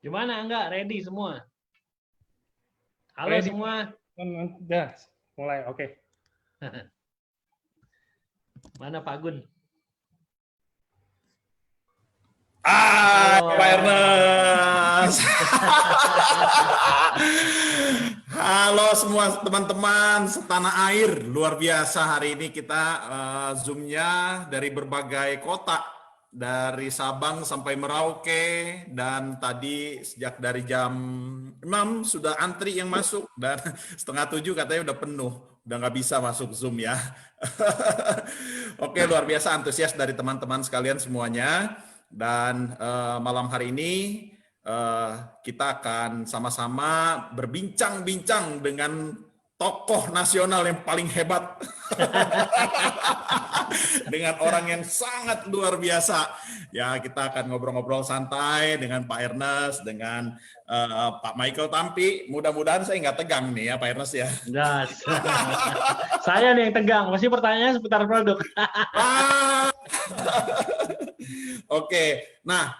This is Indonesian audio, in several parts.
Gimana enggak? Ready semua? Halo Ready. semua. Udah, mulai. Oke. Mana Pak Gun? Pak Ernest. Halo semua teman-teman setanah air. Luar biasa hari ini kita Zoom-nya dari berbagai kota. Dari Sabang sampai Merauke, dan tadi sejak dari jam 6 sudah antri yang masuk, dan setengah 7 katanya udah penuh, udah nggak bisa masuk Zoom ya. Oke, luar biasa antusias dari teman-teman sekalian semuanya. Dan malam hari ini kita akan sama-sama berbincang-bincang dengan tokoh nasional yang paling hebat. Dengan orang yang sangat luar biasa. Ya, kita akan ngobrol-ngobrol santai dengan Pak Ernest, dengan Pak Michael Tampi. Mudah-mudahan saya nggak tegang nih ya Pak Ernest ya. Gas. Saya nih yang tegang. Masih pertanyaannya seputar produk. Oke, nah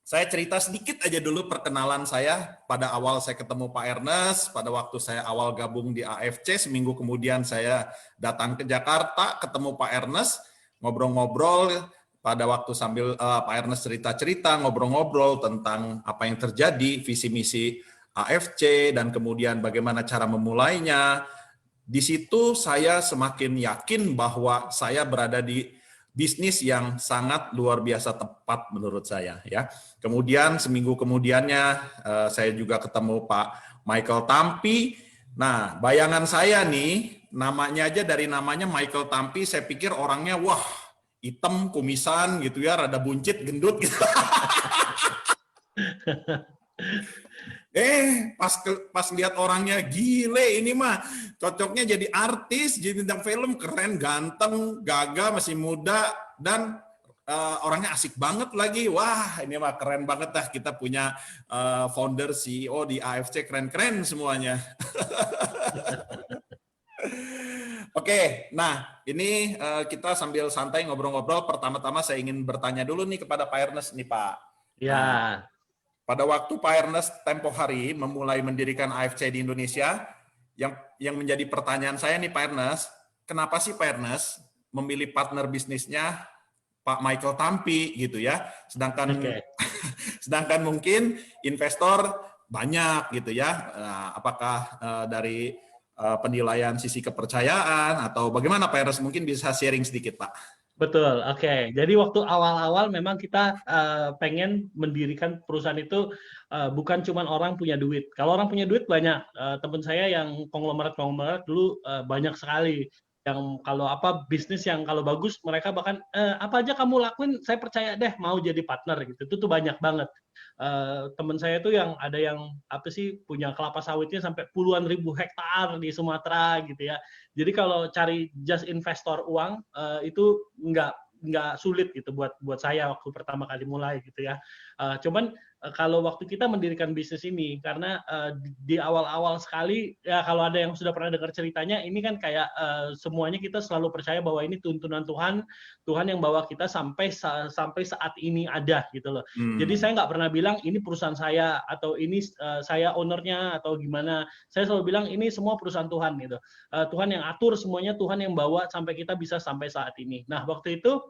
saya cerita sedikit aja dulu perkenalan saya. Pada awal saya ketemu Pak Ernest, pada waktu saya awal gabung di AFC, seminggu kemudian saya datang ke Jakarta, ketemu Pak Ernest, ngobrol-ngobrol. Pada waktu sambil Pak Ernest cerita-cerita, ngobrol-ngobrol tentang apa yang terjadi, visi misi AFC, dan kemudian bagaimana cara memulainya. Di situ saya semakin yakin bahwa saya berada di bisnis yang sangat luar biasa tepat menurut saya ya. Kemudian seminggu kemudiannya saya juga ketemu Pak Michael Tampi. Nah, bayangan saya nih, namanya aja dari namanya Michael Tampi, saya pikir orangnya wah, hitam, kumisan gitu ya, rada buncit, gendut gitu. Pas lihat orangnya, gile ini mah cocoknya jadi artis, jadi bintang film, keren, ganteng, gagah, masih muda, dan orangnya asik banget lagi. Wah, ini mah keren banget dah, kita punya founder CEO di AFC, keren-keren semuanya. Oke, nah ini kita sambil santai ngobrol-ngobrol. Pertama-tama saya ingin bertanya dulu nih kepada Pak Ernest nih Pak. Ya. Pada waktu Pak Ernest tempo hari memulai mendirikan AFC di Indonesia, yang menjadi pertanyaan saya nih Pak Ernest, kenapa sih Pak Ernest memilih partner bisnisnya Pak Michael Tampi gitu ya, sedangkan mungkin investor banyak gitu ya, apakah dari penilaian sisi kepercayaan atau bagaimana Pak Ernest, mungkin bisa sharing sedikit Pak? Betul, oke. Jadi waktu awal-awal memang kita pengen mendirikan perusahaan itu bukan cuma orang punya duit. Kalau orang punya duit banyak. Teman saya yang konglomerat dulu banyak sekali. Yang kalau apa bisnis yang kalau bagus mereka bahkan apa aja kamu lakuin saya percaya deh mau jadi partner gitu. Itu tuh banyak banget. Teman saya tuh yang ada yang apa sih punya kelapa sawitnya sampai puluhan ribu hektar di Sumatera gitu ya. Jadi kalau cari just investor uang itu nggak sulit gitu buat saya waktu pertama kali mulai gitu ya. Cuman kalau waktu kita mendirikan bisnis ini karena di awal-awal sekali ya kalau ada yang sudah pernah dengar ceritanya ini kan kayak semuanya kita selalu percaya bahwa ini tuntunan Tuhan yang bawa kita sampai saat ini ada gitu loh. Jadi saya nggak pernah bilang ini perusahaan saya atau ini saya ownernya atau gimana. Saya selalu bilang ini semua perusahaan Tuhan gitu. Tuhan yang atur semuanya, Tuhan yang bawa sampai kita bisa sampai saat ini. Nah, waktu itu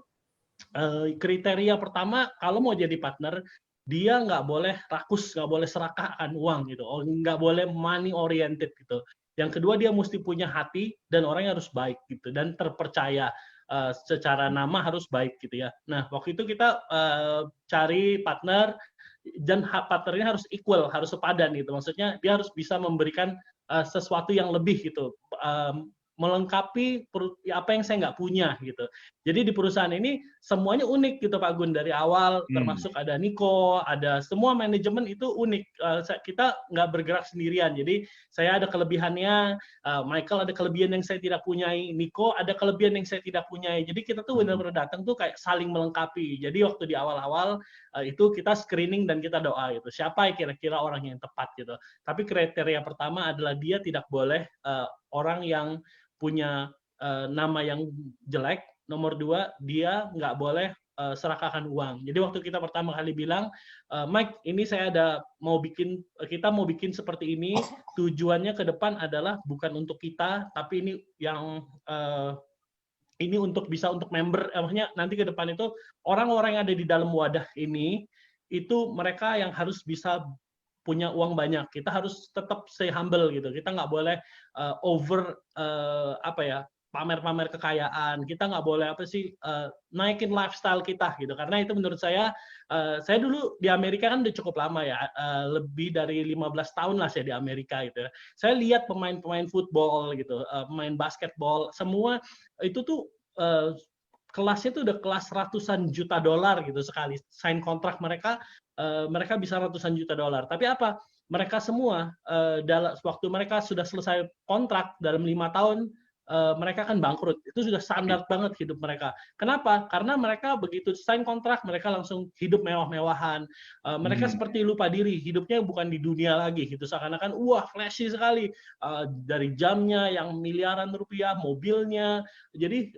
kriteria pertama kalau mau jadi partner, dia nggak boleh rakus, nggak boleh serakahkan uang gitu, nggak boleh money oriented gitu. Yang kedua dia mesti punya hati dan orangnya harus baik gitu dan terpercaya. Secara nama harus baik gitu ya. Nah, waktu itu kita cari partner dan partnernya harus equal, harus sepadan gitu. Maksudnya dia harus bisa memberikan sesuatu yang lebih gitu, melengkapi apa yang saya nggak punya gitu. Jadi di perusahaan ini semuanya unik gitu Pak Gun dari awal, termasuk ada Niko, ada semua manajemen itu unik. Kita nggak bergerak sendirian. Jadi saya ada kelebihannya, Michael ada kelebihan yang saya tidak punyai, Niko ada kelebihan yang saya tidak punyai. Jadi kita tuh benar-benar datang tuh kayak saling melengkapi. Jadi waktu di awal-awal itu kita screening dan kita doa gitu. Siapa kira-kira orang yang tepat gitu. Tapi kriteria pertama adalah dia tidak boleh orang yang punya nama yang jelek. Nomor dua, dia nggak boleh serahkan uang. Jadi waktu kita pertama kali bilang, Mike, ini kita mau bikin seperti ini, tujuannya ke depan adalah bukan untuk kita, tapi ini yang ini bisa untuk member, maksudnya nanti ke depan itu orang-orang yang ada di dalam wadah ini, itu mereka yang harus bisa punya uang banyak. Kita harus tetap stay humble gitu. Kita nggak boleh pamer-pamer kekayaan. Kita nggak boleh naikin lifestyle kita gitu. Karena itu menurut saya dulu di Amerika kan udah cukup lama ya, lebih dari 15 tahun lah saya di Amerika gitu. Saya lihat pemain-pemain football gitu, pemain basketball, semua itu tuh kelasnya tuh udah kelas ratusan juta dolar gitu sekali sign kontrak mereka bisa ratusan juta dolar. Tapi apa? Mereka semua dalam waktu mereka sudah selesai kontrak dalam 5 tahun mereka akan bangkrut. Itu sudah standar banget hidup mereka. Kenapa? Karena mereka begitu sign kontrak mereka langsung hidup mewah-mewahan. Mereka seperti lupa diri, hidupnya bukan di dunia lagi gitu. Seakan-akan wah flashy sekali dari jamnya yang miliaran rupiah, mobilnya. Jadi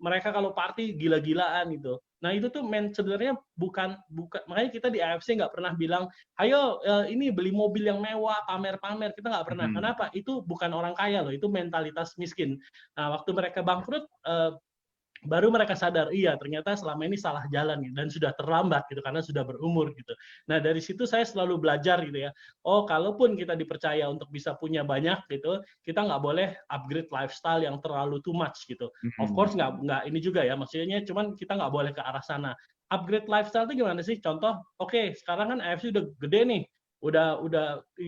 mereka kalau party gila-gilaan gitu. Nah itu tuh sebenarnya bukan makanya kita di AFC nggak pernah bilang, ayo ini beli mobil yang mewah, pamer-pamer, kita nggak pernah. Kenapa? Itu bukan orang kaya loh, itu mentalitas miskin. Nah waktu mereka bangkrut, baru mereka sadar, iya ternyata selama ini salah jalan gitu, dan sudah terlambat gitu karena sudah berumur gitu. Nah dari situ saya selalu belajar gitu ya. Oh kalaupun kita dipercaya untuk bisa punya banyak gitu, kita nggak boleh upgrade lifestyle yang terlalu too much gitu. Of course nggak ini juga ya, maksudnya cuman kita nggak boleh ke arah sana. Upgrade lifestyle itu gimana sih? Contoh, oke, sekarang kan AFC udah gede nih. Udah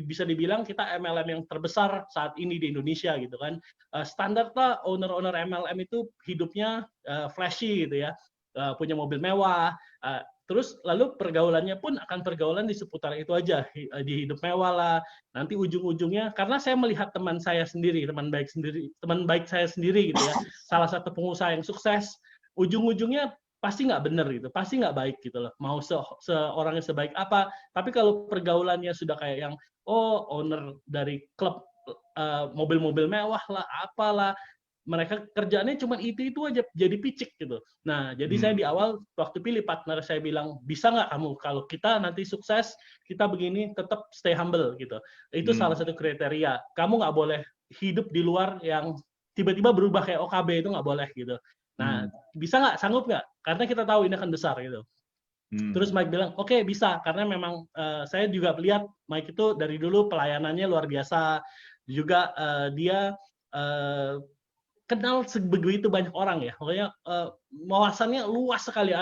bisa dibilang kita MLM yang terbesar saat ini di Indonesia gitu kan. Standar lah owner MLM itu hidupnya flashy gitu ya, punya mobil mewah, terus lalu pergaulannya pun akan pergaulan di seputar itu aja, di hidup mewah lah. Nanti ujung-ujungnya, karena saya melihat teman baik saya sendiri gitu ya, salah satu pengusaha yang sukses, ujung-ujungnya pasti nggak benar gitu, pasti nggak baik gitu loh. Mau seorangnya sebaik apa, tapi kalau pergaulannya sudah kayak yang owner dari klub mobil-mobil mewah lah, apalah, mereka kerjaannya cuma itu aja, jadi picik gitu. Nah, jadi saya di awal waktu pilih partner saya bilang, bisa nggak kamu kalau kita nanti sukses, kita begini tetap stay humble gitu. Itu salah satu kriteria. Kamu nggak boleh hidup di luar yang tiba-tiba berubah kayak OKB, itu nggak boleh gitu. Nah, bisa nggak, sanggup nggak? Karena kita tahu ini akan besar gitu. Terus Mike bilang, oke, bisa, karena memang saya juga lihat Mike itu dari dulu pelayanannya luar biasa, juga dia kenal sebegitu banyak orang ya, pokoknya wawasannya luas sekali,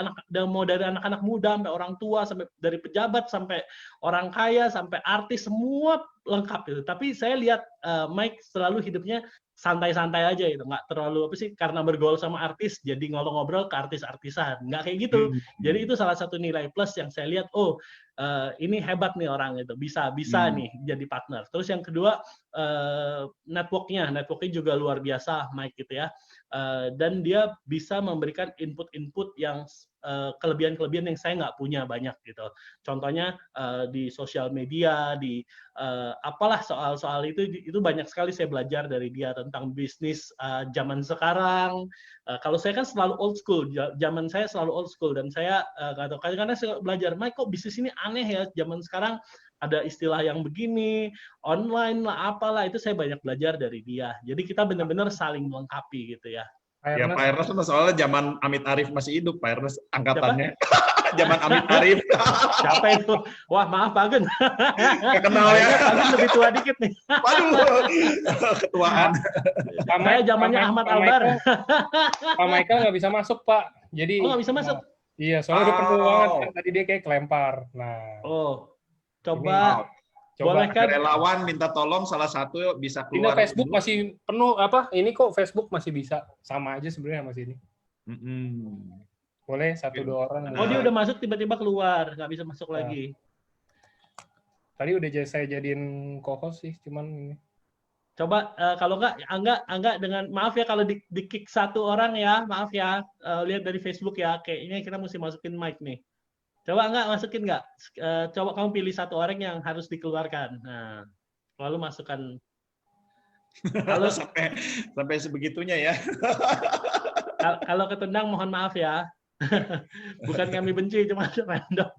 mau dari anak-anak muda sampai orang tua, sampai dari pejabat sampai orang kaya sampai artis, semua lengkap gitu. Tapi saya lihat Mike selalu hidupnya santai-santai aja gitu, nggak terlalu karena bergaul sama artis jadi ngobrol ke artis-artisan, nggak kayak gitu. Jadi itu salah satu nilai plus yang saya lihat, ini hebat nih orang itu, bisa nih jadi partner. Terus yang kedua, networknya juga luar biasa Mike gitu ya, dan dia bisa memberikan input-input yang kelebihan-kelebihan yang saya nggak punya banyak gitu. Contohnya di sosial media, di apalah soal-soal itu banyak sekali saya belajar dari dia tentang bisnis zaman sekarang. Kalau saya kan selalu old school, zaman saya selalu old school, dan saya nggak tahu, karena saya belajar, Mike kok bisnis ini aneh ya zaman sekarang, ada istilah yang begini, online lah, apalah, itu saya banyak belajar dari dia. Jadi kita benar-benar saling melengkapi gitu ya. Ya Pak Ernest soalnya zaman Amit Arif masih hidup, Pak Ernest angkatannya. Zaman Amit Arif. Siapa itu? Wah, maaf Pak Agen. Nggak kenal ya. Pak Agen lebih tua dikit nih. Waduh, ketuaan. Saya zamannya Ahmad Albar. Pak Michael nggak bisa masuk, Pak. Jadi nggak bisa masuk? Iya, soalnya udah penuh banget. Tadi dia kayak kelempar. Nah. Coba. Boleh kan? Relawan minta tolong salah satu bisa keluar. Ini Facebook masih penuh apa? Ini kok Facebook masih bisa, sama aja sebenarnya sama sini. Boleh 1-2 orang. Dia udah masuk tiba-tiba keluar, nggak bisa masuk lagi. Tadi udah saya jadiin co-host sih, cuman ini. Coba kalau enggak dengan, maaf ya kalau di kick 1 orang ya, maaf ya, lihat dari Facebook ya, kayaknya kita mesti masukin mic nih. Coba masukin nggak? Coba kamu pilih 1 orang yang harus dikeluarkan. Nah, lalu masukkan. Kalau sampai sebegitunya ya. Kalau ketendang mohon maaf ya. Bukan kami benci, cuma random.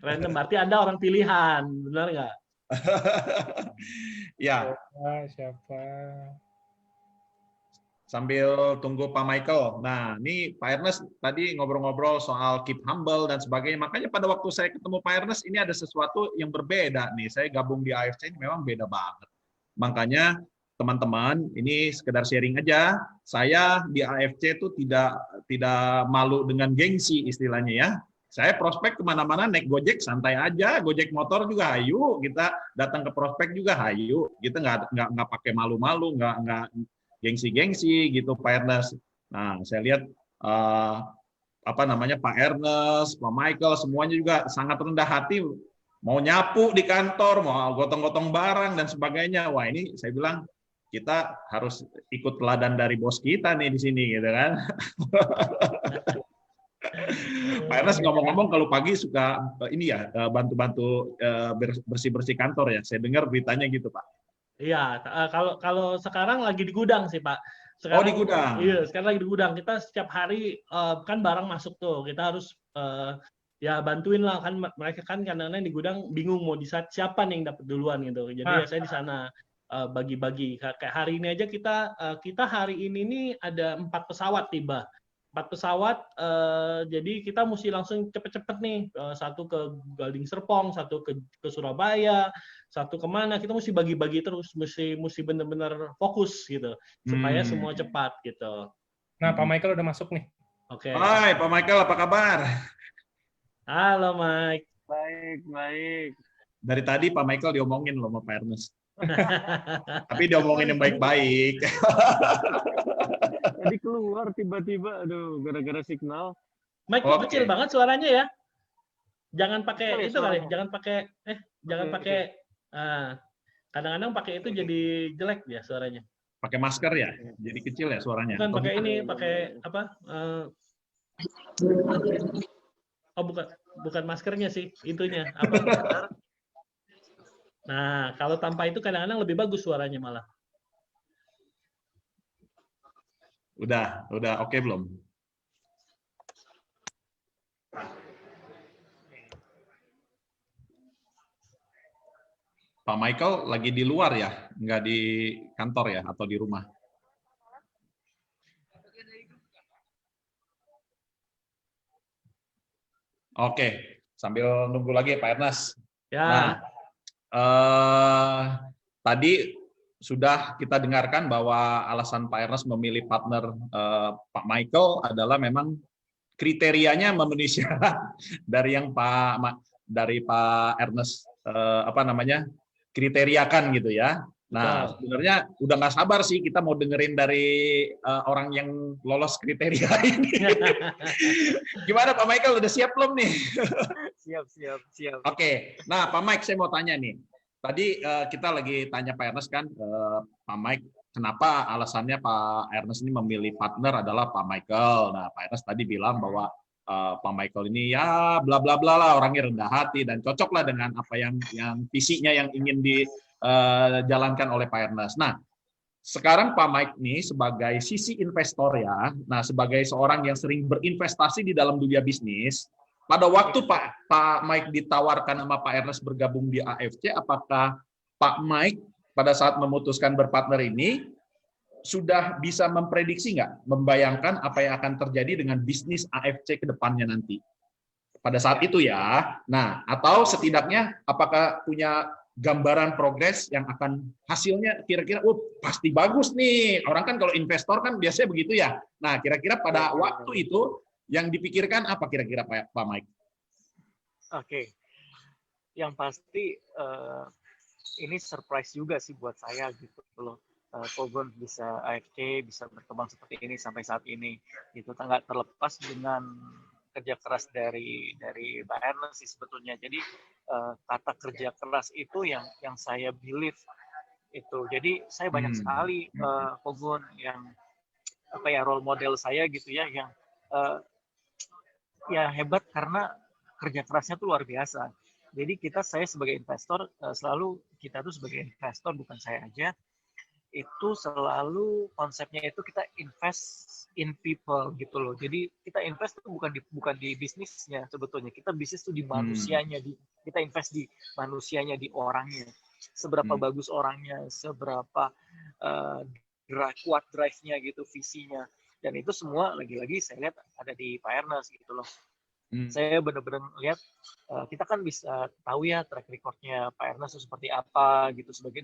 Random berarti Anda orang pilihan, benar nggak? Ya, Siapa? sambil tunggu Pak Michael. Nah, ini Pak Ernest tadi ngobrol-ngobrol soal keep humble dan sebagainya. Makanya pada waktu saya ketemu Pak Ernest, ini ada sesuatu yang berbeda nih. Saya gabung di AFC ini memang beda banget. Makanya teman-teman, ini sekedar sharing aja. Saya di AFC itu tidak malu dengan gengsi istilahnya ya. Saya prospek kemana-mana naik Gojek santai aja, Gojek motor juga hayu, kita datang ke prospek juga hayu, kita nggak pakai malu-malu, nggak gengsi-gengsi gitu Pak Ernest. Nah, saya lihat Pak Ernest, Pak Michael semuanya juga sangat rendah hati, mau nyapu di kantor, mau gotong-gotong barang dan sebagainya. Wah, ini saya bilang kita harus ikut teladan dari bos kita nih di sini gitu kan. Pak Ernest ngomong-ngomong kalau pagi suka ini ya bantu-bantu bersih-bersih kantor ya. Saya dengar beritanya gitu, Pak. Iya, kalau sekarang lagi di gudang sih Pak. Oh, di gudang. Iya, sekarang lagi di gudang. Kita setiap hari kan barang masuk tuh, kita harus ya bantuin lah kan, mereka kan kadang-kadang di gudang bingung mau di saat siapa nih yang dapat duluan gitu. Jadi ya saya di sana bagi-bagi. Kayak hari ini aja kita hari ini nih ada 4 pesawat tiba. 4 pesawat, jadi kita mesti langsung cepet-cepet nih, satu ke Gading Serpong, satu ke Surabaya, satu kemana, kita mesti bagi-bagi terus, mesti benar-benar fokus gitu, supaya semua cepat gitu. Nah, Pak Michael udah masuk nih. Oke. Hai, Pak Michael, apa kabar? Halo, Mike. Baik. Dari tadi Pak Michael diomongin loh sama Pak Ernest. Tapi diomongin yang baik-baik. Tadi keluar tiba-tiba, aduh, gara-gara signal. Mike, kok kecil banget suaranya ya? Jangan pakai itu kali, jangan pakai, kadang-kadang pakai itu jadi jelek ya suaranya. Pakai masker ya, jadi kecil ya suaranya. Bukan pakai ini, pakai apa? Oh, bukan maskernya sih, itunya apa? Nah, kalau tanpa itu kadang-kadang lebih bagus suaranya malah. Udah oke belum? Pak Michael lagi di luar ya, nggak di kantor ya, atau di rumah? Oke, sambil nunggu lagi Pak Ernest. Ya. Nah, tadi sudah kita dengarkan bahwa alasan Pak Ernest memilih partner Pak Michael adalah memang kriterianya memenuhi syarat dari yang Pak Ernest kriteriakan gitu ya. Nah, sebenarnya udah nggak sabar sih kita mau dengerin dari orang yang lolos kriteria ini. Gimana Pak Michael, udah siap belum nih? Siap. Oke, nah Pak Mike saya mau tanya nih. Tadi kita lagi tanya Pak Ernest kan, Pak Mike, kenapa alasannya Pak Ernest ini memilih partner adalah Pak Michael. Nah, Pak Ernest tadi bilang bahwa Pak Michael ini ya bla bla bla lah, orangnya rendah hati dan cocok lah dengan apa yang visinya yang ingin dijalankan oleh Pak Ernest. Nah, sekarang Pak Mike nih sebagai sisi investor ya, nah sebagai seorang yang sering berinvestasi di dalam dunia bisnis, pada waktu Pak Mike ditawarkan sama Pak Ernest bergabung di AFC, apakah Pak Mike pada saat memutuskan berpartner ini sudah bisa memprediksi nggak, membayangkan apa yang akan terjadi dengan bisnis AFC ke depannya nanti? Pada saat itu ya, nah atau setidaknya apakah punya gambaran progres yang akan hasilnya kira-kira, pasti bagus nih. Orang kan kalau investor kan biasanya begitu ya. Nah kira-kira pada waktu itu yang dipikirkan apa kira-kira Pak Mike? Oke. Yang pasti ini surprise juga sih buat saya gitu loh. Pogon bisa AFC bisa berkembang seperti ini sampai saat ini. Itu nggak terlepas dengan kerja keras dari Pak Ernest sih sebetulnya. Jadi kata kerja keras itu yang saya believe itu. Jadi saya banyak sekali Pogon yang role model saya gitu ya, yang ya hebat karena kerja kerasnya tuh luar biasa. Jadi saya sebagai investor selalu kita tuh sebagai investor, bukan saya aja, itu selalu konsepnya itu kita invest in people gitu loh. Jadi kita invest itu bukan di bisnisnya sebetulnya. Kita bisnis itu di manusianya, kita invest di manusianya, di orangnya. Seberapa bagus orangnya, seberapa kuat drive-nya gitu, visinya. Dan itu semua lagi-lagi saya lihat ada di Pak Ernest gitu loh. Saya benar-benar lihat kita kan bisa tahu ya track record-nya Pak Ernest itu seperti apa gitu sebagai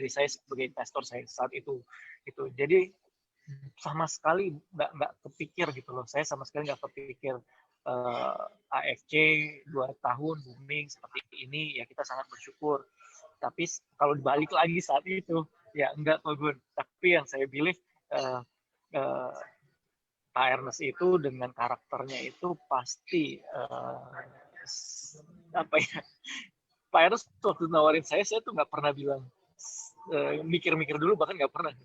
investor saya saat itu gitu. Jadi sama sekali nggak kepikir gitu loh. Saya sama sekali nggak kepikir AFC 2 tahun booming seperti ini, ya kita sangat bersyukur. Tapi kalau dibalik lagi saat itu ya enggak Togun. Tapi yang saya pilih Pak Ernest itu dengan karakternya itu pasti apa ya, Pak Ernest waktu nawarin saya tuh nggak pernah bilang mikir-mikir dulu, bahkan nggak pernah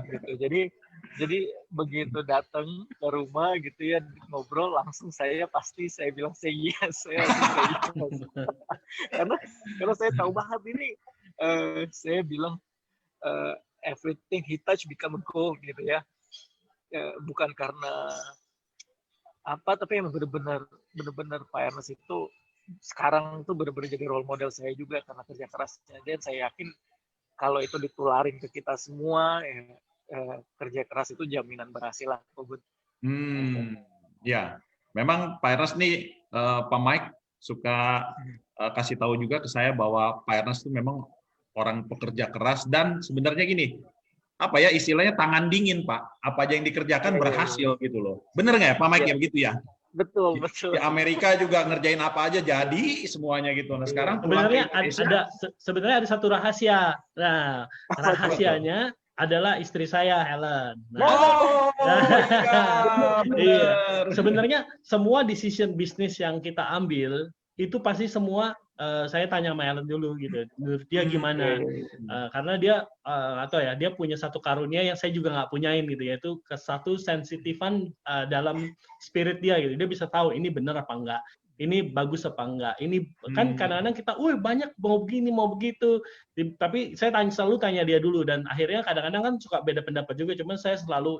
gitu. Jadi begitu datang ke rumah gitu ya ngobrol langsung saya bilang say yes, saya langsung say yes. karena saya tahu banget ini saya bilang everything he touch become gold gitu ya. Bukan karena apa, tapi yang benar-benar Pak Ernest itu sekarang tuh benar-benar jadi role model saya juga karena kerja kerasnya. Dan saya yakin kalau itu ditularin ke kita semua, kerja keras itu jaminan berhasil lah. Ya, memang Pak Ernest nih, Pak Mike suka kasih tahu juga ke saya bahwa Pak Ernest itu memang orang pekerja keras dan sebenarnya gini, apa ya istilahnya tangan dingin Pak, apa aja yang dikerjakan berhasil gitu loh. Bener nggak ya Pak Mike ya begitu ya? Betul. Di Amerika juga ngerjain apa aja jadi semuanya gitu. Nah sekarang sebenarnya ada satu rahasia. Nah rahasianya adalah istri saya Helen. Iya. Sebenarnya semua decision bisnis yang kita ambil itu pasti semua saya tanya sama Helen dulu gitu, menurut dia gimana? Karena dia atau ya dia punya satu karunia yang saya juga nggak punyain gitu, yaitu satu sensitifan dalam spirit dia gitu. Dia bisa tahu ini benar apa enggak, ini bagus apa enggak. Ini kan kadang-kadang kita, banyak mau begini mau begitu, tapi saya selalu tanya dia dulu dan akhirnya kadang-kadang kan suka beda pendapat juga. Cuman saya selalu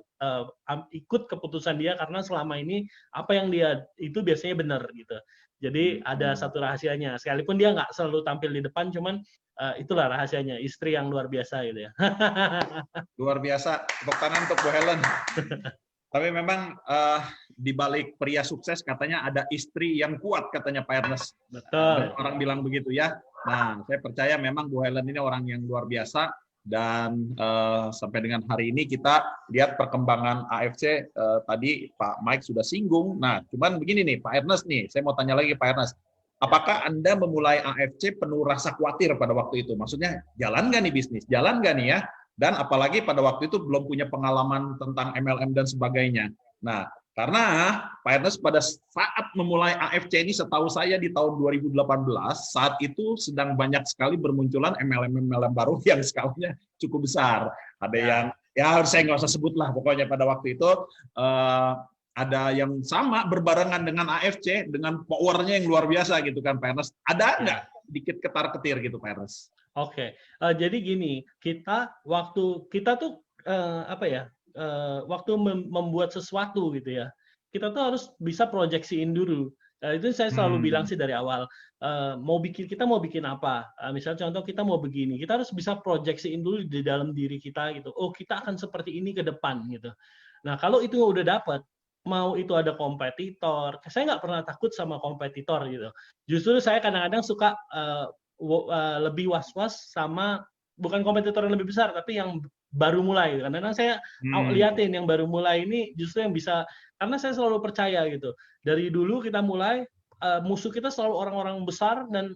ikut keputusan dia karena selama ini apa yang dia itu biasanya benar gitu. Jadi ada satu rahasianya, sekalipun dia nggak selalu tampil di depan, cuman itulah rahasianya, istri yang luar biasa gitu ya. Luar biasa, tepuk tangan untuk Bu Helen. Tapi memang di balik pria sukses katanya ada istri yang kuat katanya Pak Ernest. Betul. Orang bilang begitu ya. Nah, saya percaya memang Bu Helen ini orang yang luar biasa. Dan sampai dengan hari ini kita lihat perkembangan AFC tadi Pak Mike sudah singgung. Nah, cuman begini nih Pak Ernest nih, saya mau tanya lagi Pak Ernest. Apakah Anda memulai AFC penuh rasa khawatir pada waktu itu? Maksudnya jalan nggak nih bisnis? Jalan nggak nih ya? Dan apalagi pada waktu itu belum punya pengalaman tentang MLM dan sebagainya. Nah, karena Pak Ernest pada saat memulai AFC ini setahu saya di tahun 2018, saat itu sedang banyak sekali bermunculan MLM baru yang skalanya cukup besar. Ada yang, ya saya nggak usah sebut lah, pokoknya pada waktu itu ada yang sama berbarengan dengan AFC, dengan powernya yang luar biasa gitu kan Pak Ernest. Ada nggak sedikit ketar-ketir gitu Pak Ernest? Oke, jadi gini, waktu kita tuh waktu membuat sesuatu gitu ya, kita tuh harus bisa proyeksiin dulu. Itu saya selalu bilang sih dari awal, kita mau bikin apa? Misalnya contoh kita mau begini, kita harus bisa proyeksiin dulu di dalam diri kita gitu. Oh kita akan seperti ini ke depan gitu. Nah kalau itu udah dapat, mau itu ada kompetitor, saya nggak pernah takut sama kompetitor gitu. Justru saya kadang-kadang suka lebih was-was sama bukan kompetitor yang lebih besar tapi yang baru mulai. Karena saya liatin yang baru mulai ini justru yang bisa, karena saya selalu percaya gitu. Dari dulu kita mulai musuh kita selalu orang-orang besar dan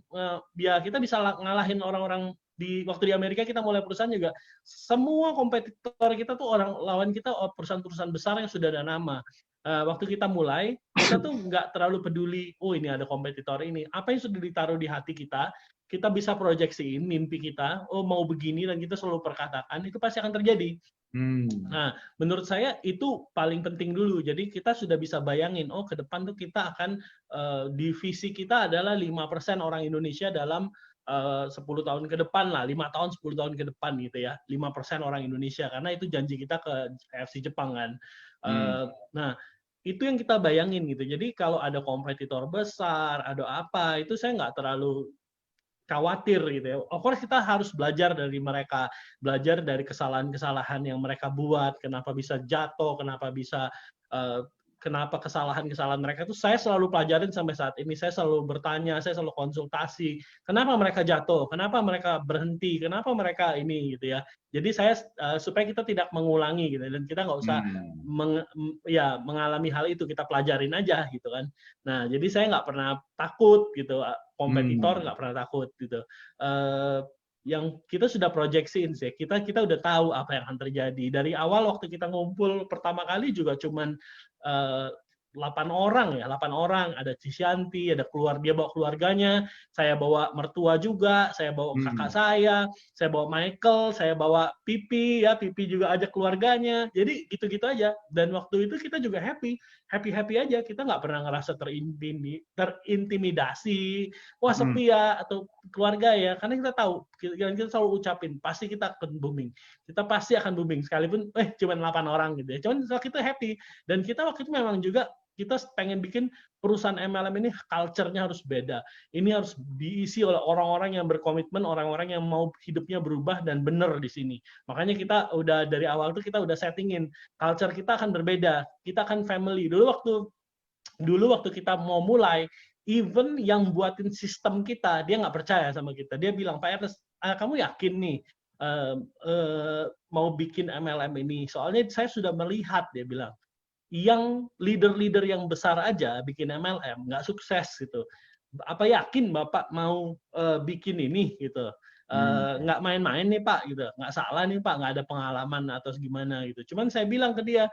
ya kita bisa ngalahin orang-orang waktu di Amerika kita mulai perusahaan juga semua kompetitor kita tuh lawan kita perusahaan-perusahaan besar yang sudah ada nama. Waktu kita mulai, kita tuh nggak terlalu peduli, ini ada kompetitor ini. Apa yang sudah ditaruh di hati kita bisa proyeksiin mimpi kita, mau begini, dan kita selalu perkatakan, itu pasti akan terjadi. Nah, menurut saya itu paling penting dulu. Jadi kita sudah bisa bayangin, ke depan tuh kita akan, divisi kita adalah 5% orang Indonesia dalam 10 tahun ke depan lah, 5 tahun 10 tahun ke depan gitu ya, 5% orang Indonesia, karena itu janji kita ke AFC Jepang kan. Nah, itu yang kita bayangin gitu. Jadi kalau ada kompetitor besar, ada apa, itu saya nggak terlalu khawatir gitu ya. Of course kita harus belajar dari mereka, belajar dari kesalahan-kesalahan yang mereka buat, kenapa bisa jatuh, kenapa kesalahan-kesalahan mereka itu saya selalu pelajarin sampai saat ini. Saya selalu bertanya, saya selalu konsultasi, kenapa mereka jatuh, kenapa mereka berhenti, kenapa mereka ini gitu ya. Jadi saya supaya kita tidak mengulangi gitu dan kita nggak usah mengalami hal itu, kita pelajarin aja gitu kan. Nah, jadi saya nggak pernah takut gitu, kompetitor nggak pernah takut gitu. Yang kita sudah proyeksiin sih, kita udah tahu apa yang akan terjadi. Dari awal waktu kita ngumpul pertama kali juga cuman 8 orang, ada Cisyanti, ada dia bawa keluarganya, saya bawa mertua juga, saya bawa kakak saya bawa Michael, saya bawa Pipi juga ajak keluarganya, jadi gitu-gitu aja. Dan waktu itu kita juga happy aja, kita nggak pernah ngerasa terintimidasi, wah sepi ya atau keluarga ya, karena kita tahu, kita selalu ucapin pasti kita akan booming, sekalipun cuma 8 orang gitu ya, cuman kita happy. Dan kita waktu itu memang juga kita pengen bikin perusahaan MLM ini culture-nya harus beda. Ini harus diisi oleh orang-orang yang berkomitmen, orang-orang yang mau hidupnya berubah dan benar di sini. Makanya kita udah dari awal tuh kita udah settingin culture kita akan berbeda. Kita akan family. Dulu waktu kita mau mulai, even yang buatin sistem kita, dia nggak percaya sama kita. Dia bilang, Pak Ernest, kamu yakin nih mau bikin MLM ini? Soalnya saya sudah melihat, dia bilang, yang leader-leader yang besar aja bikin MLM nggak sukses gitu. Apa yakin Bapak mau bikin ini gitu? Nggak main-main nih Pak gitu, nggak salah nih Pak, nggak ada pengalaman atau gimana gitu. Cuman saya bilang ke dia,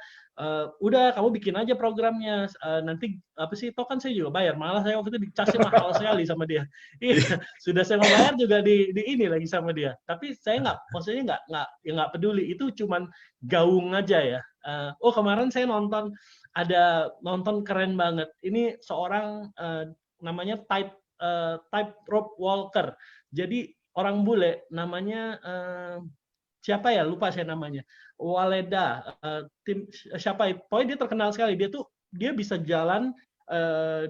udah kamu bikin aja programnya, nanti apa sih, toh kan saya juga bayar, malah saya waktu itu dicasnya mahal sekali sama dia. Iya, sudah saya mau bayar juga di ini lagi sama dia. Tapi saya maksudnya nggak peduli, itu cuman gaung aja ya. Kemarin saya nonton keren banget. Ini seorang namanya tightrope walker. Jadi orang bule namanya siapa ya, lupa saya namanya, Waleda, siapa itu, pokoknya dia terkenal sekali. Dia bisa jalan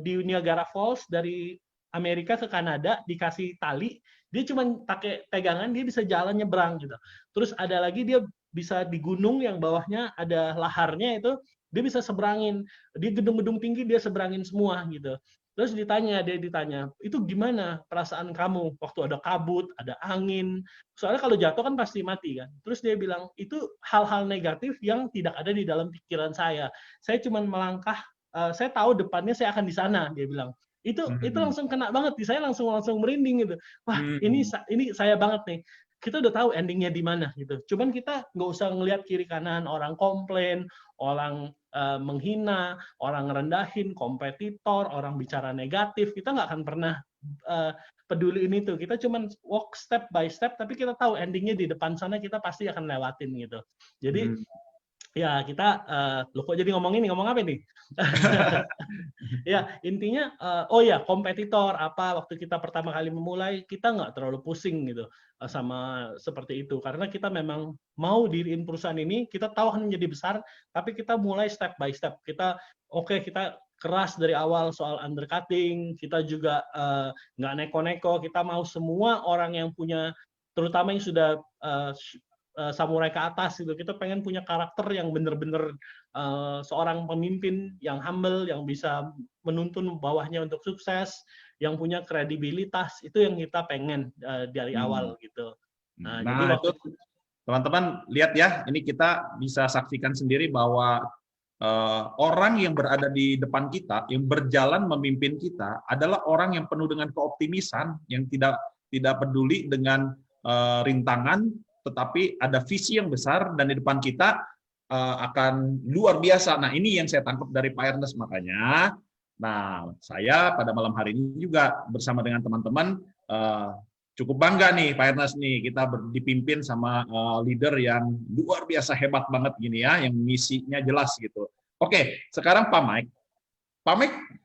di Niagara Falls dari Amerika ke Kanada dikasih tali, dia cuma pakai pegangan dia bisa jalan nyebrang gitu. Terus ada lagi dia bisa di gunung yang bawahnya ada laharnya, itu dia bisa seberangin, di gedung-gedung tinggi dia seberangin semua gitu. Terus dia ditanya, itu gimana perasaan kamu waktu ada kabut, ada angin? Soalnya kalau jatuh kan pasti mati kan. Terus dia bilang, itu hal-hal negatif yang tidak ada di dalam pikiran saya. Saya cuma melangkah, saya tahu depannya saya akan di sana, dia bilang. Itu langsung kena banget, saya langsung merinding gitu. Wah, ini saya banget nih. Kita udah tahu endingnya di mana gitu. Cuman kita nggak usah ngelihat kiri kanan, orang komplain, orang menghina, orang ngerendahin, kompetitor, orang bicara negatif. Kita nggak akan pernah peduli ini tuh. Kita cuman walk step by step, tapi kita tahu endingnya di depan sana kita pasti akan lewatin gitu. Jadi ya kita, loh kok jadi ngomong apa ini? Ya intinya, kompetitor apa, waktu kita pertama kali memulai, kita nggak terlalu pusing gitu sama seperti itu, karena kita memang mau diriin perusahaan ini, kita tahu akan menjadi besar, tapi kita mulai step by step. Kita keras dari awal soal undercutting, kita juga nggak neko-neko, kita mau semua orang yang punya, terutama yang sudah samurai ke atas gitu, kita pengen punya karakter yang benar-benar seorang pemimpin yang humble, yang bisa menuntun bawahnya untuk sukses, yang punya kredibilitas, itu yang kita pengen dari awal gitu. Nah jadi itu teman-teman lihat ya, ini kita bisa saksikan sendiri bahwa orang yang berada di depan kita, yang berjalan memimpin kita, adalah orang yang penuh dengan keoptimisan, yang tidak peduli dengan rintangan, tetapi ada visi yang besar dan di depan kita akan luar biasa. Nah ini yang saya tangkap dari Pak Ernest, makanya. Nah saya pada malam hari ini juga bersama dengan teman-teman cukup bangga nih Pak Ernest nih, kita dipimpin sama leader yang luar biasa hebat banget gini ya, yang misinya jelas gitu. Oke, sekarang Pak Mike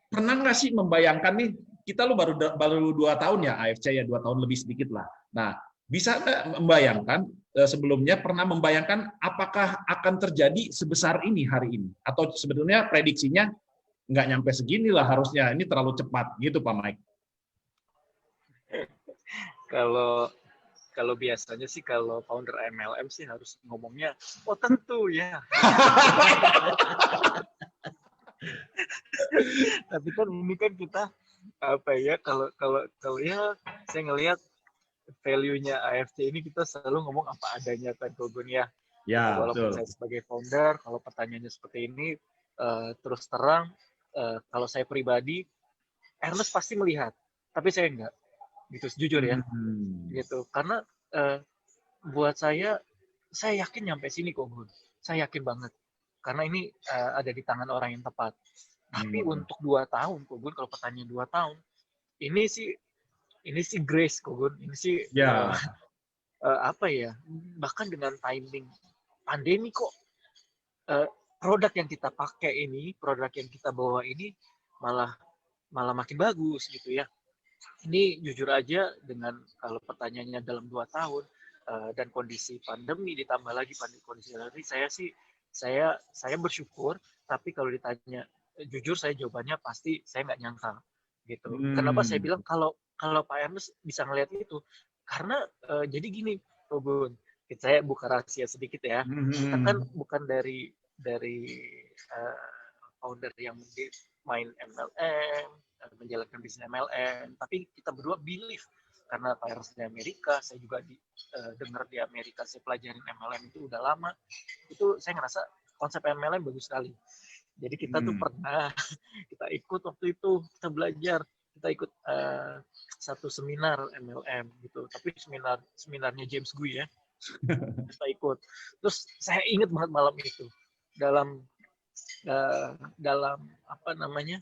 pernah nggak sih membayangkan nih kita lu baru 2 tahun ya AFC ya, 2 tahun lebih sedikit lah. Nah, bisa nggak membayangkan sebelumnya pernah membayangkan apakah akan terjadi sebesar ini hari ini? Atau sebetulnya prediksinya nggak nyampe segini lah harusnya, ini terlalu cepat gitu Pak Mike. Kalau biasanya sih kalau founder MLM sih harus ngomongnya, oh tentu ya. Tapi kan ini kan kita apa ya, kalau ya saya ngelihat value-nya AFC ini kita selalu ngomong apa adanya kan Gogun ya. Ya, Walaupun betul. saya sebagai founder, kalau pertanyaannya seperti ini, terus terang, kalau saya pribadi, Ernest pasti melihat, tapi saya enggak, gitu, jujur ya, gitu. Karena buat saya yakin nyampe sini kok, Gun. Saya yakin banget, karena ini ada di tangan orang yang tepat. Tapi untuk 2 tahun, kok Gun, kalau pertanyaan 2 tahun, ini sih grace kok Gun, ini sih Ya. apa ya, bahkan dengan timing pandemi kok produk yang kita pakai ini, produk yang kita bawa ini malah makin bagus gitu ya. Ini jujur aja dengan kalau pertanyaannya dalam 2 tahun dan kondisi pandemi ditambah lagi kondisi pandemi, saya bersyukur, tapi kalau ditanya jujur saya jawabannya pasti saya nggak nyangka gitu. Kenapa saya bilang kalau Pak Ernest bisa ngelihat itu? Karena jadi gini, Bun, saya buka rahasia sedikit ya. Kita kan bukan dari founder yang main MLM, menjalankan bisnis MLM, tapi kita berdua believe karena Pak Ernest di Amerika, saya juga dengar di Amerika, saya pelajarin MLM itu udah lama, itu saya ngerasa konsep MLM bagus sekali. Jadi kita tuh pernah kita ikut waktu itu, kita belajar, kita ikut satu seminar MLM gitu, tapi seminarnya James Gui ya, kita ikut. Terus saya ingat banget malam itu dalam apa namanya,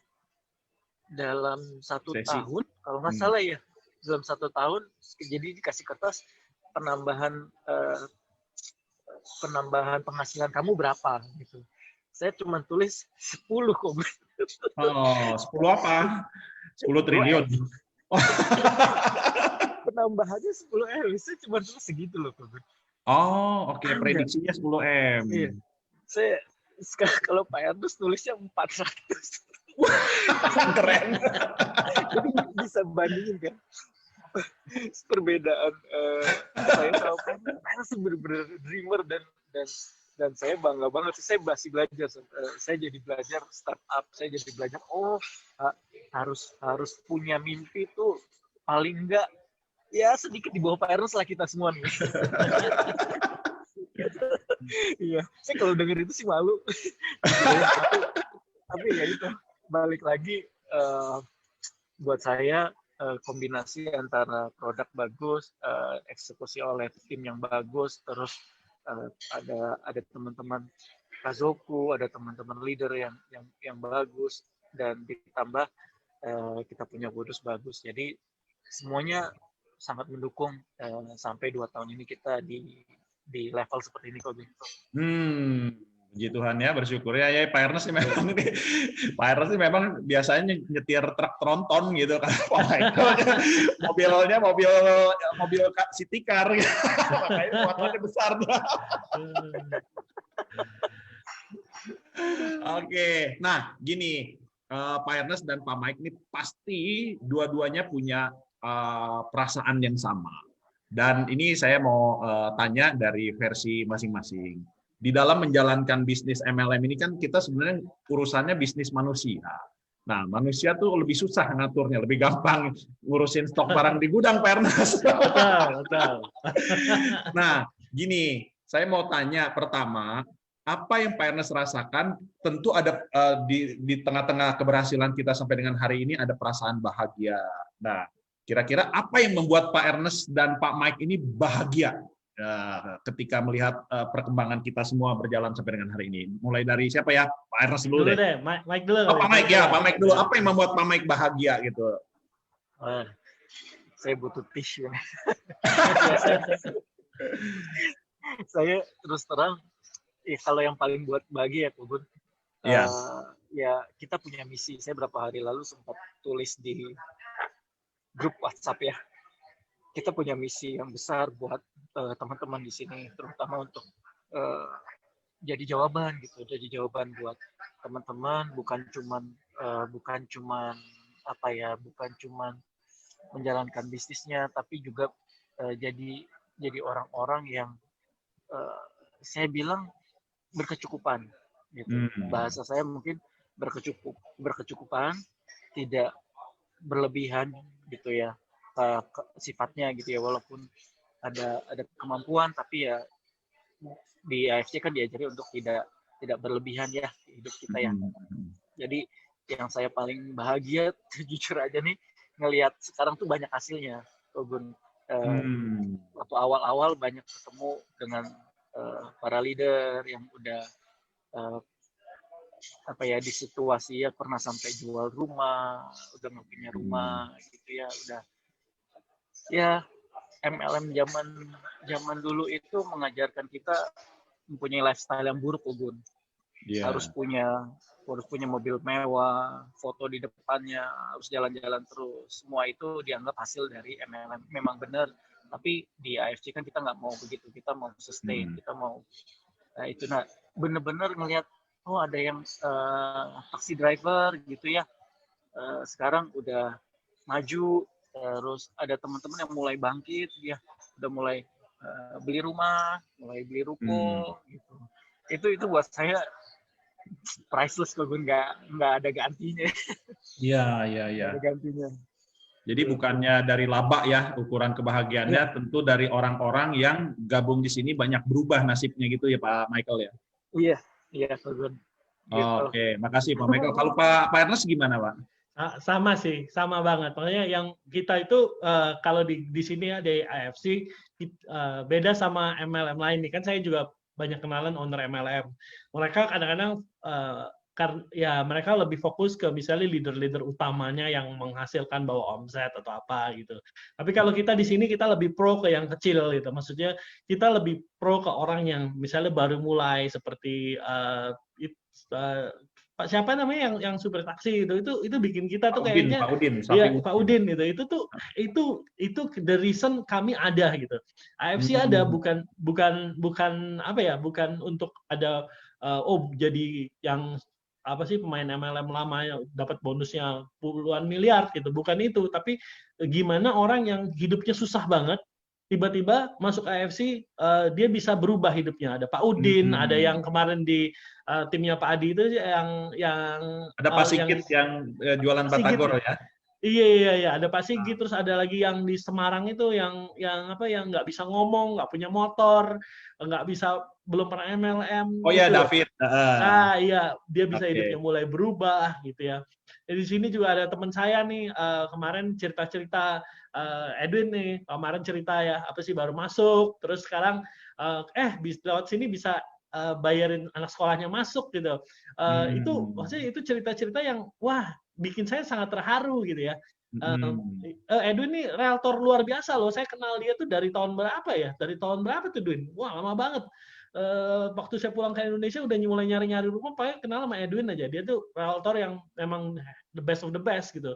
dalam 1 tahun kalau nggak salah ya, dalam 1 tahun jadi dikasih kertas penambahan penghasilan kamu berapa gitu. Saya cuma tulis 10 kok. Oh, 10 apa? 10 triliun. Penambahannya 10 M. Saya cuma tulis segitu loh. Oh, oke. Prediksinya 10 M. Iya. Saya kalau Pak Ernest tulisnya 400. Keren. Jadi bisa bandingin kan. Perbedaan saya sama Pak Ernest benar-benar dreamer dan saya bangga banget. Saya masih belajar. Saya jadi belajar startup. Saya jadi belajar. Oh, harus punya mimpi tuh paling enggak ya sedikit di bawah Pak Ernest lah kita semua nih. Iya, saya kalau denger itu sih malu. tapi ya itu balik lagi buat saya kombinasi antara produk bagus, eksekusi oleh tim yang bagus, terus ada teman-teman Kazoku, ada teman-teman leader yang bagus, dan ditambah kita punya bonus bagus. Jadi semuanya sangat mendukung sampai 2 tahun ini kita di level seperti ini kok. Puji Tuhan ya, bersyukur ya. Ya Pak Ernest sih memang Pak Ernest sih memang biasanya nyetir truk tronton gitu kan. Mobilnya mobil city car gitu. Makanya muatannya besar. Oke. Nah, gini, Pak Ernest dan Pak Mike ini pasti dua-duanya punya perasaan yang sama. Dan ini saya mau tanya dari versi masing-masing. Di dalam menjalankan bisnis MLM ini kan kita sebenarnya urusannya bisnis manusia. Nah, manusia tuh lebih susah ngaturnya, lebih gampang ngurusin stok barang di gudang, Pak Ernest. Betul. Nah, gini, saya mau tanya pertama, apa yang Pak Ernest rasakan? Tentu ada di tengah-tengah keberhasilan kita sampai dengan hari ini ada perasaan bahagia. Nah, kira-kira apa yang membuat Pak Ernest dan Pak Mike ini bahagia ketika melihat perkembangan kita semua berjalan sampai dengan hari ini? Mulai dari siapa ya? Pak Ernest dulu deh. Mike dulu. Oh, Pak Mike ya, Pak Mike dulu. Apa yang membuat Pak Mike bahagia gitu? Saya butuh tisu. Saya terus terang, ya kalau yang paling buat bahagia ya, Bun. Ya kita punya misi. Saya berapa hari lalu sempat tulis di grup WhatsApp ya. Kita punya misi yang besar buat teman-teman di sini, terutama untuk jadi jawaban gitu, jadi jawaban buat teman-teman, bukan cuman apa ya, bukan cuman menjalankan bisnisnya, tapi juga jadi orang-orang yang saya bilang berkecukupan gitu. Bahasa saya mungkin berkecukupan, tidak berlebihan gitu ya sifatnya gitu ya, walaupun ada kemampuan, tapi ya di AFC kan diajari untuk tidak berlebihan ya hidup kita ya. Jadi yang saya paling bahagia jujur aja nih ngelihat sekarang tuh banyak hasilnya, Gun. Waktu awal-awal banyak ketemu dengan para leader yang udah apa ya, di situasi ya pernah sampai jual rumah, udah nggak punya rumah gitu ya, udah ya. MLM zaman dulu itu mengajarkan kita mempunyai lifestyle yang buruk, Gun. Harus punya mobil mewah, foto di depannya, harus jalan-jalan terus. Semua itu dianggap hasil dari MLM. Memang benar, tapi di AFC kan kita nggak mau begitu. Kita mau sustain, kita mau itu. Nah, benar-benar ngelihat, oh ada yang taxi driver gitu ya, sekarang udah maju. Terus ada teman-teman yang mulai bangkit, ya udah mulai beli rumah, mulai beli ruko gitu. Itu buat saya priceless, kok, nggak ada gantinya. Iya. Ada gantinya. Jadi bukannya dari laba ya ukuran kebahagiaannya, tentu dari orang-orang yang gabung di sini banyak berubah nasibnya gitu ya Pak Michael ya. Iya, Gun. Oke, makasih Pak Michael. Kalau Pak Ernest gimana Pak? Sama sih, sama banget. Makanya yang kita itu kalau di sini ya di AFC beda sama MLM lain nih. Kan saya juga banyak kenalan owner MLM. Mereka kadang-kadang ya mereka lebih fokus ke misalnya leader-leader utamanya yang menghasilkan bawa omset atau apa gitu. Tapi kalau kita di sini kita lebih pro ke yang kecil gitu. Maksudnya kita lebih pro ke orang yang misalnya baru mulai seperti Pak siapa namanya yang supir taksi itu bikin kita tuh kayaknya Pak Udin gitu. Itu the reason kami ada gitu. AFC ada bukan apa ya, bukan untuk ada jadi yang apa sih pemain MLM lama yang dapat bonusnya puluhan miliar gitu, bukan itu, tapi gimana orang yang hidupnya susah banget tiba-tiba masuk AFC dia bisa berubah hidupnya. Ada Pak Udin, ada yang kemarin di timnya Pak Adi itu yang ada Pak Sigit yang jualan batagor ya. Iya, ada Pak Sigit, terus ada lagi yang di Semarang itu yang apa, yang nggak bisa ngomong, nggak punya motor, nggak bisa, belum pernah MLM. Oh iya, gitu. David. Iya, dia bisa hidupnya mulai berubah gitu ya. Di sini juga ada teman saya nih kemarin cerita-cerita, Edwin nih kemarin cerita ya, apa sih baru masuk, terus sekarang lewat sini bisa bayarin anak sekolahnya masuk gitu. Itu maksudnya itu cerita-cerita yang wah bikin saya sangat terharu gitu ya. Edwin nih realtor luar biasa loh. Saya kenal dia tuh dari tahun berapa ya? Dari tahun berapa tuh, Edwin? Wah, lama banget. Waktu saya pulang ke Indonesia udah mulai nyari-nyari rumah, paling kenal sama Edwin aja. Dia tuh realtor yang memang the best of the best gitu.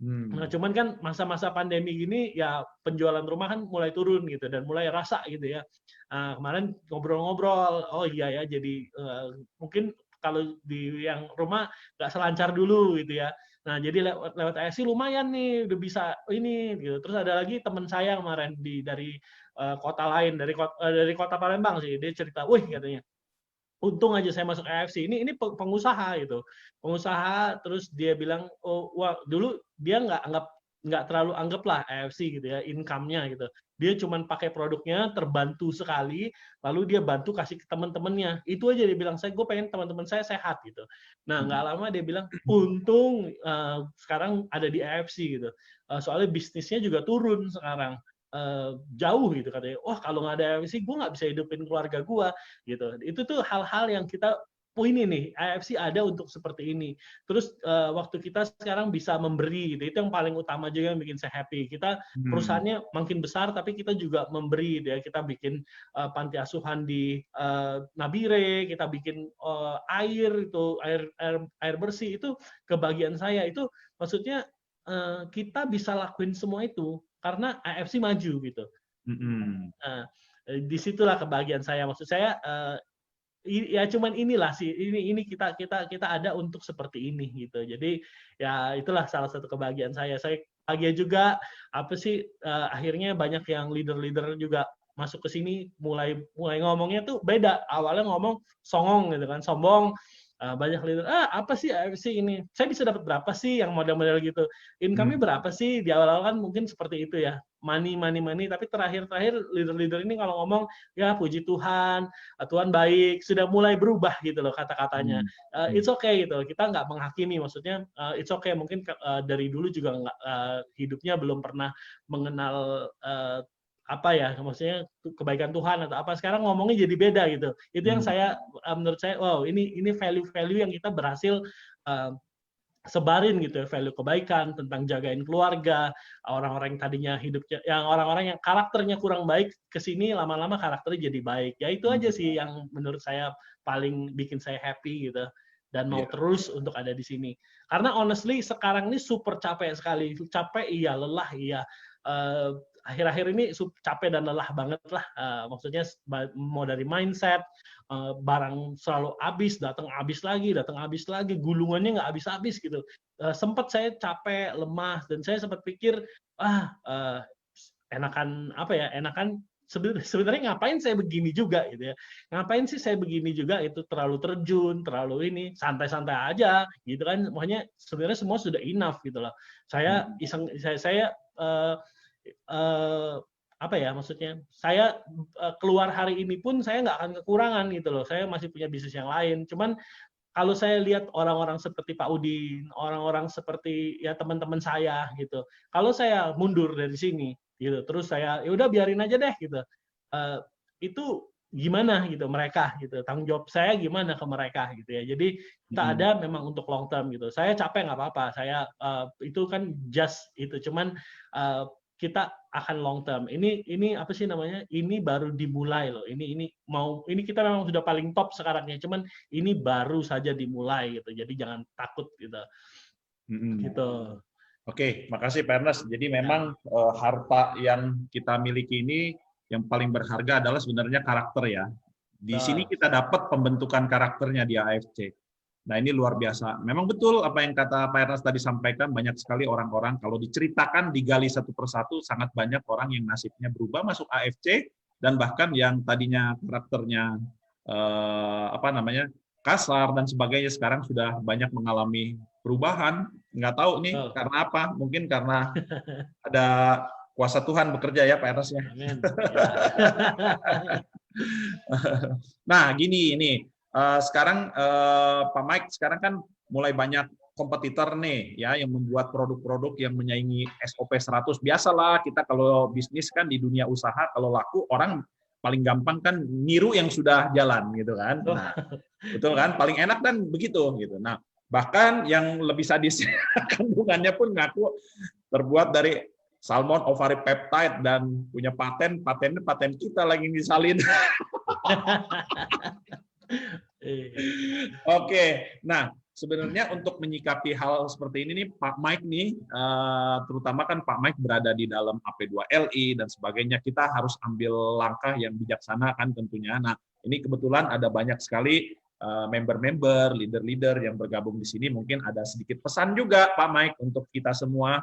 Nah, cuman kan masa-masa pandemi gini ya penjualan rumah kan mulai turun gitu dan mulai rasa gitu ya. Kemarin ngobrol-ngobrol, oh iya ya, jadi mungkin kalau di yang rumah nggak selancar dulu gitu ya. Nah, jadi lewat AFC lumayan nih, udah bisa ini gitu. Terus ada lagi teman saya kemarin dari kota lain, dari kota Palembang sih, dia cerita, wih katanya, untung aja saya masuk AFC. Ini pengusaha gitu, pengusaha. Terus dia bilang, oh wah, dulu dia nggak terlalu anggaplah AFC gitu ya, income-nya gitu. Dia cuma pakai produknya, terbantu sekali, lalu dia bantu kasih ke teman-temannya. Itu aja dia bilang, gue pengen teman-teman saya sehat gitu. Nah, nggak lama dia bilang, untung sekarang ada di AFC gitu. Soalnya bisnisnya juga turun sekarang. Jauh gitu katanya. Wah, kalau nggak ada AFC, gue nggak bisa hidupin keluarga gue gitu. Itu tuh hal-hal yang kita ini nih, AFC ada untuk seperti ini. Terus waktu kita sekarang bisa memberi, gitu. Itu yang paling utama juga yang bikin saya happy. Kita perusahaannya makin besar, tapi kita juga memberi. Ya. Kita bikin panti asuhan di Nabire, kita bikin air bersih. Itu kebahagiaan saya. Itu maksudnya kita bisa lakuin semua itu karena AFC maju gitu. Nah, disitulah kebahagiaan saya. Maksud saya ya cuman inilah sih, ini kita ada untuk seperti ini gitu. Jadi ya itulah salah satu kebahagiaan saya. Saya bahagia juga apa sih akhirnya banyak yang leader-leader juga masuk ke sini mulai ngomongnya tuh beda. Awalnya ngomong songong gitu kan, sombong. Banyak leader, apa sih AFC ini? Saya bisa dapat berapa sih yang model-model gitu? Income-nya berapa sih? Di awal-awal kan mungkin seperti itu ya. Money. Tapi terakhir leader-leader ini kalau ngomong, ya puji Tuhan, Tuhan baik, sudah mulai berubah gitu loh kata-katanya. It's okay gitu. Kita nggak menghakimi, maksudnya it's okay. Mungkin dari dulu juga nggak hidupnya belum pernah mengenal apa ya, maksudnya kebaikan Tuhan atau apa, sekarang ngomongnya jadi beda gitu. Itu yang saya menurut saya wow, ini value yang kita berhasil sebarin gitu ya, value kebaikan tentang jagain keluarga, orang-orang yang tadinya hidupnya yang orang-orang yang karakternya kurang baik kesini lama-lama karakternya jadi baik. Ya itu aja sih yang menurut saya paling bikin saya happy gitu dan mau terus untuk ada di sini. Karena honestly sekarang ini super capek sekali. Capek iya, lelah iya. Akhir-akhir ini capek dan lelah banget lah. Maksudnya mau dari mindset, barang selalu datang habis lagi, gulungannya nggak habis-habis gitu. Sempat saya capek, lemah, dan saya sempat pikir, enakan sebenarnya ngapain saya begini juga gitu ya. Ngapain sih saya begini juga, itu terlalu terjun, terlalu ini, santai-santai aja gitu kan. Makanya sebenarnya semua sudah enough gitu loh. Saya iseng, saya apa ya, maksudnya saya keluar hari ini pun saya nggak akan kekurangan gitu loh. Saya masih punya bisnis yang lain. Cuman kalau saya lihat orang-orang seperti Pak Udin, orang-orang seperti ya teman-teman saya gitu. Kalau saya mundur dari sini gitu, terus saya ya udah biarin aja deh gitu. Itu gimana gitu mereka gitu. Tanggung jawab saya gimana ke mereka gitu ya. Jadi kita ada memang untuk long term gitu. Saya capek nggak apa-apa. Saya itu kan just itu. Cuman kita akan long term. Ini apa sih namanya? Ini baru dimulai loh. Ini kita memang sudah paling top sekarang ya. Cuman ini baru saja dimulai gitu. Jadi jangan takut gitu. Gitu. Oke, makasih Pak Ernest. Jadi memang harta yang kita miliki ini yang paling berharga adalah sebenarnya karakter ya. Di sini kita dapat pembentukan karakternya di AFC. Nah ini luar biasa. Memang betul apa yang kata Pak Ernest tadi sampaikan, banyak sekali orang-orang kalau diceritakan, digali satu persatu, sangat banyak orang yang nasibnya berubah masuk AFC, dan bahkan yang tadinya karakternya kasar dan sebagainya sekarang sudah banyak mengalami perubahan. Nggak tahu nih karena apa, mungkin karena ada kuasa Tuhan bekerja ya Pak Ernest ya. Amin. Nah gini ini. Sekarang Pak Mike, sekarang kan mulai banyak kompetitor nih ya yang membuat produk-produk yang menyaingi SOP 100. Biasalah kita kalau bisnis kan di dunia usaha kalau laku orang paling gampang kan niru yang sudah jalan gitu kan. Nah, betul kan? Paling enak kan begitu gitu. Nah, bahkan yang lebih sadis kandungannya pun ngaku terbuat dari salmon ovary peptide dan punya paten kita lagi misalin. Oke, nah sebenarnya untuk menyikapi hal seperti ini nih Pak Mike nih, terutama kan Pak Mike berada di dalam AP2LI dan sebagainya, kita harus ambil langkah yang bijaksana kan tentunya. Nah ini kebetulan ada banyak sekali member-member, leader-leader yang bergabung di sini, mungkin ada sedikit pesan juga Pak Mike untuk kita semua,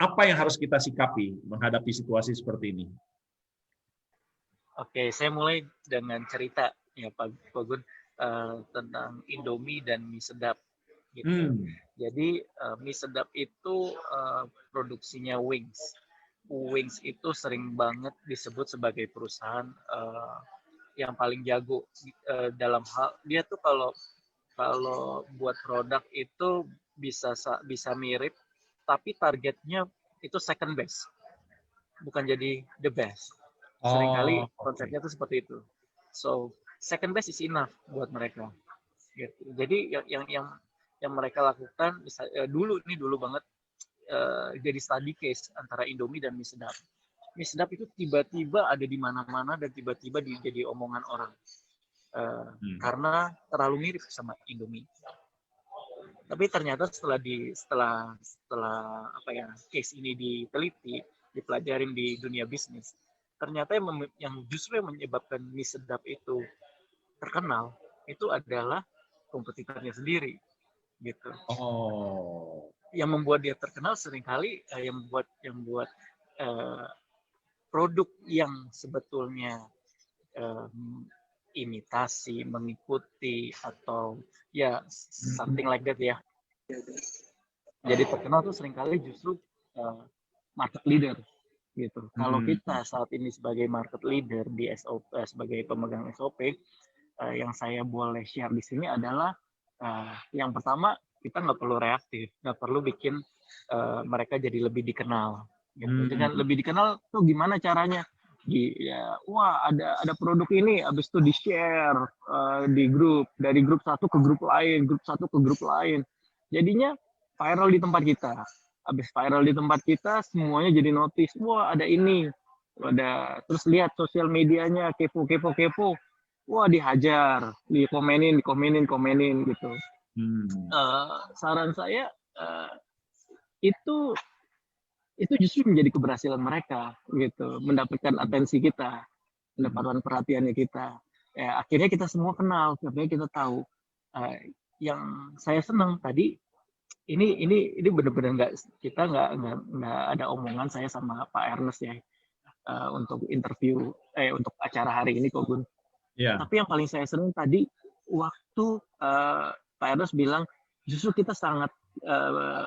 apa yang harus kita sikapi menghadapi situasi seperti ini? Oke, saya mulai dengan cerita ya Pak Gun. Tentang Indomie dan mie sedap gitu. Jadi mie sedap itu produksinya Wings. Wings itu sering banget disebut sebagai perusahaan yang paling jago dalam hal dia tuh kalau buat produk itu bisa mirip, tapi targetnya itu second best, bukan jadi the best. Seringkali konsepnya tuh seperti itu. So second best is enough buat mereka. Gitu. Jadi yang mereka lakukan dulu banget jadi study case antara Indomie dan mie sedap. Mie sedap itu tiba-tiba ada di mana-mana dan tiba-tiba jadi omongan orang karena terlalu mirip sama Indomie. Tapi ternyata setelah apa ya, case ini diteliti, dipelajarin di dunia bisnis, ternyata yang justru yang menyebabkan mie sedap itu terkenal itu adalah kompetitornya sendiri, gitu. Oh. Yang membuat dia terkenal seringkali yang membuat produk yang sebetulnya imitasi, mengikuti, atau ya something like that ya. Jadi terkenal tuh seringkali justru market leader gitu. Kalau kita saat ini sebagai market leader di SOP, sebagai pemegang SOP, yang saya boleh share di sini adalah yang pertama, kita nggak perlu reaktif, nggak perlu bikin mereka jadi lebih dikenal. Gitu. Dengan lebih dikenal tuh gimana caranya? Ya, wah ada produk ini, habis itu di-share di grup, dari grup satu ke grup lain, grup satu ke grup lain. Jadinya viral di tempat kita. Habis viral di tempat kita, semuanya jadi notice, wah ada ini, terus lihat sosial medianya, kepo, wah dihajar, dikomenin gitu. Saran saya itu justru menjadi keberhasilan mereka gitu, mendapatkan atensi kita, mendapatkan perhatiannya kita. Ya, akhirnya kita semua kenal, akhirnya kita tahu. Yang saya senang tadi ini benar-benar kita nggak ada omongan saya sama Pak Ernest ya untuk interview untuk acara hari ini kok Gun. Yeah. Tapi yang paling saya senang tadi waktu Pak Ernest bilang justru kita sangat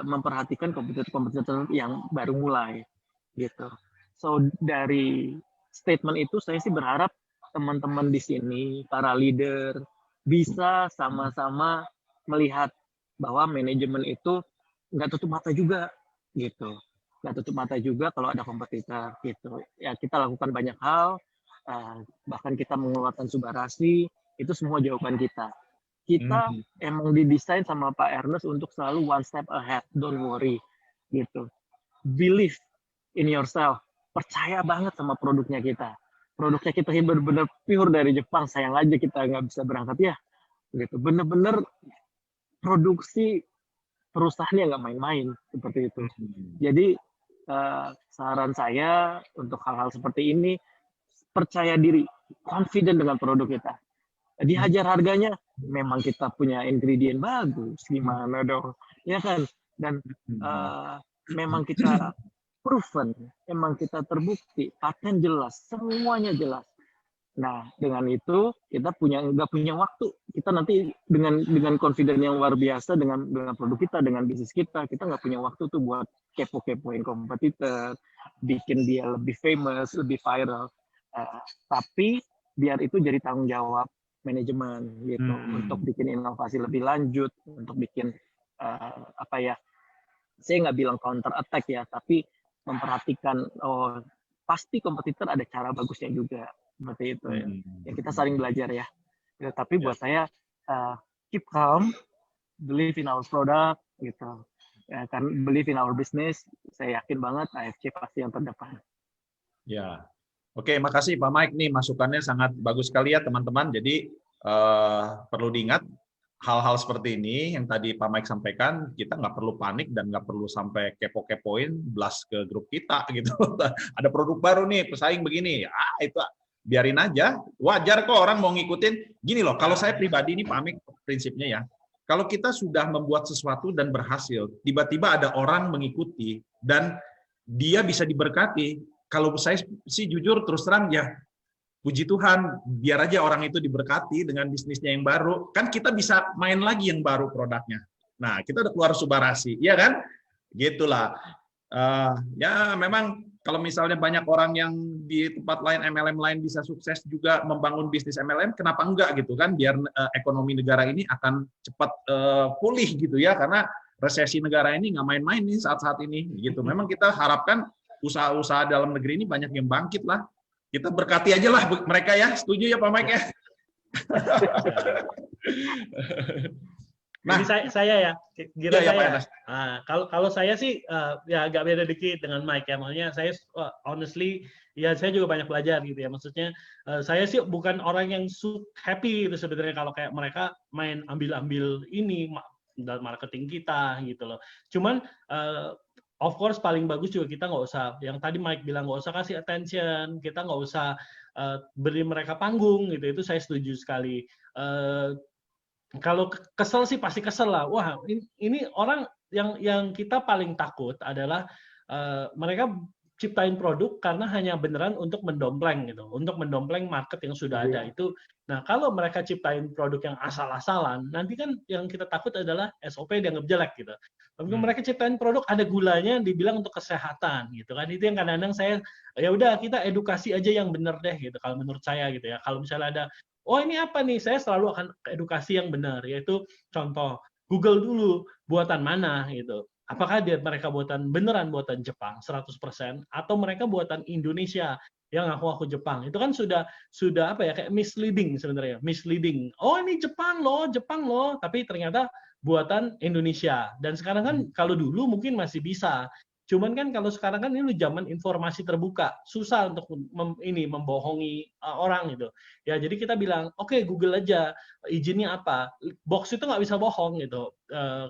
memperhatikan kompetitor yang baru mulai gitu. So dari statement itu saya sih berharap teman-teman di sini, para leader bisa sama-sama melihat bahwa manajemen itu nggak tutup mata juga gitu. Nggak tutup mata juga kalau ada kompetitor gitu. Ya kita lakukan banyak hal, bahkan kita mengeluarkan subarasi, itu semua jawaban kita. Kita emang didesain sama Pak Ernest untuk selalu one step ahead, don't worry, gitu. Believe in yourself, percaya banget sama produknya kita. Produknya kita benar-benar pure dari Jepang, sayang aja kita nggak bisa berangkat ya, gitu. Bener-bener produksi perusahaannya nggak main-main seperti itu. Jadi saran saya untuk hal-hal seperti ini, percaya diri, confident dengan produk kita. Dihajar harganya, memang kita punya ingredient bagus, gimana dong, ya kan? Dan memang kita proven, memang kita terbukti, paten jelas, semuanya jelas. Nah, dengan itu kita nggak punya waktu. Kita nanti dengan confident yang luar biasa dengan produk kita, dengan bisnis kita nggak punya waktu tuh buat kepo-kepoin kompetitor, bikin dia lebih famous, lebih viral. Tapi biar itu jadi tanggung jawab manajemen gitu, untuk bikin inovasi lebih lanjut, untuk bikin saya nggak bilang counter attack ya, tapi memperhatikan pasti kompetitor ada cara bagusnya juga seperti itu ya. Ya kita saling belajar ya. Tapi buat saya keep calm, believe in our product gitu. Ya, kan believe in our business. Saya yakin banget AFC pasti yang terdepan. Ya. Oke, makasih Pak Mike nih, masukannya sangat bagus sekali ya teman-teman. Jadi perlu diingat hal-hal seperti ini yang tadi Pak Mike sampaikan, kita nggak perlu panik dan nggak perlu sampai kepo-kepoin, blast ke grup kita gitu. Ada produk baru nih, pesaing begini, ya itu biarin aja. Wajar kok orang mau ngikutin. Gini loh, kalau saya pribadi ini Pak Mike prinsipnya ya, kalau kita sudah membuat sesuatu dan berhasil, tiba-tiba ada orang mengikuti dan dia bisa diberkati. Kalau saya sih jujur terus terang ya, puji Tuhan, biar aja orang itu diberkati dengan bisnisnya yang baru, kan kita bisa main lagi yang baru produknya. Nah, kita udah keluar subarasi, iya kan? Gitulah. Ya memang kalau misalnya banyak orang yang di tempat lain, MLM lain bisa sukses juga membangun bisnis MLM, kenapa enggak gitu kan? Biar ekonomi negara ini akan cepat pulih gitu ya, karena resesi negara ini nggak main-main nih saat-saat ini. Gitu. Memang kita harapkan usaha-usaha dalam negeri ini banyak yang bangkit lah. Kita berkati aja lah mereka ya. Setuju ya Pak Mike ya? Nah, jadi saya ya, kira saya. Kalau saya sih ya agak beda dikit dengan Mike ya. Maksudnya saya honestly ya saya juga banyak belajar gitu ya. Maksudnya saya sih bukan orang yang happy gitu sebenarnya kalau kayak mereka main ambil-ambil ini dan marketing kita gitu loh. Cuman of course paling bagus juga kita nggak usah, yang tadi Mike bilang nggak usah kasih attention, kita nggak usah beri mereka panggung gitu, itu saya setuju sekali. Kalau kesel sih pasti kesel lah. Wah, ini orang yang kita paling takut adalah mereka ciptain produk karena hanya beneran untuk mendompleng gitu, untuk mendompleng market yang sudah ada itu. Nah, kalau mereka ciptain produk yang asal-asalan, nanti kan yang kita takut adalah SOP dianggap jelek gitu. Tapi mereka ciptain produk ada gulanya, dibilang untuk kesehatan gitu kan. Itu yang kadang-kadang saya, ya udah kita edukasi aja yang bener deh gitu. Kalau menurut saya gitu ya. Kalau misalnya ada, oh ini apa nih? Saya selalu akan edukasi yang benar, yaitu contoh Google dulu buatan mana gitu. Apakah mereka buatan beneran buatan Jepang 100% atau mereka buatan Indonesia yang ngaku Jepang. Itu kan sudah apa ya, kayak misleading sebenarnya, misleading. Oh ini Jepang loh, tapi ternyata buatan Indonesia. Dan sekarang kan kalau dulu mungkin masih bisa. Cuman kan kalau sekarang kan ini zaman informasi terbuka, susah untuk membohongi orang gitu. Ya jadi kita bilang, oke, Google aja izinnya apa. Box itu nggak bisa bohong gitu.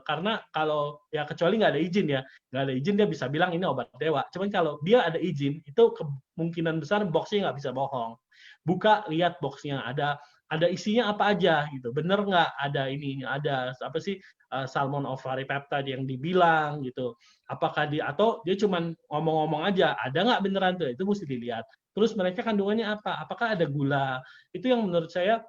Karena kalau ya kecuali nggak ada izin ya, nggak ada izin dia bisa bilang ini obat dewa. Cuman kalau dia ada izin, itu kemungkinan besar boxnya nggak bisa bohong. Buka, lihat boxnya, ada isinya apa aja gitu. Bener nggak ada ada apa sih salmon ovari peptide yang dibilang gitu. Apakah atau dia cuman ngomong-ngomong aja, ada nggak beneran tuh, itu mesti dilihat. Terus mereka kandungannya apa? Apakah ada gula? Itu yang menurut saya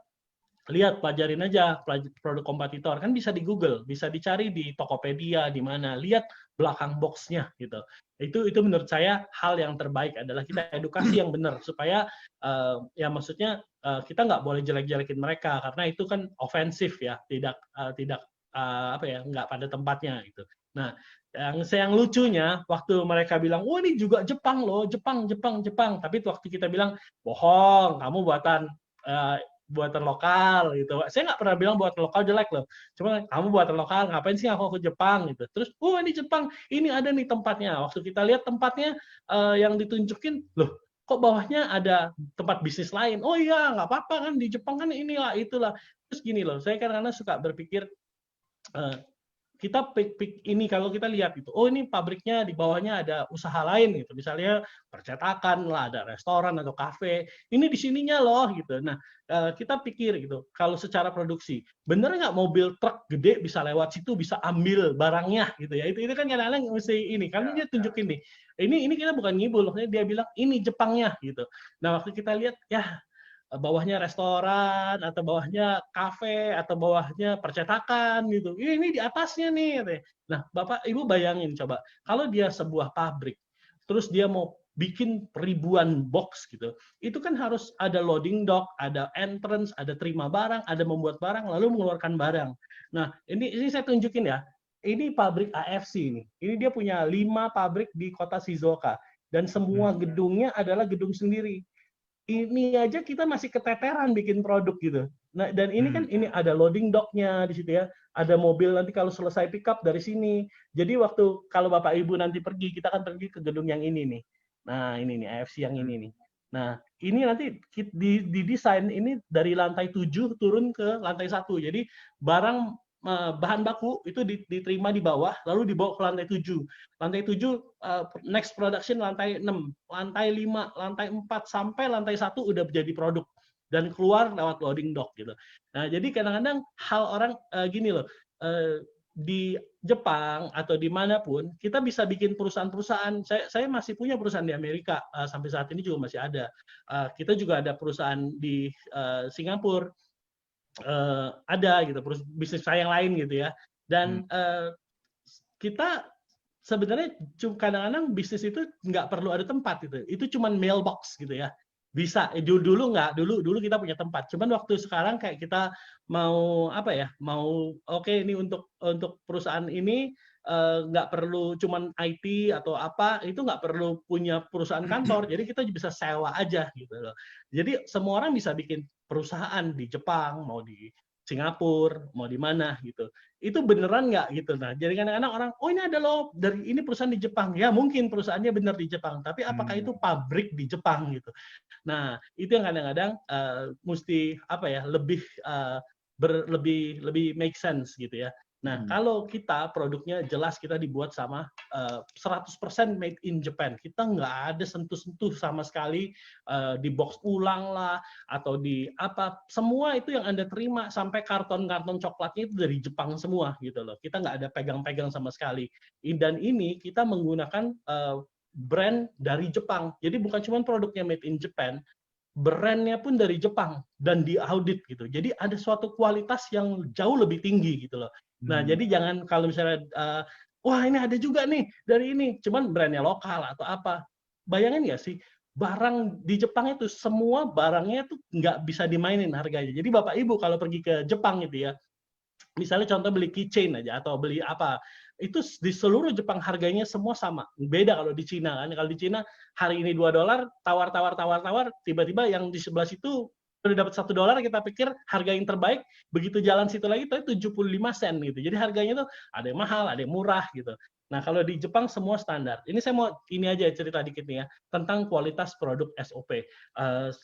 lihat, pelajarin aja produk kompetitor, kan bisa di Google, bisa dicari di Tokopedia, di mana, lihat belakang boxnya gitu. Itu menurut saya hal yang terbaik adalah kita edukasi yang benar supaya ya maksudnya kita nggak boleh jelek-jelekin mereka karena itu kan ofensif ya, tidak apa ya, nggak pada tempatnya gitu. Nah, yang lucunya waktu mereka bilang, "Oh, ini juga Jepang loh, Jepang." Tapi waktu kita bilang, "Bohong, kamu buatan lokal," gitu. Saya nggak pernah bilang buatan lokal jelek loh. Cuma kamu buatan lokal, ngapain sih aku ke Jepang gitu. Terus, "Oh, ini Jepang, ini ada nih tempatnya." Waktu kita lihat tempatnya yang ditunjukin, loh, kok bawahnya ada tempat bisnis lain? Oh iya, nggak apa-apa kan di Jepang kan inilah itulah. Terus gini loh, saya kadang-kadang suka berpikir kita ini kalau kita lihat gitu, oh ini pabriknya di bawahnya ada usaha lain gitu, misalnya percetakan lah, ada restoran atau kafe, ini di sininya loh gitu. Nah kita pikir gitu, kalau secara produksi, bener nggak mobil truk gede bisa lewat situ, bisa ambil barangnya gitu ya? Itu kan kadang-kadang mesti ini, karena dia tunjukin nih, ini kita bukan ngibul, dia bilang ini Jepangnya gitu. Nah waktu kita lihat ya, bawahnya restoran atau bawahnya kafe atau bawahnya percetakan gitu. Ini di atasnya nih. Nah, Bapak Ibu bayangin coba, kalau dia sebuah pabrik, terus dia mau bikin ribuan box gitu, itu kan harus ada loading dock, ada entrance, ada terima barang, ada membuat barang, lalu mengeluarkan barang. Nah, ini saya tunjukin ya. Ini pabrik AFC ini. Ini dia punya 5 pabrik di kota Shizuoka dan semua gedungnya adalah gedung sendiri. Ini aja kita masih keteteran bikin produk gitu. Nah, dan ini kan ini ada loading dock-nya di situ ya. Ada mobil nanti kalau selesai pick up dari sini. Jadi waktu kalau Bapak Ibu nanti pergi, kita akan pergi ke gedung yang ini nih. Nah, ini nih AFC yang ini nih. Nah, ini nanti di desain ini dari lantai 7 turun ke lantai 1. Jadi barang bahan baku itu diterima di bawah, lalu dibawa ke lantai 7. Lantai 7, next production lantai 6, lantai 5, lantai 4, sampai lantai 1 udah jadi produk. Dan keluar lewat loading dock gitu. Nah, jadi kadang-kadang hal orang gini loh, di Jepang atau dimanapun, kita bisa bikin perusahaan-perusahaan. Saya masih punya perusahaan di Amerika, sampai saat ini juga masih ada. Kita juga ada perusahaan di Singapura, ada gitu, bisnis saya yang lain gitu ya. Dan kita sebenarnya kadang-kadang bisnis itu nggak perlu ada tempat gitu. Itu cuman mailbox gitu ya. Bisa dulu nggak, dulu kita punya tempat. Cuman waktu sekarang kayak kita mau apa ya, mau oke, ini untuk perusahaan ini nggak perlu cuman IT atau apa, itu nggak perlu punya perusahaan kantor. Jadi kita bisa sewa aja gitu loh. Jadi semua orang bisa bikin perusahaan di Jepang, mau di Singapura, mau di mana gitu. Itu beneran nggak gitu. Nah, jadi kadang-kadang orang, oh ini ada loh, dari ini perusahaan di Jepang. Ya mungkin perusahaannya benar di Jepang, tapi apakah itu pabrik di Jepang gitu. Nah, itu yang kadang-kadang mesti apa ya, lebih make sense gitu ya. Nah, kalau kita produknya jelas kita dibuat sama 100% made in Japan. Kita nggak ada sentuh-sentuh sama sekali di box ulang lah atau di apa. Semua itu yang Anda terima sampai karton-karton coklatnya itu dari Jepang semua gitu loh. Kita nggak ada pegang-pegang sama sekali. Dan ini kita menggunakan brand dari Jepang. Jadi bukan cuma produknya made in Japan, brandnya pun dari Jepang dan diaudit gitu. Jadi ada suatu kualitas yang jauh lebih tinggi gitu loh. Nah, jadi jangan kalau misalnya wah ini ada juga nih dari ini, cuman brandnya lokal atau apa. Bayangin nggak sih, barang di Jepang itu semua barangnya tuh nggak bisa dimainin harganya. Jadi Bapak Ibu kalau pergi ke Jepang gitu ya, misalnya contoh beli keychain aja atau beli apa, itu di seluruh Jepang harganya semua sama. Beda kalau di Cina kan. Kalau di Cina hari ini $2, tawar, tiba-tiba yang di sebelah situ udah dapat $1, kita pikir harga yang terbaik, begitu jalan situ lagi tapi 75 sen gitu. Jadi harganya tuh ada yang mahal, ada yang murah gitu. Nah, kalau di Jepang semua standar. Ini saya mau ini aja cerita dikit nih ya tentang kualitas produk SOP.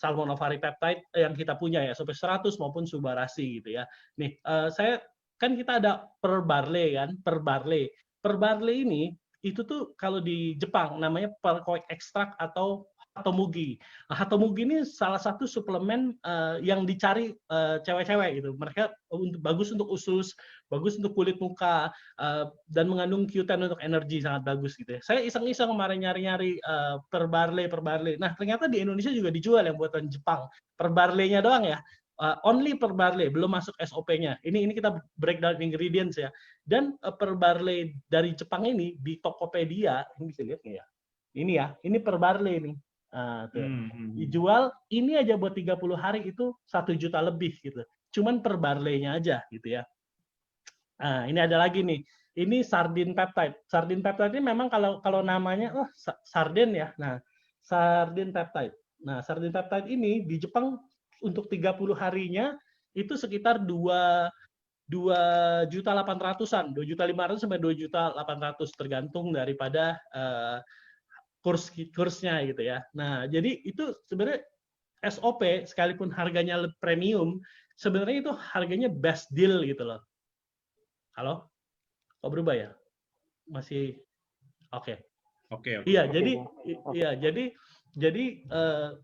Salmonovari peptide yang kita punya ya, SOP 100 maupun Subarashi gitu ya. Nih, saya kan kita ada per barley kan, per barley. Per barley ini itu tuh kalau di Jepang namanya perkoik ekstrak atau hatomugi. Nah, hatomugi ini salah satu suplemen yang dicari cewek-cewek gitu. Mereka bagus untuk usus, bagus untuk kulit muka, dan mengandung Q10 untuk energi, sangat bagus gitu ya. Saya iseng-iseng kemarin nyari-nyari per barley. Nah, ternyata di Indonesia juga dijual yang buatan Jepang. Per barley-nya doang ya. Only per barley, belum masuk SOP-nya. Ini kita breakdown ingredients ya. Dan per barley dari Jepang ini di Tokopedia, ini bisa lihat nggak ya? Ini ya, ini per barley nih. Dijual ini aja buat 30 hari itu 1 juta lebih gitu. Cuman per barley-nya aja gitu ya. Nah, ini ada lagi nih. Ini sardine peptide. Sardine peptide ini memang kalau namanya sarden ya. Nah, sardine peptide. Nah, sardine peptide ini di Jepang untuk 30 harinya itu sekitar 2.800-an, 2.500.000 sampai 2.800.000 tergantung daripada kursnya gitu ya. Nah, jadi itu sebenarnya SOP sekalipun harganya premium, sebenarnya itu harganya best deal gitu loh. Halo? Kok berubah ya? Masih oke. Oke. Iya, jadi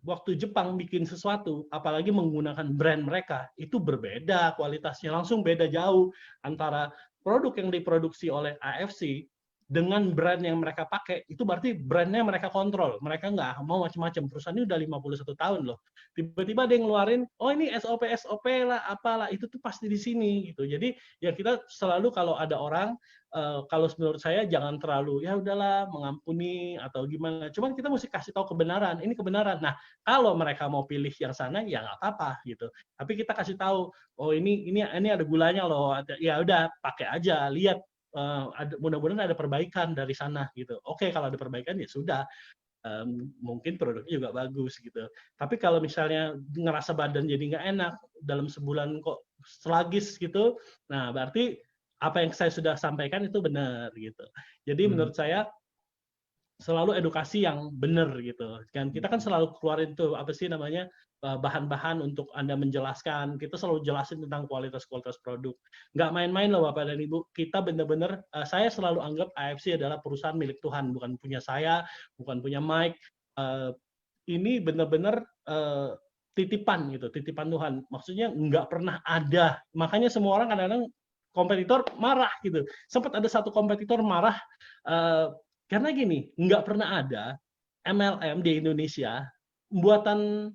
waktu Jepang bikin sesuatu, apalagi menggunakan brand mereka, itu berbeda kualitasnya, langsung beda jauh antara produk yang diproduksi oleh AFC dengan brand yang mereka pakai. Itu berarti brandnya mereka kontrol, mereka nggak mau macam-macam. Perusahaan ini udah 51 tahun loh. Tiba-tiba ada yang ngeluarin, oh ini SOP lah, apalah, itu tuh pasti di sini gitu. Jadi ya kita selalu kalau ada orang, kalau menurut saya jangan terlalu ya udahlah mengampuni atau gimana. Cuman kita mesti kasih tahu kebenaran. Ini kebenaran. Nah, kalau mereka mau pilih yang sana ya nggak apa-apa gitu. Tapi kita kasih tahu, oh ini ada gulanya loh. Ya udah pakai aja, lihat. Mudah-mudahan ada perbaikan dari sana gitu. Oke, kalau ada perbaikan ya sudah. Mungkin produknya juga bagus gitu. Tapi kalau misalnya ngerasa badan jadi nggak enak dalam sebulan kok selagis gitu, nah berarti apa yang saya sudah sampaikan itu benar gitu. Jadi menurut saya selalu edukasi yang benar gitu. Dan kita kan selalu keluarin tuh apa sih namanya bahan-bahan untuk Anda menjelaskan. Kita selalu jelasin tentang kualitas-kualitas produk. Nggak main-main loh Bapak dan Ibu. Kita benar-benar saya selalu anggap AFC adalah perusahaan milik Tuhan, bukan punya saya, bukan punya Mike. Ini benar-benar titipan gitu, titipan Tuhan. Maksudnya nggak pernah ada. Makanya semua orang kadang-kadang kompetitor marah gitu. Sempat ada satu kompetitor marah karena gini, nggak pernah ada MLM di Indonesia buatan,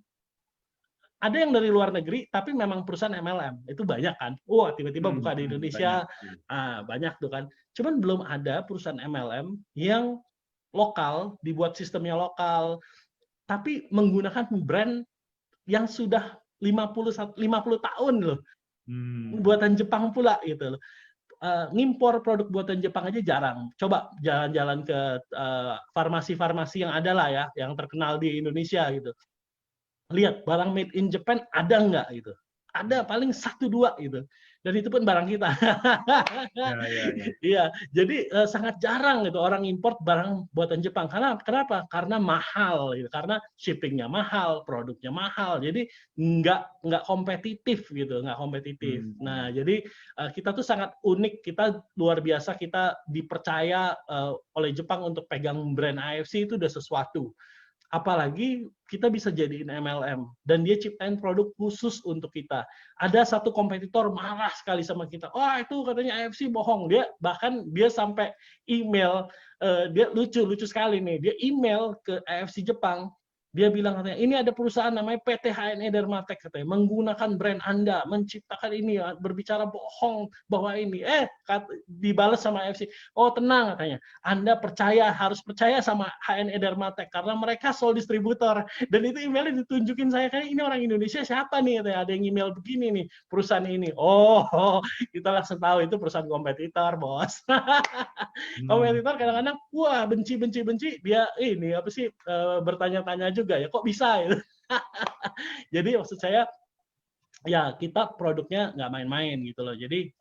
ada yang dari luar negeri tapi memang perusahaan MLM itu banyak kan. Wah, tiba-tiba buka di Indonesia banyak tuh kan. Cuman belum ada perusahaan MLM yang lokal, dibuat sistemnya lokal, tapi menggunakan brand yang sudah 50 tahun loh. Buatan Jepang pula gitu loh. Ngimpor produk buatan Jepang aja jarang. Coba jalan-jalan ke farmasi-farmasi yang ada lah ya, yang terkenal di Indonesia gitu. Lihat barang made in Japan ada nggak gitu. Ada paling 1-2 gitu. dan itu pun barang kita. Iya, jadi sangat jarang gitu orang import barang buatan Jepang. Kenapa? Karena mahal, gitu. Karena shippingnya mahal, produknya mahal. Jadi nggak kompetitif gitu, nggak kompetitif. Nah, jadi kita tuh sangat unik, kita luar biasa, kita dipercaya oleh Jepang untuk pegang brand AFC itu udah sesuatu. Apalagi kita bisa jadiin MLM dan dia ciptain produk khusus untuk kita. Ada satu kompetitor marah sekali sama kita. Wah, itu katanya AFC bohong. Dia sampai email, dia lucu sekali nih. Dia email ke AFC Jepang. Dia bilang katanya, ini ada perusahaan namanya PT HNE Dermatech katanya, menggunakan brand Anda, menciptakan ini, berbicara bohong bahwa ini. Dibalas sama AFC, oh tenang katanya, Anda harus percaya sama HNE Dermatech karena mereka sole distributor. Dan itu emailnya ditunjukin saya, kayak ini orang Indonesia siapa nih, katanya, ada yang email begini nih, perusahaan ini. Oh, kita langsung tahu itu perusahaan kompetitor, bos. Kompetitor kadang-kadang, wah benci, dia ini apa sih, bertanya-tanya juga ya, kok bisa gitu. Jadi maksud saya, ya kita produknya nggak main-main gitu loh. Jadi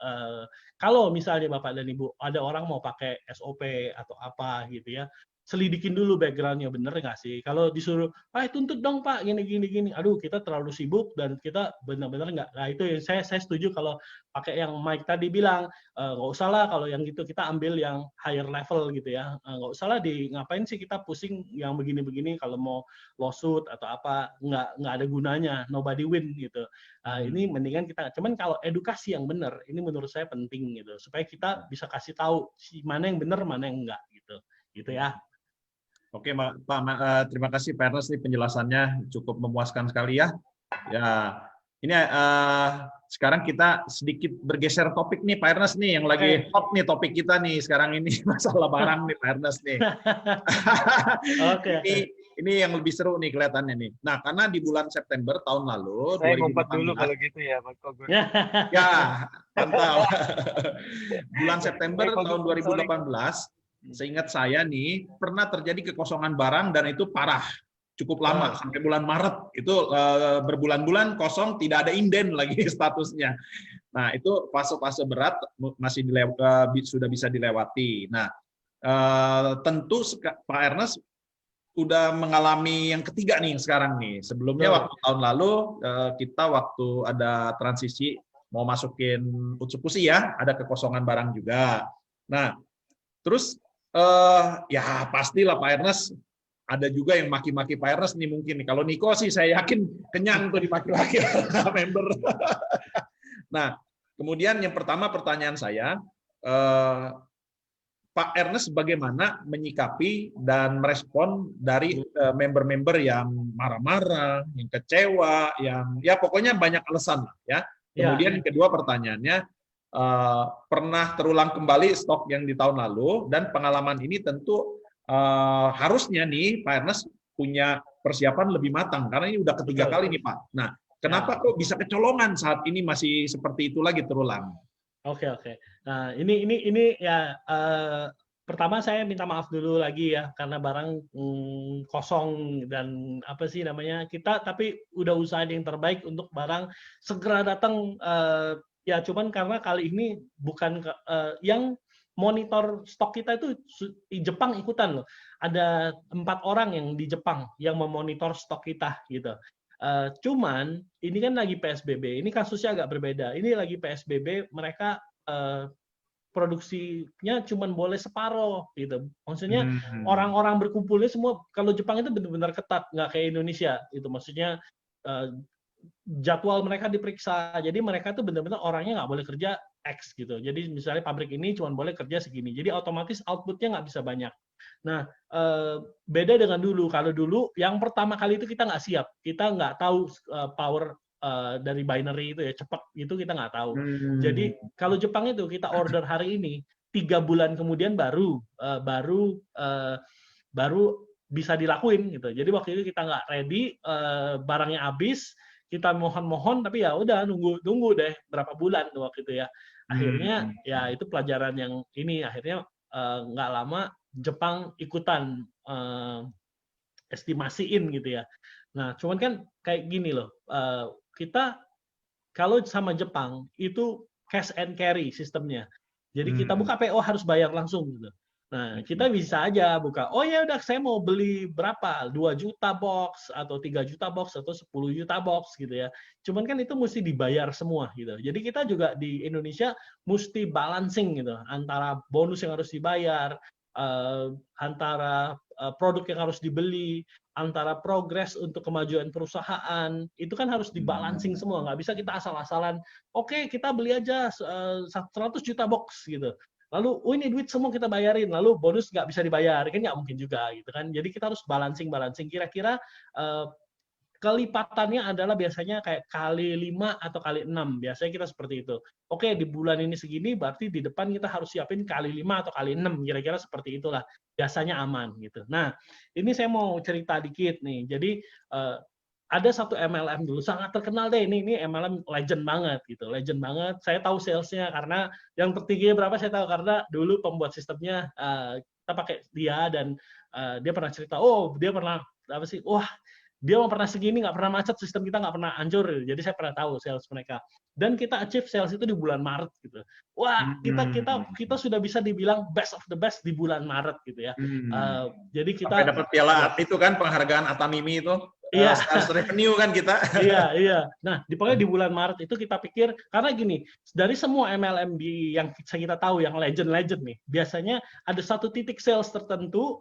kalau misalnya Bapak dan Ibu ada orang mau pakai SOP atau apa gitu ya, selidikin dulu background-nya, bener nggak sih? Kalau disuruh, tuntut dong Pak, gini. Aduh, kita terlalu sibuk dan kita benar-benar nggak. Nah itu yang saya setuju kalau pakai yang Mike tadi bilang, nggak usah lah kalau yang gitu, kita ambil yang higher level gitu ya. Nggak usah lah ngapain sih kita pusing yang begini-begini, kalau mau lawsuit atau apa, nggak ada gunanya, nobody win gitu. Ini mendingan kita, cuman kalau edukasi yang benar, ini menurut saya penting gitu, supaya kita bisa kasih tahu mana yang benar, mana yang enggak gitu ya. Oke, Pak, terima kasih Pak Ernest, penjelasannya cukup memuaskan sekali ya. Ya, ini sekarang kita sedikit bergeser topik nih Pak Ernest nih, yang lagi hot nih topik kita nih sekarang ini, masalah barang nih Pak Ernest nih. Ini yang lebih seru nih kelihatannya nih. Nah, karena di bulan September tahun lalu, saya 2018, ngumpet dulu kalau gitu ya, Pak Kogun. Ya, mantap. Bulan September tahun 2018, seingat saya nih, pernah terjadi kekosongan barang dan itu parah, cukup lama, sampai bulan Maret. Itu berbulan-bulan kosong, tidak ada inden lagi statusnya. Nah, itu fase-fase berat masih sudah bisa dilewati. Nah, tentu Pak Ernest udah mengalami yang ketiga nih sekarang nih. Sebelumnya waktu tahun lalu, kita waktu ada transisi mau masukin Utsupushi ya, ada kekosongan barang juga. Nah, terus ya pastilah Pak Ernest ada juga yang maki-maki Pak Ernest nih mungkin nih. Kalau Niko sih saya yakin kenyang tuh dimaki-maki member. Nah, kemudian yang pertama pertanyaan saya, Pak Ernest bagaimana menyikapi dan merespon dari member-member yang marah-marah, yang kecewa, yang ya pokoknya banyak alasan lah ya. Kemudian yang kedua pertanyaannya, pernah terulang kembali stok yang di tahun lalu, dan pengalaman ini tentu harusnya nih Pak Ernest punya persiapan lebih matang karena ini udah ketiga kali nih Pak. Nah, kenapa kok bisa kecolongan saat ini masih seperti itu lagi terulang? Oke. Nah, ini ya pertama saya minta maaf dulu lagi ya karena barang kosong dan apa sih namanya, kita tapi udah usahain yang terbaik untuk barang segera datang. Ya cuman karena kali ini bukan yang monitor stok kita itu Jepang ikutan loh. Ada 4 orang yang di Jepang yang memonitor stok kita gitu. Cuman ini kan lagi PSBB, ini kasusnya agak berbeda. Ini lagi PSBB, mereka produksinya cuma boleh separuh gitu. Maksudnya orang-orang berkumpulnya semua, kalau Jepang itu benar-benar ketat, nggak kayak Indonesia itu. Maksudnya jadwal mereka diperiksa, jadi mereka tuh benar-benar orangnya nggak boleh kerja X gitu. Jadi misalnya pabrik ini cuma boleh kerja segini, jadi otomatis outputnya nggak bisa banyak. Nah, beda dengan dulu. Kalau dulu yang pertama kali itu kita nggak siap, kita nggak tahu power dari binary itu ya, cepat itu kita nggak tahu. Jadi kalau Jepang itu kita order hari ini, 3 bulan kemudian baru bisa dilakuin gitu. Jadi waktu itu kita nggak ready, barangnya habis, kita mohon tapi ya udah nunggu deh berapa bulan tuh waktu itu ya. Akhirnya ya itu pelajaran yang ini, akhirnya nggak lama Jepang ikutan estimasiin gitu ya. Nah cuman kan kayak gini loh, kita kalau sama Jepang itu cash and carry sistemnya. Jadi kita buka PO harus bayar langsung gitu. Nah, kita bisa aja buka, oh ya udah saya mau beli berapa, 2 juta box, atau 3 juta box, atau 10 juta box gitu ya. Cuman kan itu mesti dibayar semua gitu. Jadi kita juga di Indonesia mesti balancing gitu, antara bonus yang harus dibayar, antara produk yang harus dibeli, antara progres untuk kemajuan perusahaan, itu kan harus dibalancing semua. Nggak bisa kita asal-asalan, oke kita beli aja 100 juta box gitu. Lalu, oh ini duit semua kita bayarin, lalu bonus nggak bisa dibayar, kan nggak mungkin juga gitu kan. Jadi kita harus balancing. Kira-kira kelipatannya adalah biasanya kayak kali 5 atau kali 6. Biasanya kita seperti itu. Oke, di bulan ini segini, berarti di depan kita harus siapin kali 5 atau kali 6. Kira-kira seperti itulah. Biasanya aman gitu. Nah, ini saya mau cerita dikit nih. Jadi ada satu MLM dulu sangat terkenal deh, ini MLM legend banget gitu, legend banget. Saya tahu salesnya karena yang tertingginya berapa saya tahu karena dulu pembuat sistemnya kita pakai dia, dan dia pernah cerita, oh dia pernah apa sih, wah dia mau pernah segini, nggak pernah macet, sistem kita nggak pernah hancur. Jadi saya pernah tahu sales mereka, dan kita achieve sales itu di bulan Maret gitu. Wah kita sudah bisa dibilang best of the best di bulan Maret gitu ya. Jadi kita sampai dapat piala itu kan, penghargaan Atanimi itu. Iya. Sales revenue kan kita. Iya. Nah, pokoknya di bulan Maret itu kita pikir, karena gini, dari semua MLM yang kita tahu yang legend nih, biasanya ada satu titik sales tertentu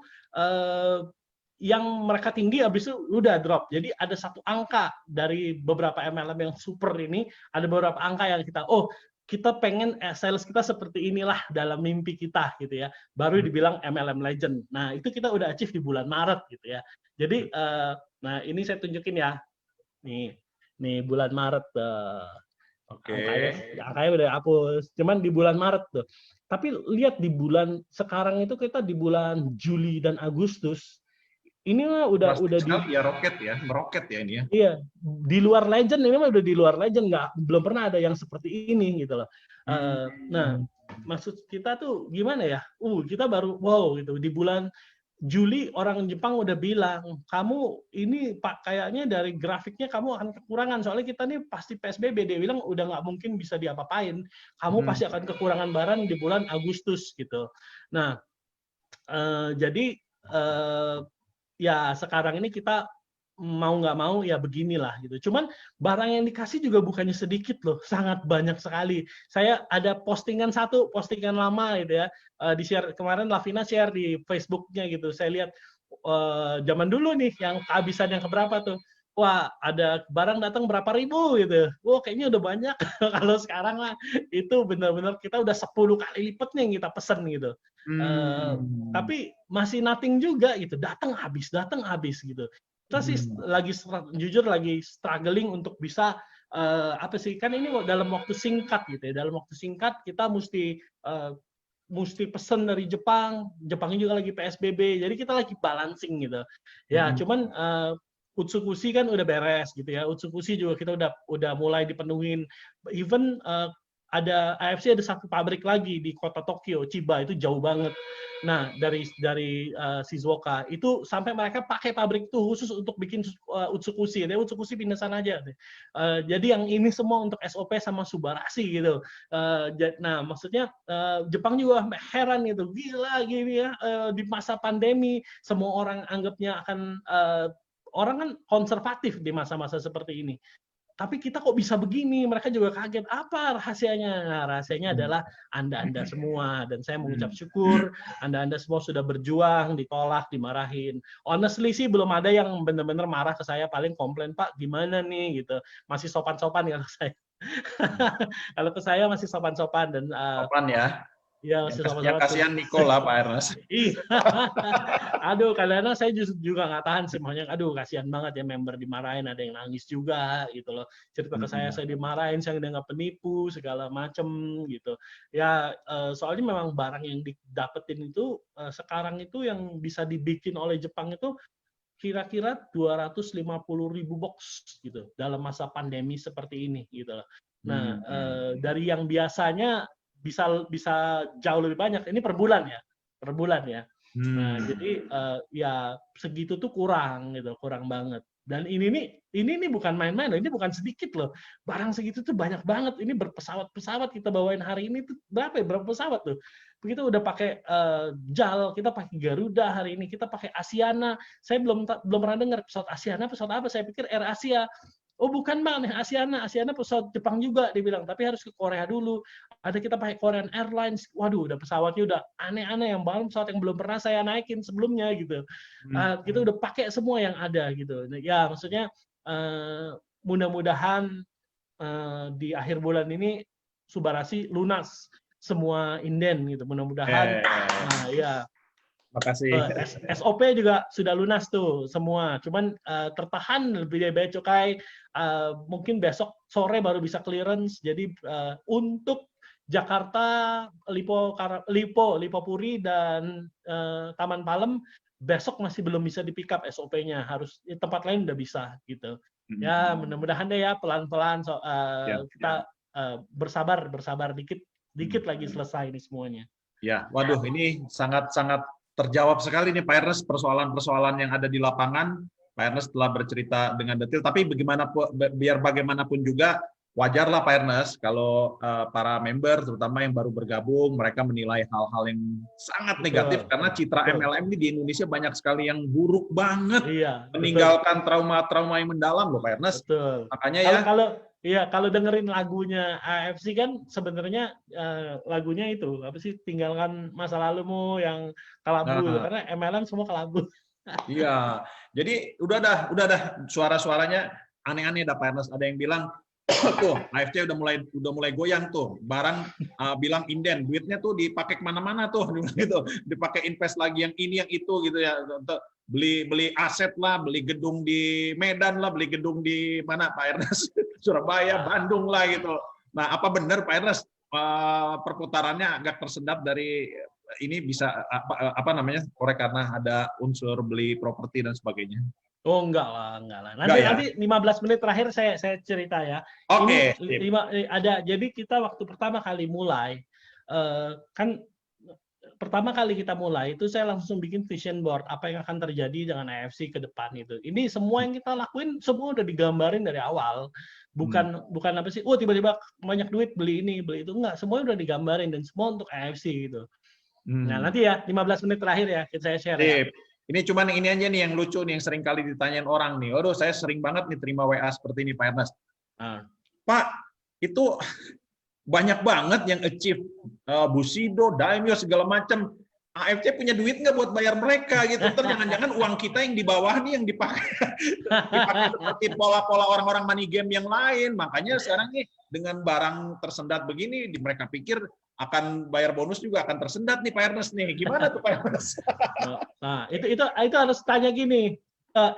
yang mereka tinggi, habis itu udah drop. Jadi ada satu angka dari beberapa MLM yang super ini, ada beberapa angka yang kita pengen sales kita seperti inilah dalam mimpi kita gitu ya, baru dibilang MLM legend. Nah itu kita udah achieve di bulan Maret gitu ya. Jadi nah ini saya tunjukin ya, nih bulan Maret, angkanya udah hapus, cuman di bulan Maret tuh. Tapi lihat di bulan sekarang itu, kita di bulan Juli dan Agustus ini mah udah meroket ya ini ya. Iya, di luar legend, ini mah udah di luar legend, belum pernah ada yang seperti ini gitu loh. Nah, maksud kita tuh gimana ya? Kita baru wow gitu di bulan Juli orang Jepang udah bilang, kamu ini Pak kayaknya dari grafiknya kamu akan kekurangan, soalnya kita nih pasti PSBB. Dia bilang udah nggak mungkin bisa diapa-apain, kamu pasti akan kekurangan barang di bulan Agustus gitu. Nah, jadi ya sekarang ini kita mau nggak mau ya beginilah gitu. Cuman barang yang dikasih juga bukannya sedikit loh, sangat banyak sekali. Saya ada postingan lama gitu ya, di share kemarin, Lavina share di Facebooknya gitu. Saya lihat zaman dulu nih yang kehabisan yang keberapa tuh. Wah, ada barang datang berapa ribu gitu. Wah, kayaknya udah banyak. Kalau sekarang lah itu benar-benar kita udah 10 kali lipatnya yang kita pesen gitu. Tapi masih nothing juga gitu. Datang habis gitu. Kita sih jujur lagi struggling untuk bisa apa sih, kan ini dalam waktu singkat gitu ya. Dalam waktu singkat kita mesti pesen dari Jepangnya juga lagi PSBB. Jadi kita lagi balancing gitu. Ya, cuman Utsukushi kan udah beres gitu ya. Utsukushi juga kita udah mulai dipenuhin. Even ada AFC ada satu pabrik lagi di kota Tokyo, Chiba, itu jauh banget. Nah, dari Shizuoka itu sampai mereka pakai pabrik itu khusus untuk bikin Utsukushi. Dia Utsukushi pindah sana aja. Jadi yang ini semua untuk SOP sama Subarashi gitu. Nah, maksudnya Jepang juga heran gitu. Gila gini ya, di masa pandemi semua orang anggapnya akan orang kan konservatif di masa-masa seperti ini. Tapi kita kok bisa begini, mereka juga kaget. Apa rahasianya? Nah, rahasianya adalah Anda-Anda semua. Dan saya mengucap syukur, Anda-Anda semua sudah berjuang, ditolak, dimarahin. Honestly sih belum ada yang benar-benar marah ke saya, paling komplain, Pak gimana nih gitu. Masih sopan-sopan kalau saya. Kalau ke saya masih sopan-sopan. Dan sopan ya. Ya, yang kasihan Nikola, Pak Ernest. Aduh, kadang-kadang saya juga nggak tahan sih, makanya aduh kasihan banget ya member dimarahin, ada yang nangis juga gitu loh. Cerita ke saya dimarahin, saya dianggap penipu segala macem gitu. Ya soalnya memang barang yang didapetin itu sekarang itu yang bisa dibikin oleh Jepang itu kira-kira 250.000 box gitu dalam masa pandemi seperti ini gitu loh. Nah, dari yang biasanya bisa jauh lebih banyak. Ini per bulan ya. Nah, jadi ya segitu tuh kurang banget. Dan ini bukan main-main loh, ini bukan sedikit loh. Barang segitu tuh banyak banget. Ini berpesawat-pesawat kita bawain hari ini tuh berapa ya? Berapa pesawat tuh? Begitu udah pakai JAL, kita pakai Garuda hari ini, kita pakai Asiana. Saya belum pernah dengar pesawat Asiana, pesawat apa? Saya pikir Air Asia. Oh bukan Bang, nih Asiana pesawat Jepang juga dibilang, tapi harus ke Korea dulu. Ada kita pakai Korean Airlines. Waduh, udah pesawatnya udah aneh-aneh yang bahkan pesawat yang belum pernah saya naikin sebelumnya gitu. Kita udah pakai semua yang ada gitu. Ya maksudnya mudah-mudahan di akhir bulan ini Subarasi lunas semua inden gitu. Mudah-mudahan ya. Makasih. SOP juga sudah lunas tuh semua. Cuman tertahan lebih dari bea cukai. Mungkin besok sore baru bisa clearance. Jadi untuk Jakarta, Lipopuri dan Taman Palem besok masih belum bisa di pick up SOP-nya. Harus di tempat lain udah bisa gitu. Ya mudah-mudahan deh ya pelan-pelan kita bersabar dikit lagi selesai ini semuanya. Ya, waduh ini sangat-sangat terjawab sekali nih Pak Ernest persoalan-persoalan yang ada di lapangan. Pak Ernest telah bercerita dengan detail, tapi biar bagaimanapun juga wajarlah Pak Ernest kalau para member terutama yang baru bergabung mereka menilai hal-hal yang sangat negatif karena citra MLM ini di Indonesia banyak sekali yang buruk banget. Iya, meninggalkan trauma-trauma yang mendalam loh Pak Ernest. Betul. Makanya kalau dengerin lagunya AFC kan sebenarnya lagunya itu apa sih, tinggalkan masa lalumu yang kelabu karena MLM semua kelabu. Iya. Jadi udah dah suara-suaranya aneh-aneh dah Pak Ernest. Ada yang bilang tuh AFC udah mulai goyang tuh. Barang bilang inden, duitnya tuh dipakai kemana-mana tuh gitu. Dipakai invest lagi yang ini yang itu gitu ya. Beli aset lah, beli gedung di Medan lah, beli gedung di mana Pak Ernest? Surabaya, Bandung lah gitu. Nah, apa benar Pak Ernest perputarannya agak tersendat dari ini bisa apa namanya? Korek karena ada unsur beli properti dan sebagainya. Oh enggak lah. Nanti 15 menit terakhir saya cerita ya. Oke. Jadi kita waktu pertama kali mulai pertama kali kita mulai itu saya langsung bikin vision board apa yang akan terjadi dengan AFC ke depan itu. Ini semua yang kita lakuin semua udah digambarin dari awal. Bukan apa sih, tiba-tiba banyak duit beli ini, beli itu, enggak, semuanya udah digambarin dan semua untuk AFC gitu. Nah, nanti ya 15 menit terakhir ya saya share. Ya. Ini cuman ini aja nih yang lucu nih yang sering kali ditanyain orang nih. Aduh, saya sering banget nih terima WA seperti ini Pak Ernest. Pak, itu banyak banget yang achieve Bushido, Daimyo segala macam. AFC punya duit nggak buat bayar mereka gitu? Ntar jangan-jangan uang kita yang di bawah nih yang dipakai seperti pola-pola orang-orang money game yang lain. Makanya sekarang nih dengan barang tersendat begini, mereka pikir akan bayar bonus juga akan tersendat nih Pak Ernest nih. Gimana tuh Pak Ernest? Nah, itu harus tanya gini.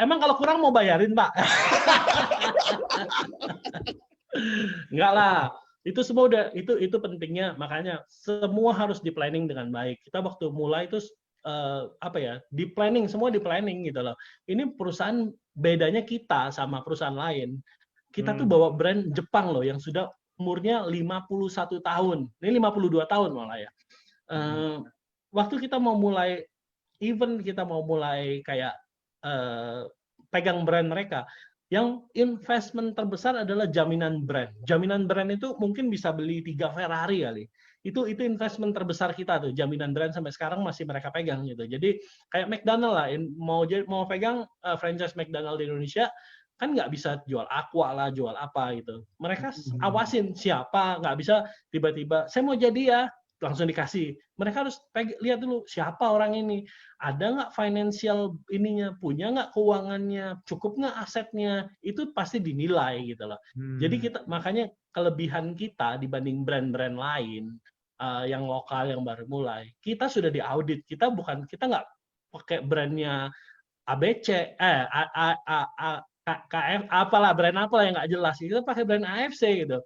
Emang kalau kurang mau bayarin Pak? Enggak lah. Itu semua udah itu pentingnya, makanya semua harus di planning dengan baik. Kita waktu mulai itu di planning gitu loh. Ini perusahaan bedanya kita sama perusahaan lain. Kita tuh bawa brand Jepang loh yang sudah umurnya 51 tahun. Ini 52 tahun malah ya. Waktu kita mau mulai event, kita mau mulai kayak pegang brand mereka, yang investment terbesar adalah jaminan brand. Jaminan brand itu mungkin bisa beli 3 Ferrari kali. Itu investment terbesar kita tuh, jaminan brand sampai sekarang masih mereka pegang gitu. Jadi kayak McDonald lah, mau pegang franchise McDonald di Indonesia kan nggak bisa jual aqua lah, jual apa gitu. Mereka awasin siapa, nggak bisa tiba-tiba saya mau jadi ya langsung dikasih. Mereka harus lihat dulu siapa orang ini, ada nggak financial ininya, punya nggak keuangannya, cukup nggak asetnya, itu pasti dinilai gitu loh. Jadi makanya kelebihan kita dibanding brand-brand lain yang lokal yang baru mulai, kita sudah diaudit. Kita nggak pakai brandnya ABC, KF, apalah brand apalah yang nggak jelas. Kita pakai brand AFC gitu.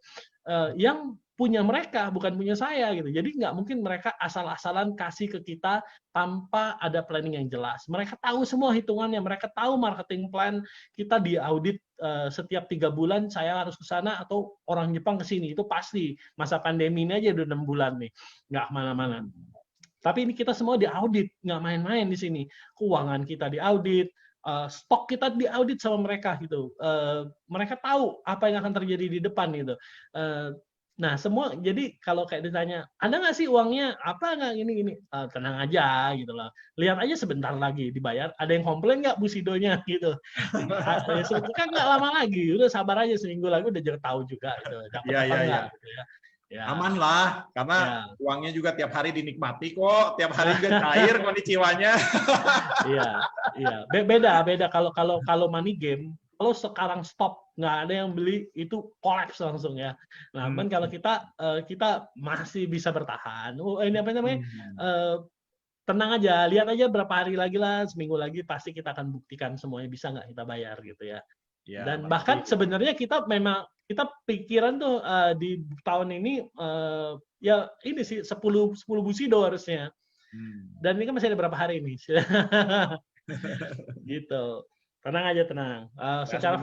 Yang punya mereka, bukan punya saya gitu. Jadi nggak mungkin mereka asal-asalan kasih ke kita tanpa ada planning yang jelas. Mereka tahu semua hitungannya, mereka tahu marketing plan, kita diaudit setiap 3 bulan saya harus ke sana atau orang Jepang ke sini. Itu pasti. Masa pandemi ini aja udah 6 bulan nih, nggak kemana-mana. Tapi ini kita semua diaudit, nggak main-main di sini. Keuangan kita diaudit, stok kita diaudit sama mereka gitu. Mereka tahu apa yang akan terjadi di depan gitu. Nah, semua jadi kalau kayak ditanya, ada nggak sih uangnya? Apa nggak ini? Tenang aja gitu loh. Lihat aja sebentar lagi dibayar. Ada yang komplain nggak Bu Sidonya gitu? Ya, sebetulnya nggak lama lagi. Udah sabar aja seminggu lagi udah tahu juga gitu. Dapat Iya, apa iya, enggak iya. gitu ya. Ya. Aman lah, karena Ya. uangnya juga tiap hari dinikmati kok, tiap hari juga cair konnichiwa-nya. Iya. Beda kalau money game, kalau sekarang stop nggak ada yang beli itu collapse langsung ya. Nah, cuman kalau kita masih bisa bertahan. Ini apa namanya? Tenang aja, lihat aja berapa hari lagi lah, seminggu lagi pasti kita akan buktikan semuanya bisa nggak kita bayar gitu ya. Ya, Dan pasti. bahkan sebenarnya kita pikiran tuh di tahun ini ya ini sih 10 Bushido harusnya. Dan ini kan masih ada berapa hari nih. Gitu. Tenang aja, tenang. Secara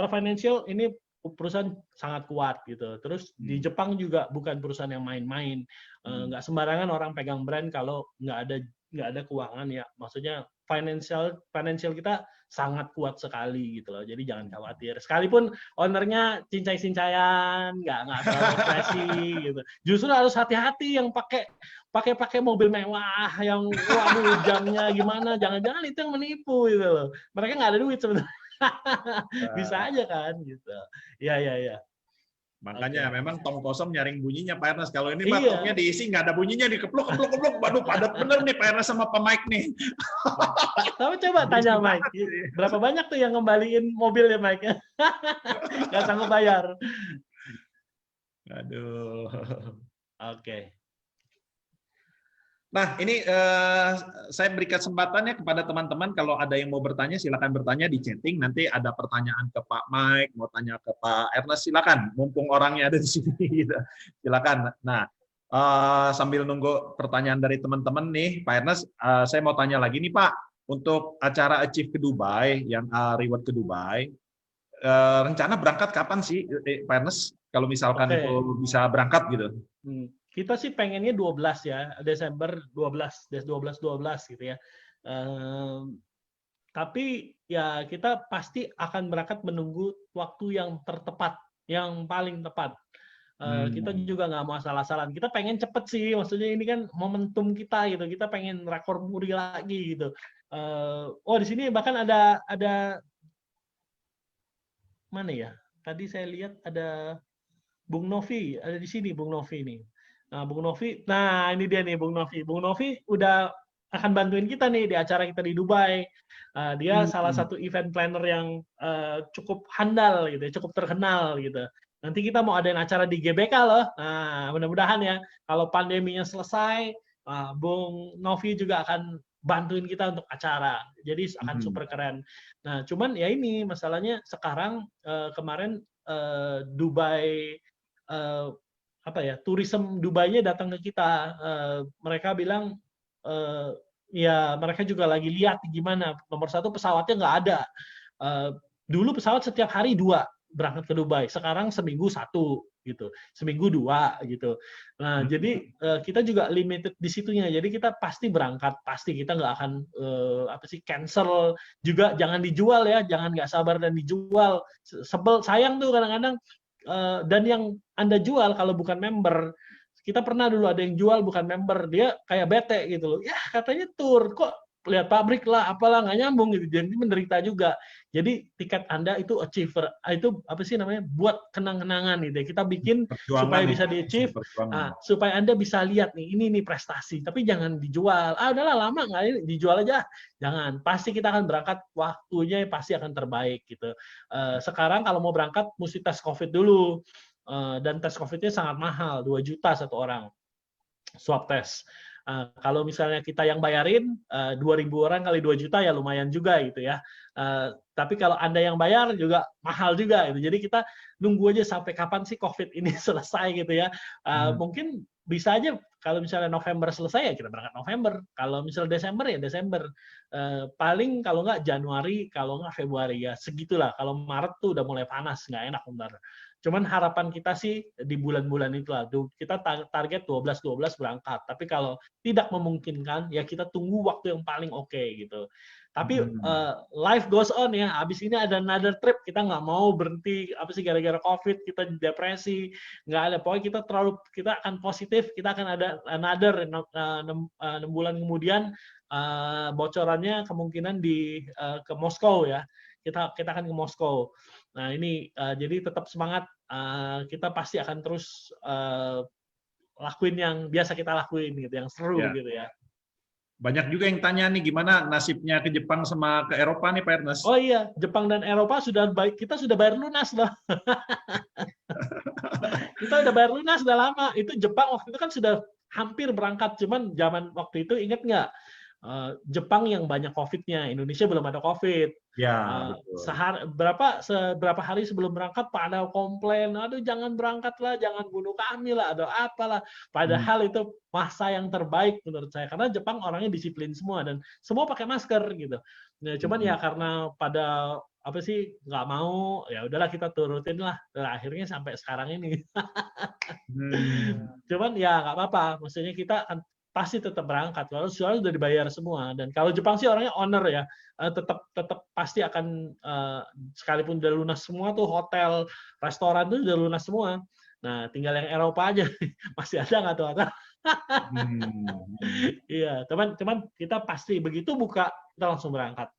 financial ini perusahaan sangat kuat gitu. Terus di Jepang juga bukan perusahaan yang main-main. Nggak sembarangan orang pegang brand kalau nggak ada keuangan ya. Maksudnya financial kita sangat kuat sekali gitu loh. Jadi jangan khawatir. Sekalipun ownernya cincai-cincayan, nggak terlalu ekspresi gitu. Justru harus hati-hati yang pakai mobil mewah, yang waduh jamnya gimana, jangan-jangan itu yang menipu gitu loh. Mereka nggak ada duit sebenarnya. Bisa aja kan gitu. Iya. Makanya memang tong kosong nyaring bunyinya Pak Ernest. Kalau ini Iya. tongnya diisi nggak ada bunyinya, dikepluk. Waduh, padat bener nih Pak Ernest sama Pak Mike nih. Tapi coba tanya Mike, berapa banyak tuh yang ngembaliin mobilnya Mike? Nggak sanggup bayar. Aduh. Oke. Nah, ini saya beri kesempatannya kepada teman-teman, kalau ada yang mau bertanya, silakan bertanya di chatting. Nanti ada pertanyaan ke Pak Mike, mau tanya ke Pak Ernest, silakan. Mumpung orangnya ada di sini, gitu. Silakan. Nah, sambil nunggu pertanyaan dari teman-teman nih, Pak Ernest, saya mau tanya lagi nih Pak, untuk acara Achieve ke Dubai, yang Reward ke Dubai, rencana berangkat kapan sih, Pak Ernest? Kalau misalkan itu bisa berangkat gitu. Kita sih pengennya 12 ya, Desember 12 gitu ya. Tapi ya kita pasti akan berangkat menunggu waktu yang tertepat, yang paling tepat. Kita juga nggak mau asal-asalan. Kita pengen cepet sih, maksudnya ini kan momentum kita gitu. Kita pengen rekor muri lagi gitu. Di sini bahkan ada mana ya? Tadi saya lihat ada Bung Novi, ada di sini Bung Novi nih. Nah, Bung Novi, ini dia nih Bung Novi. Bung Novi udah akan bantuin kita nih di acara kita di Dubai. Dia salah satu event planner yang cukup handal gitu, cukup terkenal gitu. Nanti kita mau adain acara di GBK loh. Nah, mudah-mudahan ya kalau pandeminya selesai, Bung Novi juga akan bantuin kita untuk acara. Jadi akan super keren. Nah, cuman ya ini masalahnya sekarang kemarin Dubai tourism Dubai-nya datang ke kita. Mereka bilang ya mereka juga lagi lihat gimana. Nomor satu, pesawatnya nggak ada. Dulu pesawat setiap hari 2 berangkat ke Dubai. Sekarang seminggu 1 gitu, seminggu 2 gitu. Nah jadi kita juga limited di situnya. Jadi kita pasti berangkat, pasti kita nggak akan cancel. Juga jangan dijual ya, jangan nggak sabar dan dijual. Sebel, sayang tuh kadang-kadang. Dan yang Anda jual kalau bukan member, kita pernah dulu ada yang jual bukan member, dia kayak bete gitu loh. Ya katanya tour, kok lihat pabrik lah, apalah, nggak nyambung gitu. Jadi menderita juga. Jadi tiket Anda itu achiever, itu apa sih namanya? Buat kenang-kenangan gitu. Kita bikin supaya bisa di-achieve, supaya Anda bisa lihat nih, ini nih prestasi. Tapi jangan dijual. Udahlah lama nggak ini, dijual aja. Jangan. Pasti kita akan berangkat, waktunya pasti akan terbaik gitu. Sekarang kalau mau berangkat mesti tes COVID dulu. Dan tes COVID-nya sangat mahal, 2 juta satu orang. Swab test. Kalau misalnya kita yang bayarin 2.000 orang kali 2 juta ya lumayan juga gitu ya. Tapi kalau Anda yang bayar juga mahal juga gitu. Jadi kita nunggu aja sampai kapan sih COVID ini selesai gitu ya. Mungkin bisa aja kalau misalnya November selesai ya kita berangkat November. Kalau misalnya Desember ya Desember. Paling kalau nggak Januari, kalau nggak Februari ya segitulah. Kalau Maret tuh udah mulai panas, nggak enak bentar. Cuman harapan kita sih di bulan-bulan itulah. Kita target 12 berangkat. Tapi kalau tidak memungkinkan, ya kita tunggu waktu yang paling oke gitu. Tapi life goes on ya. Habis ini ada another trip. Kita nggak mau berhenti apa sih gara-gara COVID kita depresi. Nggak ada. Pokoknya kita akan positif. Kita akan ada another 6 bulan kemudian. Bocorannya kemungkinan ke Moskow ya. Kita akan ke Moskow. Nah ini jadi tetap semangat. Kita pasti akan terus lakuin yang biasa kita lakuin gitu, yang seru gitu ya. Banyak juga yang tanya nih gimana nasibnya ke Jepang sama ke Eropa nih Pak Ernest. Oh iya, Jepang dan Eropa kita sudah bayar lunas loh. Kita udah bayar lunas udah lama. Itu Jepang waktu itu kan sudah hampir berangkat, cuman zaman waktu itu inget nggak? Jepang yang banyak COVID-nya, Indonesia belum ada COVID. Ya, Berapa hari sebelum berangkat pada komplain, aduh jangan berangkat lah, jangan bunuh kami lah, atau apalah. Padahal itu masa yang terbaik menurut saya, karena Jepang orangnya disiplin semua dan semua pakai masker gitu. Nah, cuman ya karena pada apa sih nggak mau, ya udahlah kita turutin lah. Dan akhirnya sampai sekarang ini. Cuman ya nggak apa-apa, maksudnya kita pasti tetap berangkat, soalnya sudah dibayar semua. Dan kalau Jepang sih orangnya owner ya, tetap pasti akan sekalipun udah lunas semua tuh hotel, restoran tuh udah lunas semua. Nah, tinggal yang Eropa aja masih ada nggak tuh? Iya, teman kita pasti begitu buka kita langsung berangkat.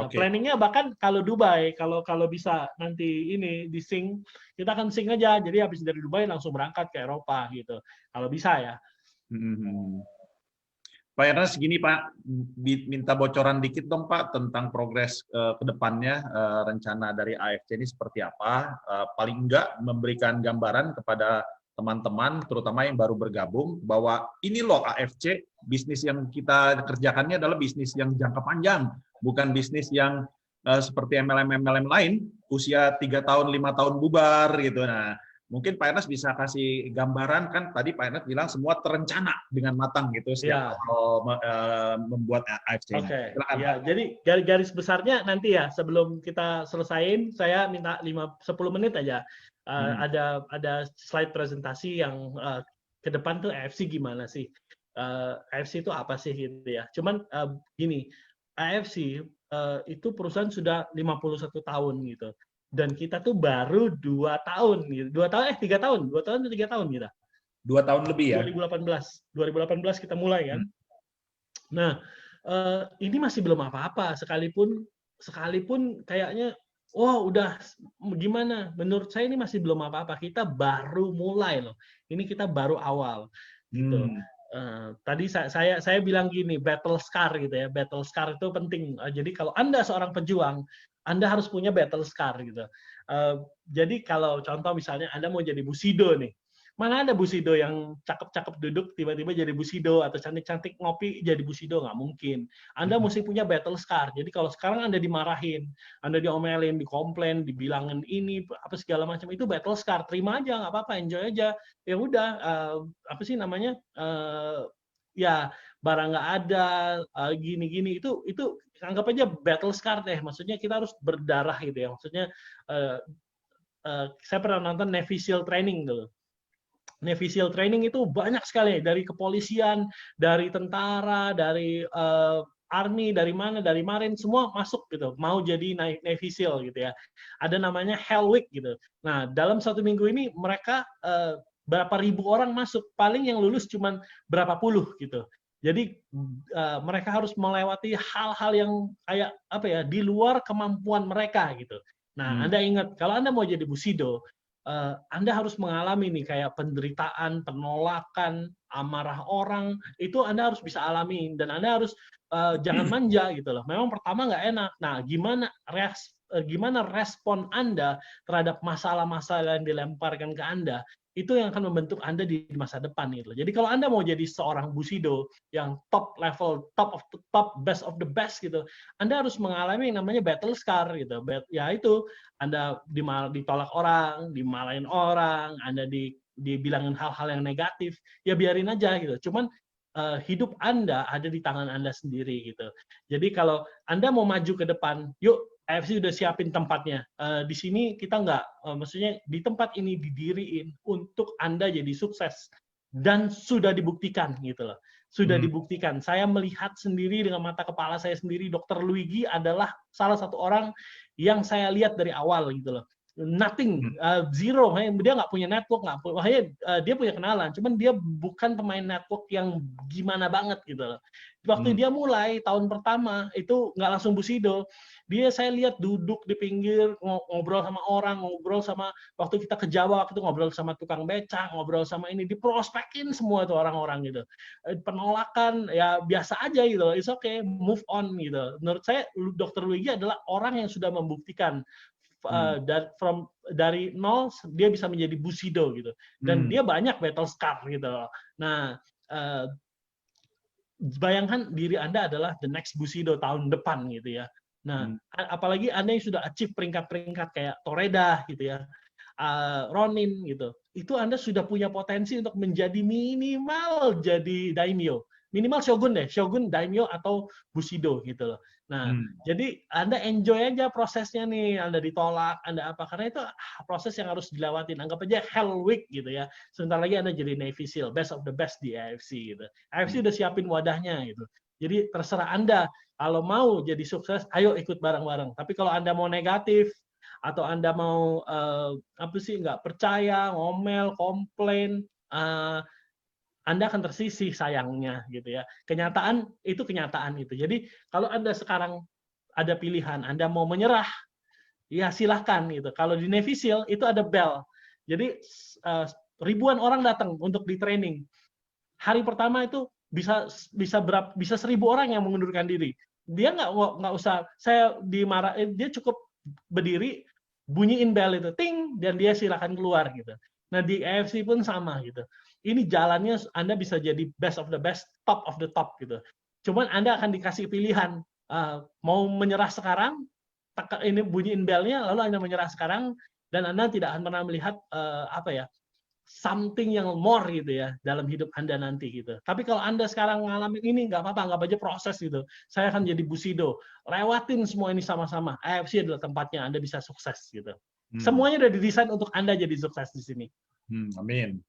Planningnya bahkan kalau Dubai, kalau bisa nanti ini di sync, kita akan sync aja. Jadi habis dari Dubai langsung berangkat ke Eropa gitu. Kalau bisa ya. Pak Ernest, gini Pak, minta bocoran dikit dong Pak tentang progres ke depannya, rencana dari AFC ini seperti apa, paling enggak memberikan gambaran kepada teman-teman, terutama yang baru bergabung, bahwa ini loh AFC, bisnis yang kita kerjakannya adalah bisnis yang jangka panjang, bukan bisnis yang seperti MLM lain, usia 3 tahun, 5 tahun bubar gitu. Nah, mungkin Pak Ernest bisa kasih gambaran, kan tadi Pak Ernest bilang semua terencana dengan matang gitu sejak membuat AFC. Oke. Ya, jadi garis besarnya nanti ya sebelum kita selesaiin saya minta 10 menit aja. Ada slide presentasi yang ke depan tuh AFC gimana sih? AFC itu apa sih gitu ya. Cuman gini, AFC itu perusahaan sudah 51 tahun gitu. Dan kita tuh baru 2 tahun gitu. 3 tahun. 2 tahun atau 3 tahun kita? 2 tahun lebih ya. 2018 kita mulai kan. Nah, ini masih belum apa-apa sekalipun kayaknya udah gimana? Menurut saya ini masih belum apa-apa. Kita baru mulai loh. Ini kita baru awal gitu. Tadi saya bilang gini, battle scar gitu ya. Battle scar itu penting. Jadi kalau Anda seorang pejuang, Anda harus punya battle scar gitu. Jadi kalau contoh misalnya Anda mau jadi Bushido nih, mana ada Bushido yang cakep-cakep duduk tiba-tiba jadi Bushido, atau cantik-cantik ngopi jadi Bushido, nggak mungkin. Anda mesti punya battle scar. Jadi kalau sekarang Anda dimarahin, Anda diomelin, dikomplain, dibilangin ini apa segala macam, itu battle scar. Terima aja, nggak apa-apa, enjoy aja. Ya udah, apa sih namanya? Ya barang nggak ada, gini-gini, itu anggap aja battle scar deh. Maksudnya kita harus berdarah gitu ya. Maksudnya saya pernah nonton Navy SEAL training dulu. Navy SEAL training itu banyak sekali, dari kepolisian, dari tentara, dari army, dari mana, dari marine, semua masuk gitu. Mau jadi Navy SEAL gitu ya. Ada namanya Hell Week gitu. Nah, dalam 1 minggu ini mereka berapa ribu orang masuk, paling yang lulus cuman berapa puluh gitu. Jadi mereka harus melewati hal-hal yang kayak apa ya, di luar kemampuan mereka gitu. Nah, Anda ingat kalau Anda mau jadi Bushido, Anda harus mengalami nih kayak penderitaan, penolakan, amarah orang, itu Anda harus bisa alami, dan Anda harus jangan manja gitu loh. Memang pertama nggak enak. Nah, gimana respon Anda terhadap masalah-masalah yang dilemparkan ke Anda, itu yang akan membentuk Anda di masa depan gitu. Jadi kalau Anda mau jadi seorang Bushido yang top level, top of the top, best of the best gitu, Anda harus mengalami yang namanya battle scar gitu. Ya itu, Anda ditolak orang, dimarahin orang, Anda dibilangin hal-hal yang negatif, ya biarin aja gitu. Cuman hidup Anda ada di tangan Anda sendiri gitu. Jadi kalau Anda mau maju ke depan, yuk AFC udah siapin tempatnya. Di sini kita nggak, maksudnya di tempat ini didiriin untuk Anda jadi sukses dan sudah dibuktikan gitu loh. Sudah dibuktikan. Saya melihat sendiri dengan mata kepala saya sendiri, Dr. Luigi adalah salah satu orang yang saya lihat dari awal gitu loh. Nothing, zero. Dia nggak punya network, dia punya kenalan, cuman dia bukan pemain network yang gimana banget gitu loh. Waktu dia mulai tahun pertama itu nggak langsung Bushido, saya lihat duduk di pinggir ngobrol sama orang, ngobrol sama waktu kita ke Jawa waktu itu ngobrol sama tukang becak, ngobrol sama ini, diprospekin semua tuh orang-orang gitu. Penolakan ya biasa aja gitu loh, it's okay, move on gitu. Menurut saya Dr. Luigi adalah orang yang sudah membuktikan dari nol dia bisa menjadi Bushido gitu, dan dia banyak battle scar gitu. Nah, bayangkan diri Anda adalah the next Bushido tahun depan gitu ya. Nah, apalagi Anda yang sudah achieve peringkat-peringkat kayak Toreda gitu ya, Ronin gitu, itu Anda sudah punya potensi untuk menjadi minimal jadi daimyo, minimal shogun deh, shogun, daimyo atau Bushido gitu loh. Nah, jadi Anda enjoy aja prosesnya nih, Anda ditolak, Anda apa, karena itu proses yang harus dilewatin. Anggap aja Hell Week gitu ya. Sebentar lagi Anda jadi Navy SEAL, best of the best di AFC gitu. AFC udah siapin wadahnya gitu. Jadi terserah Anda, kalau mau jadi sukses, ayo ikut bareng-bareng. Tapi kalau Anda mau negatif, atau Anda mau nggak percaya, ngomel, komplain, Anda akan tersisih sayangnya gitu ya. Kenyataan itu kenyataan itu. Jadi kalau Anda sekarang ada pilihan, Anda mau menyerah, ya silahkan gitu. Kalau di Navy SEAL itu ada bell. Jadi ribuan orang datang untuk di training. Hari pertama itu bisa 1.000 orang yang mengundurkan diri. Dia nggak usah saya dia cukup berdiri, bunyiin bell itu ting, dan dia silakan keluar gitu. Nah di AFC pun sama gitu. Ini jalannya Anda bisa jadi best of the best, top of the top gitu. Cuman Anda akan dikasih pilihan, mau menyerah sekarang, ini bunyiin bellnya, lalu Anda menyerah sekarang, dan Anda tidak akan pernah melihat something yang more gitu ya dalam hidup Anda nanti gitu. Tapi kalau Anda sekarang ngalamin ini, nggak apa-apa, anggap aja proses gitu. Saya akan jadi Bushido, lewatin semua ini sama-sama. AFC adalah tempatnya Anda bisa sukses gitu. Semuanya udah didesain untuk Anda jadi sukses di sini. Amin.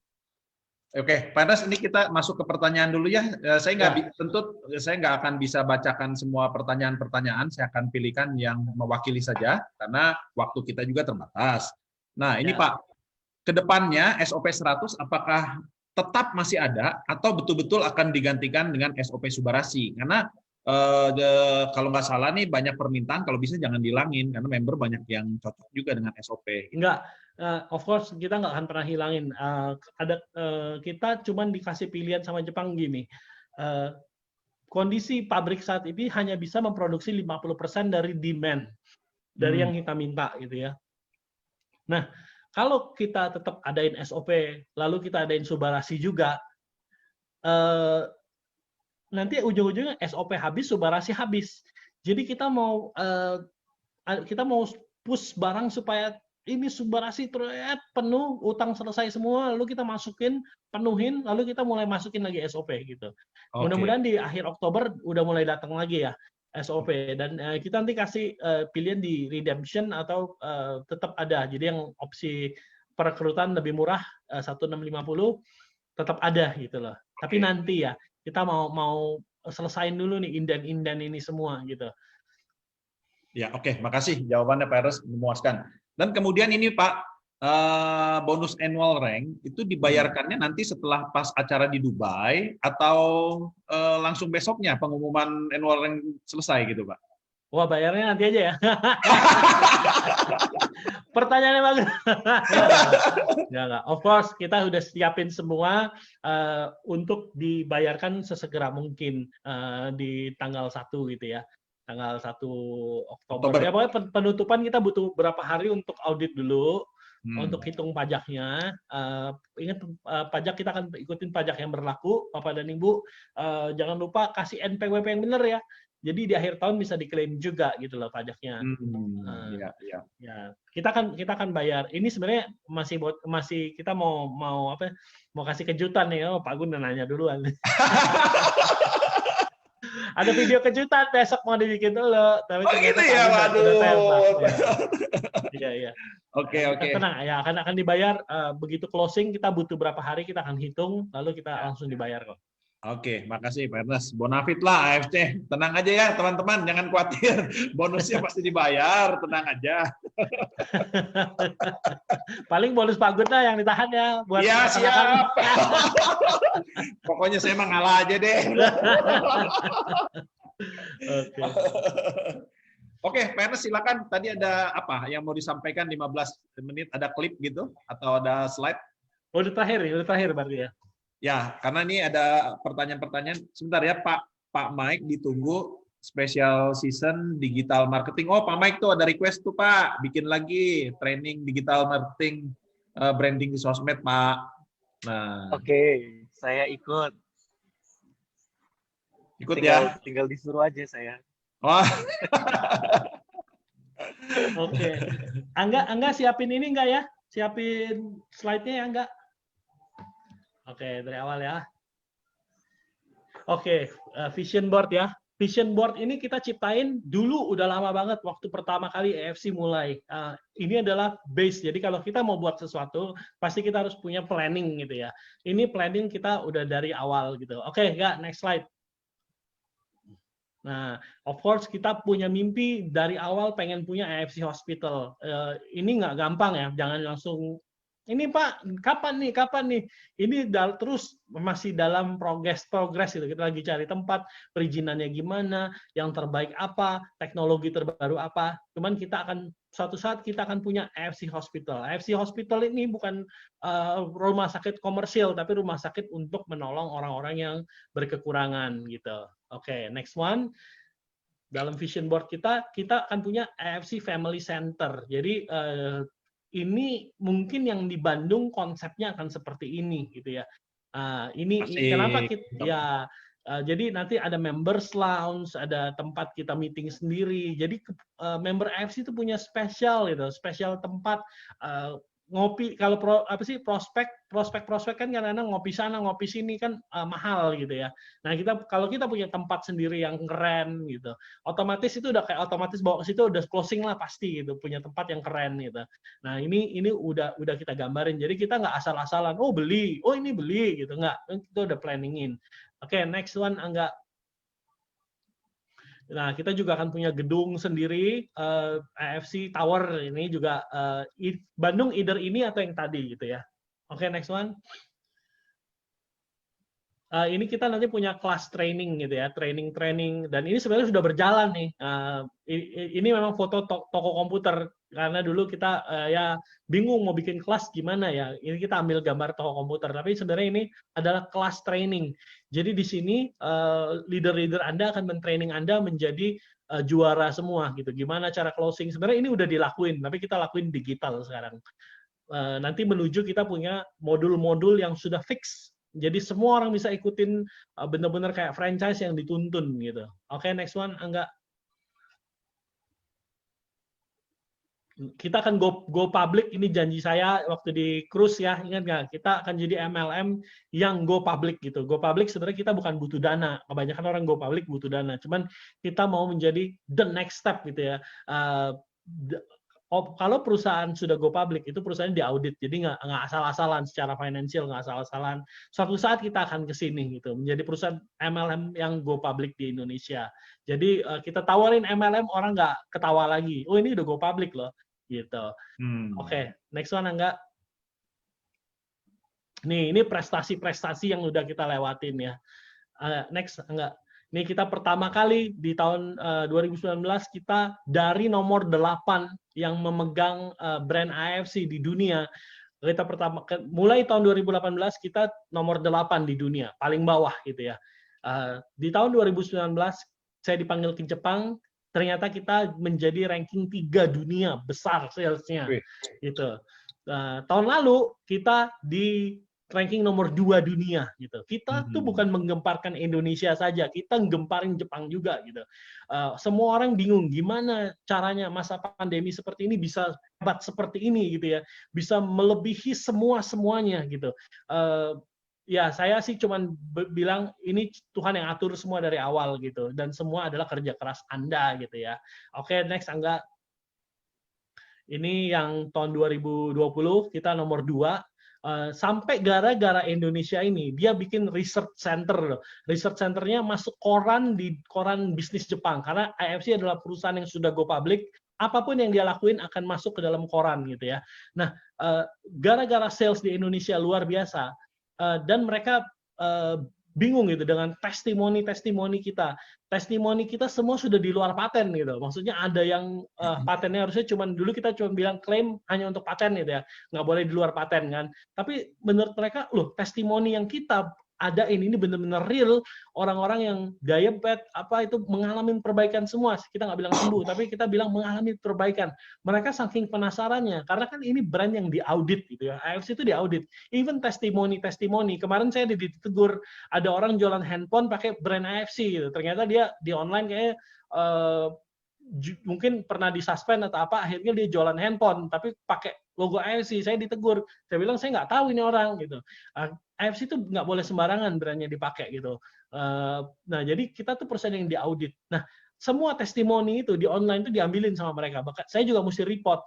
Oke, Pak Ernest, ini kita masuk ke pertanyaan dulu ya. Saya nggak akan bisa bacakan semua pertanyaan-pertanyaan. Saya akan pilihkan yang mewakili saja karena waktu kita juga terbatas. Nah, ini Pak, kedepannya SOP 100 apakah tetap masih ada atau betul-betul akan digantikan dengan SOP Subarasi? Karena kalau nggak salah nih banyak permintaan kalau bisa jangan dihilangin karena member banyak yang cocok juga dengan SOP. Enggak, of course kita nggak akan pernah hilangin. Kita cuman dikasih pilihan sama Jepang gini. Kondisi pabrik saat ini hanya bisa memproduksi 50% dari demand dari yang kita minta gitu ya. Nah, kalau kita tetap adain SOP, lalu kita adain Subarasi juga, nanti ujung-ujungnya SOP habis, Subarasi habis. Jadi kita mau push barang supaya ini Subarasi penuh, utang selesai semua, lalu kita penuhin, lalu kita mulai masukin lagi SOP gitu. Mudah-mudahan di akhir Oktober udah mulai datang lagi ya SOP, dan kita nanti kasih pilihan di redemption atau tetap ada. Jadi yang opsi perekrutan lebih murah 1650 tetap ada gitu loh. Tapi nanti ya kita mau selesain dulu nih inden-inden ini semua gitu. Ya, oke, makasih jawabannya Pak Ernest, memuaskan. Dan kemudian ini Pak, bonus annual rank itu dibayarkannya nanti setelah pas acara di Dubai atau langsung besoknya pengumuman annual rank selesai gitu Pak? Wah, bayarnya nanti aja ya. Pertanyaannya bagus. Enggak. Of course, kita sudah siapin semua untuk dibayarkan sesegera mungkin di tanggal 1 gitu ya. Tanggal 1 Oktober. Ya, pokoknya penutupan kita butuh berapa hari untuk audit dulu, untuk hitung pajaknya. Ingat, pajak kita akan ikutin pajak yang berlaku, Bapak dan Ibu. Jangan lupa kasih NPWP yang benar ya. Jadi di akhir tahun bisa diklaim juga gitu loh pajaknya. Ya, kita akan bayar. Ini sebenarnya masih kita mau kasih kejutan nih. Pak Gun udah nanya duluan. Ada video kejutan besok mau dibikin dulu, tapi Oh gitu ya, waduh. Iya, iya. Oke, oke. Tenang, ya akan dibayar begitu closing, kita butuh berapa hari kita akan hitung, lalu kita langsung dibayar kok. Oke, makasih Pak Ernest. Bonafit lah AFC. Tenang aja ya teman-teman, jangan khawatir. Bonusnya pasti dibayar, tenang aja. Paling bonus Pak Gun lah yang ditahan ya. Buat Iya, siap. Pokoknya saya mah ngalah aja deh. Oke. Oke, Pak Ernest silakan. Tadi ada apa yang mau disampaikan 15 menit? Ada klip gitu? Atau ada slide? Udah terakhir berarti ya. Ya, karena ini ada pertanyaan-pertanyaan. Sebentar ya, Pak Mike ditunggu special season digital marketing. Oh, Pak Mike tuh ada request tuh Pak, bikin lagi training digital marketing branding di sosmed Pak. Nah, Oke, saya ikut. Ikut ya. Tinggal disuruh aja saya. Oh. Oke. Angga siapin ini enggak ya? Siapin slide-nya ya enggak? Oke, dari awal ya. Oke, vision board ya. Vision board ini kita ciptain dulu udah lama banget waktu pertama kali AFC mulai. Ini adalah base. Jadi kalau kita mau buat sesuatu, pasti kita harus punya planning gitu ya. Ini planning kita udah dari awal gitu. Oke, enggak, next slide. Nah, of course kita punya mimpi dari awal pengen punya AFC Hospital. Ini nggak gampang ya, jangan langsung ini Pak, kapan nih? Ini terus masih dalam progres gitu. Kita lagi cari tempat, perizinannya gimana, yang terbaik apa, teknologi terbaru apa. Cuman suatu saat kita akan punya AFC Hospital. AFC Hospital ini bukan rumah sakit komersil, tapi rumah sakit untuk menolong orang-orang yang berkekurangan gitu. Oke, next one. Dalam vision board kita akan punya AFC Family Center. Jadi ini mungkin yang di Bandung konsepnya akan seperti ini gitu ya. Kenapa kita ya jadi nanti ada members lounge, ada tempat kita meeting sendiri. Jadi member AFC itu punya spesial tempat ngopi. Kalau prospek kan kadang-kadang ngopi sana ngopi sini kan mahal gitu ya. Nah kalau kita punya tempat sendiri yang keren gitu, otomatis itu udah kayak otomatis bawa ke situ udah closing lah pasti gitu, punya tempat yang keren gitu. Nah ini udah kita gambarin, jadi kita nggak asal-asalan ini beli gitu, nggak, itu udah planningin. Oke, next one Angga. Nah, kita juga akan punya gedung sendiri, AFC Tower ini juga Bandung either ini atau yang tadi gitu ya. Oke, next one. Ini kita nanti punya kelas training gitu ya, training dan ini sebenarnya sudah berjalan nih. Ini memang foto toko komputer karena dulu kita ya bingung mau bikin kelas gimana ya. Ini kita ambil gambar toko komputer, tapi sebenarnya ini adalah kelas training. Jadi di sini leader-leader Anda akan men-training Anda menjadi juara semua gitu. Gimana cara closing? Sebenarnya ini udah dilakuin, tapi kita lakuin digital sekarang. Nanti menuju kita punya modul-modul yang sudah fix. Jadi semua orang bisa ikutin benar-benar kayak franchise yang dituntun gitu. Oke, next one Angga. Kita akan go public, ini janji saya waktu di cruise ya, ingat nggak? Kita akan jadi MLM yang go public gitu. Go public sebenarnya kita bukan butuh dana. Kebanyakan orang go public butuh dana. Cuman kita mau menjadi the next step gitu ya. Kalau perusahaan sudah go public, itu perusahaan diaudit, jadi nggak asal-asalan secara finansial, nggak asal-asalan. Suatu saat kita akan ke sini gitu, menjadi perusahaan MLM yang go public di Indonesia. Jadi kita tawarin MLM, orang nggak ketawa lagi. Oh ini udah go public loh, gitu. Oke, next one Angga. Nih, ini prestasi-prestasi yang udah kita lewatin ya. Next Angga. Ini kita pertama kali di tahun 2019 kita dari nomor 8 yang memegang brand AFC di dunia. Kita mulai tahun 2018 kita nomor 8 di dunia, paling bawah gitu ya. Di tahun 2019 saya dipanggil ke Jepang, ternyata kita menjadi ranking 3 dunia besar salesnya gitu. Tahun lalu kita di ranking nomor 2 dunia gitu. Kita tuh bukan menggemparkan Indonesia saja, kita nggemparin Jepang juga gitu. Semua orang bingung gimana caranya masa pandemi seperti ini bisa hebat seperti ini gitu ya, bisa melebihi semuanya gitu. ya saya sih cuman bilang ini Tuhan yang atur semua dari awal gitu, dan semua adalah kerja keras Anda gitu ya. Oke, next Angga. Ini yang tahun 2020 kita nomor 2. Sampai gara-gara Indonesia ini dia bikin research center loh. Research centernya masuk koran di koran bisnis Jepang, karena IFC adalah perusahaan yang sudah go public, apapun yang dia lakuin akan masuk ke dalam koran gitu ya. Nah, gara-gara sales di Indonesia luar biasa, dan mereka bingung gitu dengan testimoni kita. Testimoni kita semua sudah di luar paten gitu. Maksudnya ada yang patennya harusnya dulu kita cuma bilang klaim hanya untuk paten gitu ya, nggak boleh di luar paten kan. Tapi menurut mereka, loh testimoni yang kita ada ini benar-benar real, orang-orang yang diabetes apa itu mengalami perbaikan semua. Kita nggak bilang sembuh, tapi kita bilang mengalami perbaikan. Mereka saking penasarannya, karena kan ini brand yang diaudit gitu ya. IFC itu diaudit. Even testimoni. Kemarin saya ditegur, ada orang jualan handphone pakai brand IFC gitu. Ternyata dia di online kayaknya mungkin pernah disuspend atau apa, akhirnya dia jualan handphone tapi pakai logo IFC. Saya ditegur, saya bilang saya nggak tahu ini orang gitu. IFC itu nggak boleh sembarangan brandnya dipakai gitu. Nah jadi kita tuh perusahaan yang diaudit. Nah semua testimoni itu di online itu diambilin sama mereka. Bahkan saya juga mesti report,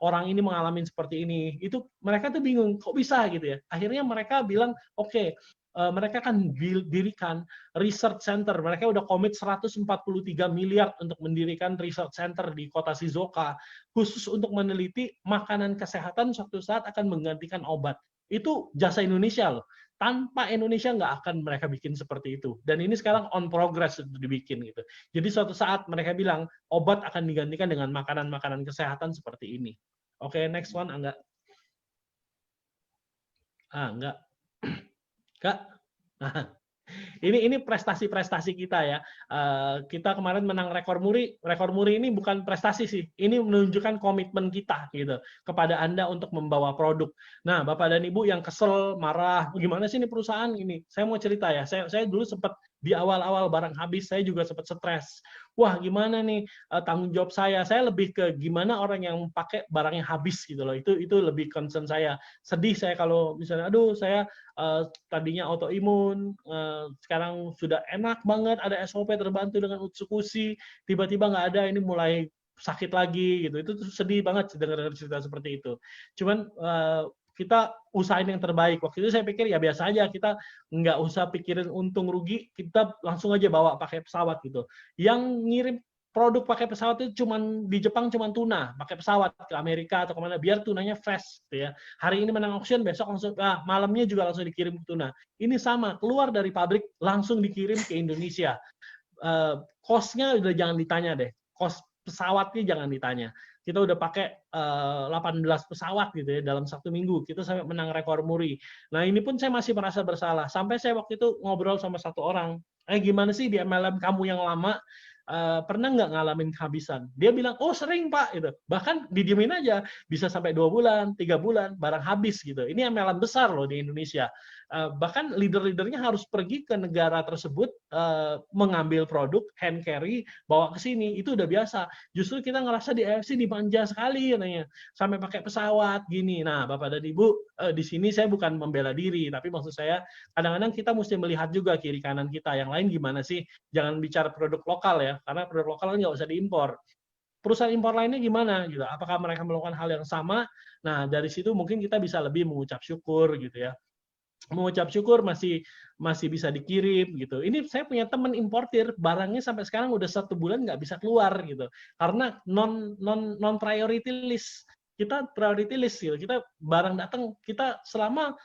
orang ini mengalami seperti ini. Itu mereka tuh bingung kok bisa gitu ya. Akhirnya mereka bilang oke, mereka akan dirikan research center. Mereka udah komit 143 miliar untuk mendirikan research center di kota Shizuoka, khusus untuk meneliti makanan kesehatan suatu saat akan menggantikan obat. Itu jasa Indonesia loh. Tanpa Indonesia nggak akan mereka bikin seperti itu. Dan ini sekarang on progress untuk dibikin gitu. Jadi suatu saat mereka bilang obat akan digantikan dengan makanan-makanan kesehatan seperti ini. Oke, next one, Angga. Enggak. Kak, ini prestasi-prestasi kita ya. Kita kemarin menang rekor muri. Rekor muri ini bukan prestasi sih. Ini menunjukkan komitmen kita gitu kepada Anda untuk membawa produk. Nah, Bapak dan Ibu yang kesel, marah, gimana sih ini perusahaan ini? Saya mau cerita ya. Saya dulu sempat di awal-awal barang habis, saya juga sempat stres. Wah, gimana nih tanggung jawab saya? Saya lebih ke gimana orang yang pakai barangnya habis gitu loh. Itu lebih concern saya. Sedih saya kalau misalnya, aduh saya tadinya autoimun, sekarang sudah enak banget, ada SOP terbantu dengan Utsukushi, tiba-tiba nggak ada, ini mulai sakit lagi gitu. Itu sedih banget dengar cerita seperti itu. Cuman kita usahain yang terbaik. Waktu itu saya pikir ya biasa aja, kita nggak usah pikirin untung rugi, kita langsung aja bawa pakai pesawat gitu. Yang ngirim produk pakai pesawat itu cuman di Jepang cuman tuna, pakai pesawat ke Amerika atau kemana, biar tunanya fresh gitu ya. Hari ini menang auction, besok langsung malamnya juga langsung dikirim ke tuna. Ini sama, keluar dari pabrik langsung dikirim ke Indonesia. Cost-nya udah jangan ditanya deh, cost pesawatnya jangan ditanya. Kita udah pakai 18 pesawat gitu ya dalam 1 minggu. Kita sampai menang rekor muri. Nah ini pun saya masih merasa bersalah. Sampai saya waktu itu ngobrol sama satu orang, gimana sih di MLM kamu yang lama, pernah nggak ngalamin kehabisan? Dia bilang, oh sering Pak. Gitu. Bahkan didiemin aja, bisa sampai 2 bulan, 3 bulan, barang habis gitu. Ini MLM besar loh di Indonesia. Bahkan leader-leadernya harus pergi ke negara tersebut, mengambil produk, hand carry, bawa ke sini. Itu udah biasa. Justru kita ngerasa di AFC dimanja sekali katanya, sampai pakai pesawat gini. Nah, Bapak dan Ibu, di sini saya bukan membela diri, tapi maksud saya kadang-kadang kita mesti melihat juga kiri kanan kita. Yang lain gimana sih? Jangan bicara produk lokal ya, karena produk lokal nggak usah diimpor. Perusahaan impor lainnya gimana gitu? Apakah mereka melakukan hal yang sama? Nah, dari situ mungkin kita bisa lebih mengucap syukur gitu ya. Mengucap syukur masih bisa dikirim gitu. Ini saya punya teman importir, barangnya sampai sekarang udah 1 bulan nggak bisa keluar gitu, karena non priority list. Kita priority list gitu. Kita barang datang, kita selama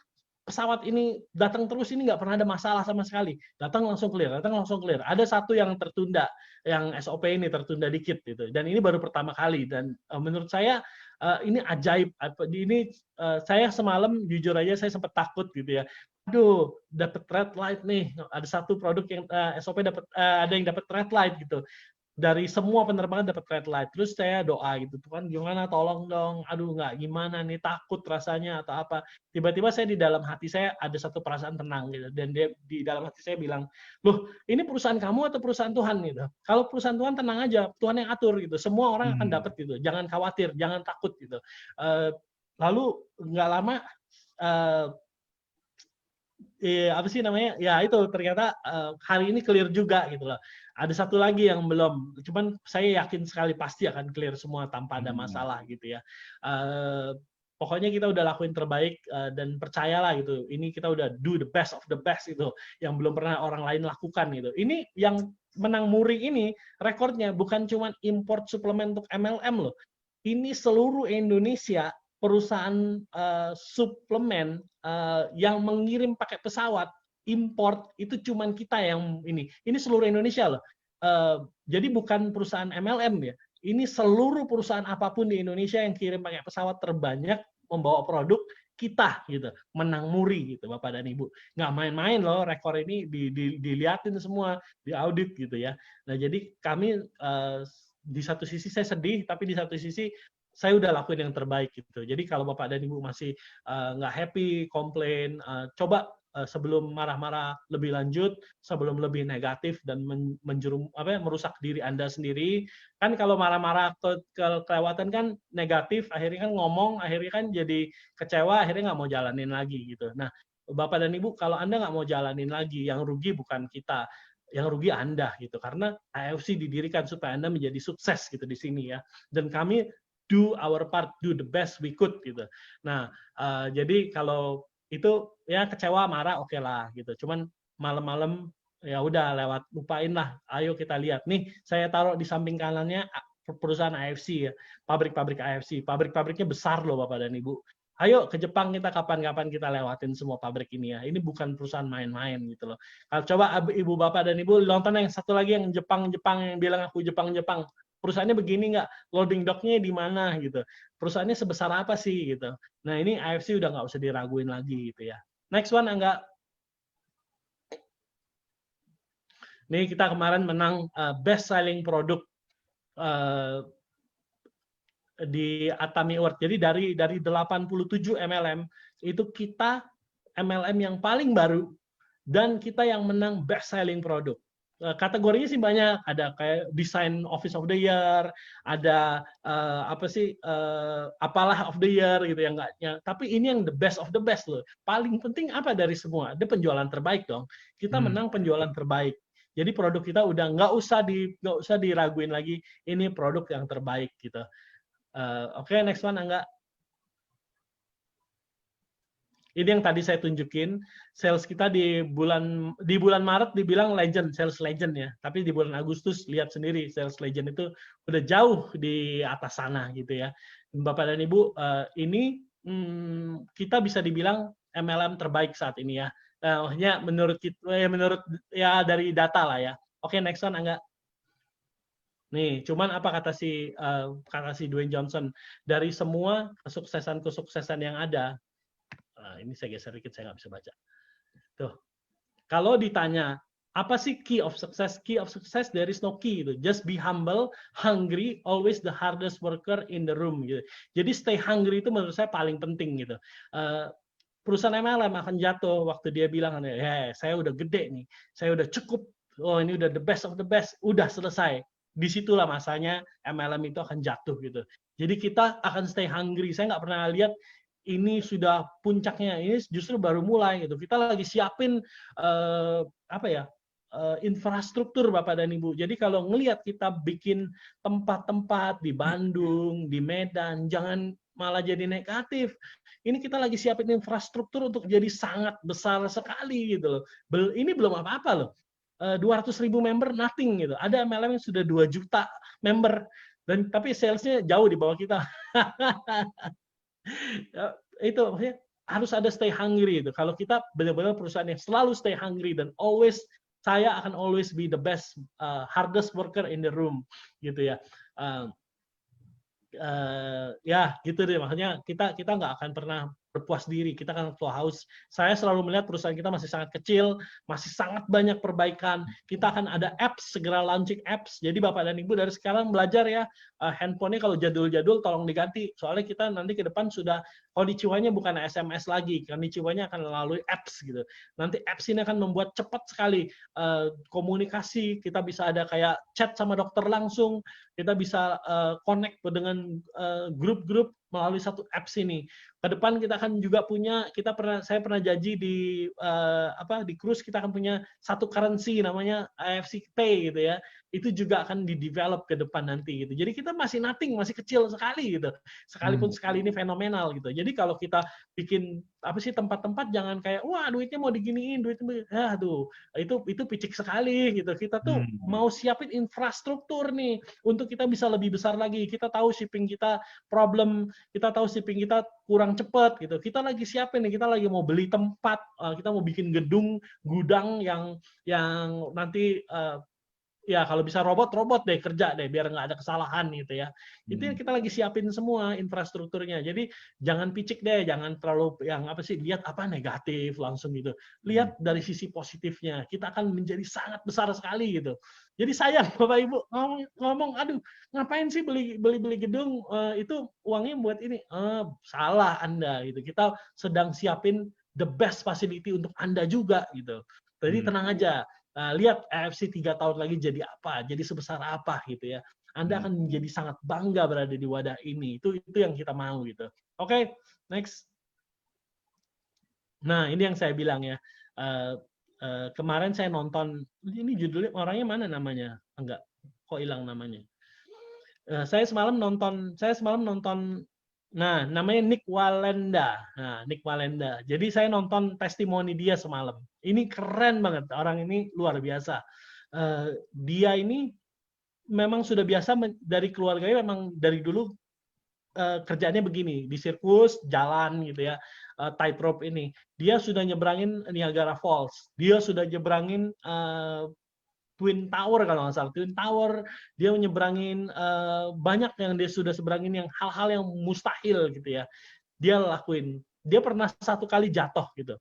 pesawat ini datang terus ini nggak pernah ada masalah sama sekali. Datang langsung clear, datang langsung clear. Ada satu yang tertunda, yang SOP ini tertunda dikit gitu. Dan ini baru pertama kali. Dan menurut saya ini ajaib. Ini saya semalam jujur aja saya sempat takut gitu ya. Aduh, dapat red light nih. Ada satu produk yang SOP dapat, ada yang dapat red light gitu. Dari semua penerbangan dapat red light. Terus saya doa gitu, Tuhan gimana tolong dong, aduh nggak gimana nih, takut rasanya atau apa. Tiba-tiba saya di dalam hati saya ada satu perasaan tenang gitu. Dan dia di dalam hati saya bilang, loh ini perusahaan kamu atau perusahaan Tuhan gitu. Kalau perusahaan Tuhan tenang aja, Tuhan yang atur gitu. Semua orang akan dapat gitu. Jangan khawatir, jangan takut gitu. Lalu nggak lama apa sih namanya? Ya itu ternyata hari ini clear juga gitu loh. Ada satu lagi yang belum, cuman saya yakin sekali pasti akan clear semua tanpa ada masalah gitu ya. Pokoknya kita udah lakuin terbaik dan percayalah gitu. Ini kita udah do the best of the best itu yang belum pernah orang lain lakukan gitu. Ini yang menang Muri ini rekornya bukan cuma import suplemen untuk MLM loh. Ini seluruh Indonesia perusahaan suplemen yang mengirim pakai pesawat import itu cuman kita yang ini seluruh Indonesia loh. Jadi bukan perusahaan MLM ya, ini seluruh perusahaan apapun di Indonesia yang kirim pakai pesawat terbanyak membawa produk kita gitu, menang Muri gitu Bapak dan Ibu. Nggak main-main loh, rekor ini diliatin semua, diaudit gitu ya. Nah jadi kami di satu sisi saya sedih, tapi di satu sisi saya udah lakuin yang terbaik gitu. Jadi kalau Bapak dan Ibu masih nggak happy, komplain, coba sebelum marah-marah lebih lanjut, sebelum lebih negatif dan merusak diri Anda sendiri. Kan kalau marah-marah kelewatan kan negatif, akhirnya kan ngomong, akhirnya kan jadi kecewa, akhirnya nggak mau jalanin lagi gitu. Nah, Bapak dan Ibu, kalau Anda nggak mau jalanin lagi, yang rugi bukan kita, yang rugi Anda gitu. Karena AFC didirikan supaya Anda menjadi sukses gitu di sini ya. Dan kami do our part, do the best we could gitu. Nah, jadi kalau itu ya kecewa, marah, oke lah gitu. Cuman malam-malam ya udah lewat, lupain lah. Ayo kita lihat nih, saya taruh di samping kanannya perusahaan AFC ya, pabrik-pabrik AFC. Pabrik-pabriknya besar loh Bapak dan Ibu. Ayo ke Jepang kita kapan-kapan kita lewatin semua pabrik ini ya. Ini bukan perusahaan main-main gitu loh. Kalau coba Ibu Bapak dan Ibu nonton yang satu lagi yang Jepang-Jepang yang bilang aku Jepang-Jepang. Perusahaannya begini nggak, loading docknya di mana gitu, perusahaannya sebesar apa sih gitu. Nah ini AFC udah nggak usah diraguin lagi gitu ya. Next one Angga. Nih kita kemarin menang best selling produk di Atami Award. Jadi dari 87 MLM itu kita MLM yang paling baru dan kita yang menang best selling produk. Kategorinya sih banyak, ada kayak design office of the year, ada apalah of the year gitu ya enggaknya. Tapi ini yang the best of the best loh. Paling penting apa dari semua? Ada penjualan terbaik dong. Kita menang penjualan terbaik. Jadi produk kita udah nggak usah diraguin lagi, ini produk yang terbaik gitu. Oke, next one Angga. Ini yang tadi saya tunjukin, sales kita di bulan Maret dibilang legend, sales legend ya. Tapi di bulan Agustus lihat sendiri sales legend itu udah jauh di atas sana gitu ya. Bapak dan Ibu, ini kita bisa dibilang MLM terbaik saat ini ya. Maksudnya menurut ya dari data lah ya. Oke, next one Angga. Nih, cuman apa kata si Dwayne Johnson, dari semua kesuksesan yang ada. Nah, ini saya geser dikit, saya nggak bisa baca. Tuh, kalau ditanya apa sih key of success? Key of success there is no key gitu. Just be humble, hungry, always the hardest worker in the room gitu. Jadi stay hungry itu menurut saya paling penting gitu. Perusahaan MLM akan jatuh waktu dia bilang, saya udah gede nih, saya udah cukup, oh ini udah the best of the best, udah selesai. Disitulah masanya MLM itu akan jatuh gitu. Jadi kita akan stay hungry. Saya nggak pernah lihat ini sudah puncaknya, ini justru baru mulai gitu. Kita lagi siapin infrastruktur Bapak dan Ibu. Jadi kalau ngelihat kita bikin tempat-tempat di Bandung, di Medan, jangan malah jadi negatif. Ini kita lagi siapin infrastruktur untuk jadi sangat besar sekali gitu loh. Ini belum apa-apa loh. 200.000 member nothing gitu. Ada MLM yang sudah 2 juta member dan tapi salesnya jauh di bawah kita. Itu maksudnya harus ada stay hungry itu. Kalau kita benar-benar perusahaan yang selalu stay hungry dan saya akan always be the best hardest worker in the room gitu ya. Ya gitu deh, makanya kita nggak akan pernah berpuas diri, kita akan flow house. Saya selalu melihat perusahaan kita masih sangat kecil, masih sangat banyak perbaikan. Kita akan ada apps, segera launching apps. Jadi Bapak dan Ibu dari sekarang belajar ya, handphonenya kalau jadul-jadul tolong diganti. Soalnya kita nanti ke depan sudah konnichiwa-nya bukan SMS lagi, konnichiwa-nya akan melalui apps gitu. Nanti apps ini akan membuat cepat sekali komunikasi, kita bisa ada kayak chat sama dokter langsung, kita bisa connect dengan grup-grup melalui satu apps ini. Ke depan kita akan juga punya, saya pernah janji di di Cruise kita akan punya satu currency namanya AFC Pay gitu ya. Itu juga akan di-develop ke depan nanti gitu. Jadi kita masih nothing, masih kecil sekali gitu. Sekalipun sekali ini fenomenal gitu. Jadi kalau kita bikin tempat-tempat jangan kayak wah duitnya mau diginiin, itu picik sekali gitu. Kita tuh mau siapin infrastruktur nih untuk kita bisa lebih besar lagi. Kita tahu shipping kita problem, kita tahu shipping kita kurang cepat gitu. Kita lagi siapin nih, kita lagi mau beli tempat, kita mau bikin gudang yang nanti ya kalau bisa robot deh kerja deh biar nggak ada kesalahan gitu ya. Itu yang kita lagi siapin semua infrastrukturnya. Jadi jangan picik deh, jangan terlalu yang lihat negatif langsung gitu. Lihat dari sisi positifnya. Kita akan menjadi sangat besar sekali gitu. Jadi sayang Bapak Ibu ngomong aduh ngapain sih beli gedung itu uangnya buat ini. Salah Anda gitu. Kita sedang siapin the best facility untuk Anda juga gitu. Jadi tenang aja. Lihat AFC 3 tahun lagi jadi apa, jadi sebesar apa gitu ya. Anda akan menjadi sangat bangga berada di wadah ini. Itu yang kita mau gitu. Oke, next. Nah, ini yang saya bilang ya. Kemarin saya nonton, ini judulnya orangnya mana namanya? Enggak, kok hilang namanya. Saya semalam nonton. Nah, namanya Nick Wallenda. Nah, Nick Wallenda. Jadi saya nonton testimoni dia semalam. Ini keren banget. Orang ini luar biasa. Dia ini memang sudah biasa dari keluarganya memang dari dulu kerjaannya begini, di sirkus, jalan gitu ya, tightrope ini. Dia sudah nyebrangin Niagara Falls. Dia sudah nyebrangin Twin Tower kalau nggak salah, Twin Tower, dia menyeberangin banyak yang dia sudah seberangin yang hal-hal yang mustahil gitu ya. Dia lakuin. Dia pernah satu kali jatuh gitu.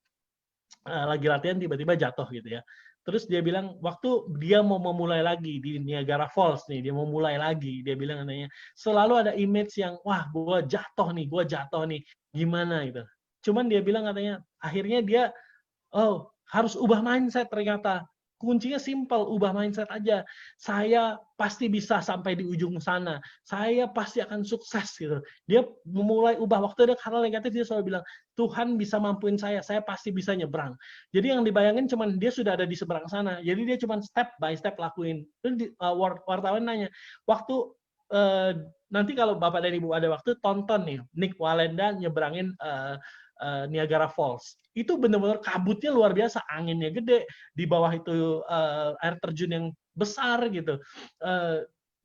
Lagi latihan tiba-tiba jatuh gitu ya. Terus dia bilang waktu dia mau memulai lagi di Niagara Falls nih, dia mau mulai lagi, dia bilang katanya selalu ada image yang wah gua jatuh nih, gimana gitu. Cuman dia bilang katanya akhirnya dia harus ubah mindset ternyata. Kuncinya simpel, ubah mindset aja. Saya pasti bisa sampai di ujung sana. Saya pasti akan sukses gitu. Dia memulai ubah waktu ada hal negatif dia selalu bilang, Tuhan bisa mampuin saya pasti bisa nyebrang. Jadi yang dibayangin cuman dia sudah ada di seberang sana. Jadi dia cuman step by step lakuin. Terus wartawan nanya, waktu nanti kalau Bapak dan Ibu ada waktu tonton nih Nick Wallenda nyebrangin Niagara Falls. Itu benar-benar kabutnya luar biasa, anginnya gede, di bawah itu air terjun yang besar gitu.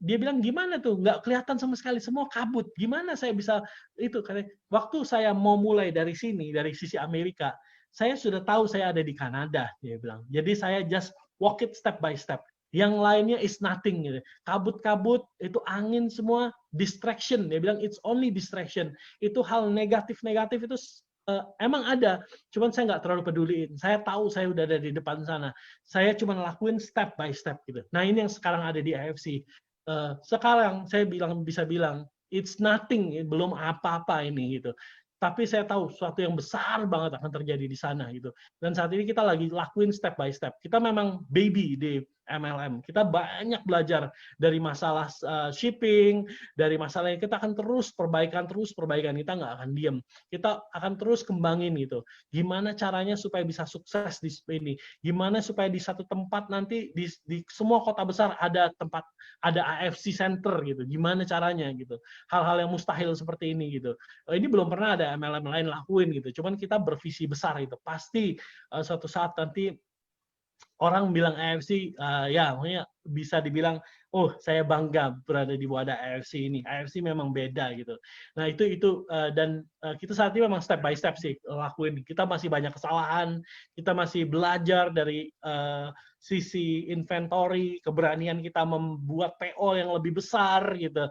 Dia bilang gimana tuh, nggak kelihatan sama sekali, semua kabut. Gimana saya bisa itu? Karena waktu saya mau mulai dari sini, dari sisi Amerika, saya sudah tahu saya ada di Kanada. Dia bilang. Jadi saya just walk it step by step. Yang lainnya is nothing gitu. Kabut-kabut itu angin semua distraction. Dia bilang it's only distraction. Itu hal negatif-negatif itu emang ada, cuman saya nggak terlalu peduliin. Saya tahu saya udah ada di depan sana. Saya cuma lakuin step by step gitu. Nah ini yang sekarang ada di AFC. Sekarang saya bisa bilang it's nothing, belum apa-apa ini gitu. Tapi saya tahu sesuatu yang besar banget akan terjadi di sana gitu. Dan saat ini kita lagi lakuin step by step. Kita memang baby di MLM. Kita banyak belajar dari masalah shipping, dari masalah yang kita akan terus perbaikan. Kita nggak akan diem. Kita akan terus kembangin gitu. Gimana caranya supaya bisa sukses di ini? Gimana supaya di satu tempat nanti di semua kota besar ada AFC Center gitu. Gimana caranya gitu? Hal-hal yang mustahil seperti ini gitu. Ini belum pernah ada MLM lain lakuin gitu. Cuman kita bervisi besar itu. Pasti suatu saat nanti orang bilang AFC, ya maksudnya bisa dibilang, oh saya bangga berada di wadah AFC ini. AFC memang beda gitu. Nah itu dan kita saat ini memang step by step sih lakuin. Kita masih banyak kesalahan, kita masih belajar dari sisi inventory, keberanian kita membuat PO yang lebih besar gitu.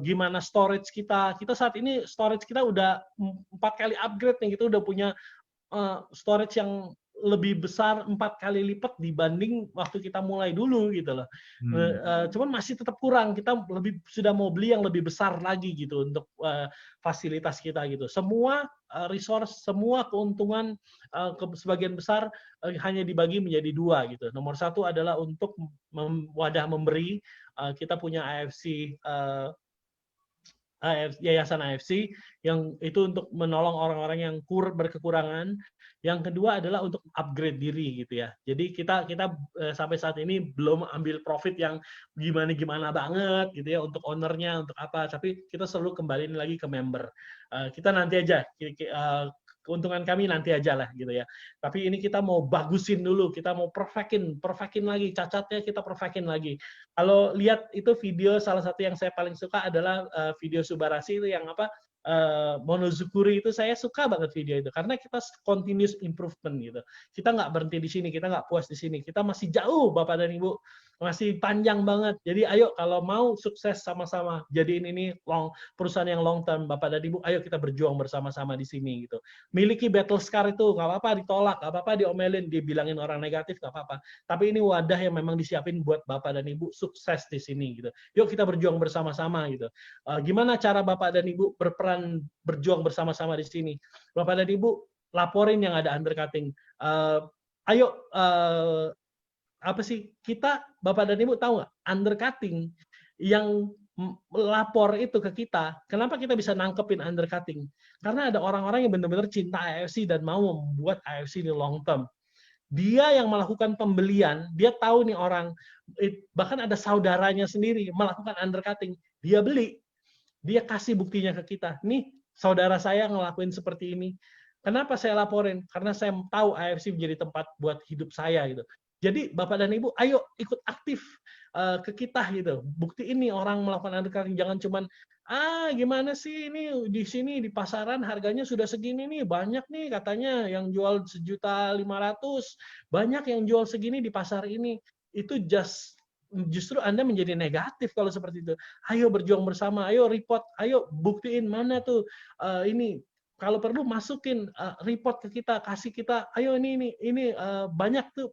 Gimana storage kita saat ini storage kita udah 4 kali upgrade nih, kita udah punya storage yang lebih besar 4 kali lipat dibanding waktu kita mulai dulu gitu loh. Cuman masih tetap kurang. Kita sudah mau beli yang lebih besar lagi gitu untuk fasilitas kita gitu. Semua resource, semua keuntungan sebagian besar hanya dibagi menjadi 2 gitu. Nomor 1 adalah untuk wadah memberi. Kita punya AFC Yayasan AFC yang itu untuk menolong orang-orang yang berkekurangan. Yang kedua adalah untuk upgrade diri gitu ya. Jadi kita sampai saat ini belum ambil profit yang gimana banget gitu ya untuk ownernya, untuk apa. Tapi kita selalu kembaliin lagi ke member. Kita nanti aja, keuntungan kami nanti aja lah gitu ya. Tapi ini kita mau bagusin dulu, kita mau perfectin lagi, cacatnya kita perfectin lagi. Kalau lihat itu video, salah satu yang saya paling suka adalah video Subarasi itu yang apa, Monozukuri itu saya suka banget video itu karena kita continuous improvement gitu. Kita nggak berhenti di sini, kita nggak puas di sini, kita masih jauh Bapak dan Ibu, masih panjang banget. Jadi ayo kalau mau sukses sama-sama, jadiin ini perusahaan yang long term Bapak dan Ibu, ayo kita berjuang bersama-sama di sini gitu. Miliki battle scar itu nggak apa-apa ditolak, nggak apa-apa diomelin, dibilangin orang negatif nggak apa-apa. Tapi ini wadah yang memang disiapin buat Bapak dan Ibu sukses di sini gitu. Yuk kita berjuang bersama-sama gitu. Gimana cara Bapak dan Ibu berjuang bersama-sama di sini? Bapak dan Ibu laporin yang ada undercutting. Ayo apa sih kita Bapak dan Ibu tahu nggak undercutting yang lapor itu ke kita, kenapa kita bisa nangkepin undercutting? Karena ada orang-orang yang benar-benar cinta AFC dan mau membuat AFC ini long term. Dia yang melakukan pembelian, dia tahu nih orang, bahkan ada saudaranya sendiri melakukan undercutting, dia beli, dia kasih buktinya ke kita. Nih, saudara saya ngelakuin seperti ini. Kenapa saya laporin? Karena saya tahu AFC menjadi tempat buat hidup saya gitu. Jadi Bapak dan Ibu, ayo ikut aktif ke kita gitu. Bukti ini orang melakukan undercutting, jangan cuman gimana sih ini di sini di pasaran harganya sudah segini nih, banyak nih katanya yang jual 1.500.000, banyak yang jual segini di pasar ini. Itu justru Anda menjadi negatif kalau seperti itu. Ayo berjuang bersama, ayo report, ayo buktiin mana tuh ini. Kalau perlu masukin report ke kita, kasih kita, ayo ini banyak tuh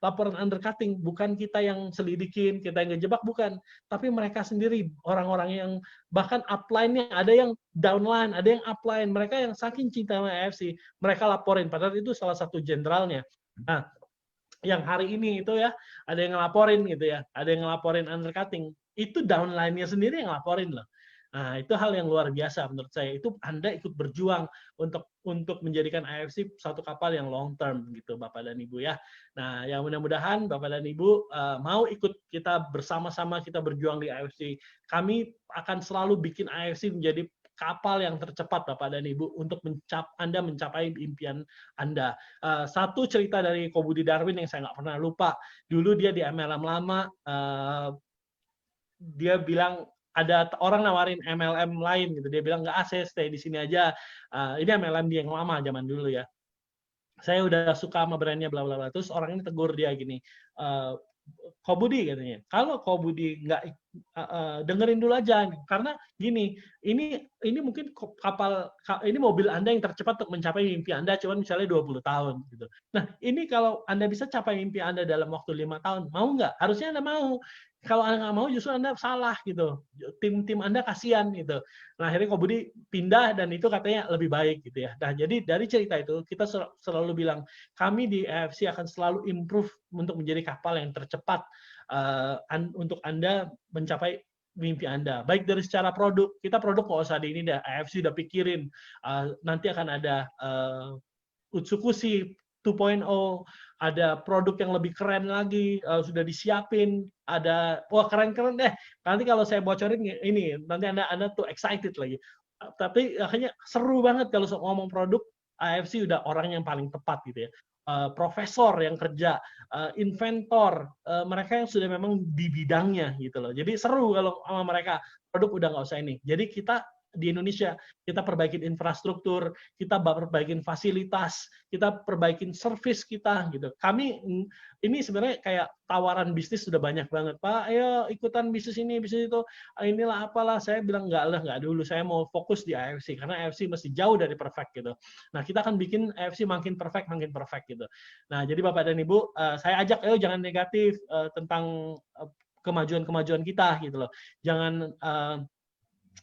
laporan undercutting, bukan kita yang selidikin, kita yang ngejebak, bukan, tapi mereka sendiri, orang-orang yang bahkan upline-nya ada yang downline, ada yang upline, mereka yang saking cinta sama AFC, mereka laporin, padahal itu salah satu jenderalnya. Nah, yang hari ini itu ya, ada yang ngelaporin gitu ya, ada yang ngelaporin undercutting, itu downline-nya sendiri yang ngelaporin loh. Nah, itu hal yang luar biasa menurut saya. Itu Anda ikut berjuang untuk menjadikan AFC satu kapal yang long term gitu, Bapak dan Ibu ya. Nah, yang mudah-mudahan Bapak dan Ibu mau ikut kita bersama-sama kita berjuang di AFC. Kami akan selalu bikin AFC menjadi kapal yang tercepat Bapak dan Ibu untuk Anda mencapai impian Anda. Satu cerita dari Ko Budi Darwin yang saya nggak pernah lupa. Dulu dia di MLM lama, dia bilang ada orang nawarin MLM lain gitu, dia bilang nggak, saya stay di sini aja. Ini MLM dia yang lama zaman dulu ya. Saya udah suka sama brandnya bla bla bla. Terus orang ini tegur dia gini, Ko Budi katanya, kalau Ko Budi nggak dengerin dulu aja, karena gini, ini mungkin ini mobil Anda yang tercepat untuk mencapai mimpi Anda, cuman misalnya 20 tahun gitu. Nah, ini kalau Anda bisa capai mimpi Anda dalam waktu 5 tahun, mau nggak? Harusnya Anda mau. Kalau Anda nggak mau, justru Anda salah gitu. Tim Anda kasihan gitu. Nah, akhirnya Ko Budi pindah dan itu katanya lebih baik gitu ya. Nah, jadi dari cerita itu kita selalu bilang, kami di AFC akan selalu improve untuk menjadi kapal yang tercepat untuk Anda mencapai mimpi Anda. Baik dari secara produk, kita produk nggak usah di ini dah, AFC udah pikirin. Nanti akan ada Utsukushi 2.0, ada produk yang lebih keren lagi, sudah disiapin, ada, wah keren-keren deh. Nanti kalau saya bocorin ini, nanti Anda tuh excited lagi. Tapi akhirnya seru banget kalau ngomong produk, AFC udah orang yang paling tepat gitu ya. Profesor yang kerja, inventor, mereka yang sudah memang di bidangnya gitu loh. Jadi seru kalau sama mereka, produk udah nggak usah ini. Jadi kita di Indonesia, kita perbaikin infrastruktur, kita perbaikin fasilitas, kita perbaikin service kita gitu. Kami ini sebenarnya kayak tawaran bisnis sudah banyak banget, Pak, ayo ikutan bisnis ini, bisnis itu, inilah apalah. Saya bilang nggak dulu, saya mau fokus di AFC karena AFC masih jauh dari perfect gitu. Nah, kita akan bikin AFC makin perfect gitu. Nah, jadi Bapak dan Ibu, saya ajak, ayo jangan negatif tentang kemajuan kita gitu loh. Jangan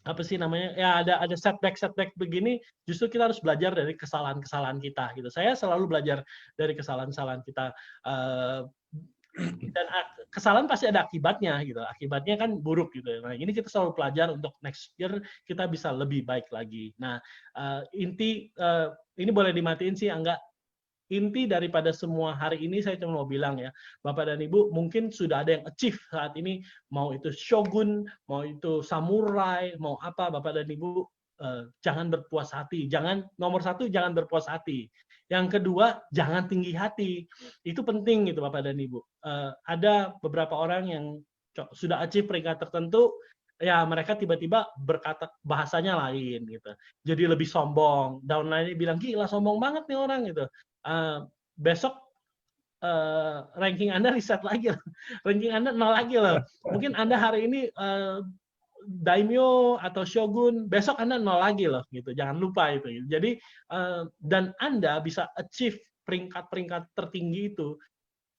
apa sih namanya, ya ada setback begini, justru kita harus belajar dari kesalahan kita gitu. Saya selalu belajar dari kesalahan kita. Dan kesalahan pasti ada akibatnya gitu. Akibatnya kan buruk gitu. Nah, ini kita selalu pelajar untuk next year kita bisa lebih baik lagi. Nah, ini boleh dimatiin sih, Angga. Inti daripada semua hari ini saya cuma mau bilang ya, Bapak dan Ibu mungkin sudah ada yang achieve saat ini, mau itu shogun, mau itu samurai, mau apa, Bapak dan Ibu jangan berpuas hati. Nomor satu, jangan berpuas hati. Yang kedua, jangan tinggi hati. Itu penting gitu Bapak dan Ibu. Ada beberapa orang yang sudah achieve peringkat tertentu, ya mereka tiba-tiba berkata bahasanya lain gitu. Jadi lebih sombong. Downline-nya bilang, gila sombong banget nih orang gitu. Besok ranking Anda reset lagi loh. Ranking Anda 0 lagi loh. Mungkin Anda hari ini daimyo atau shogun, besok Anda 0 lagi loh gitu. Jangan lupa itu. Jadi dan Anda bisa achieve peringkat-peringkat tertinggi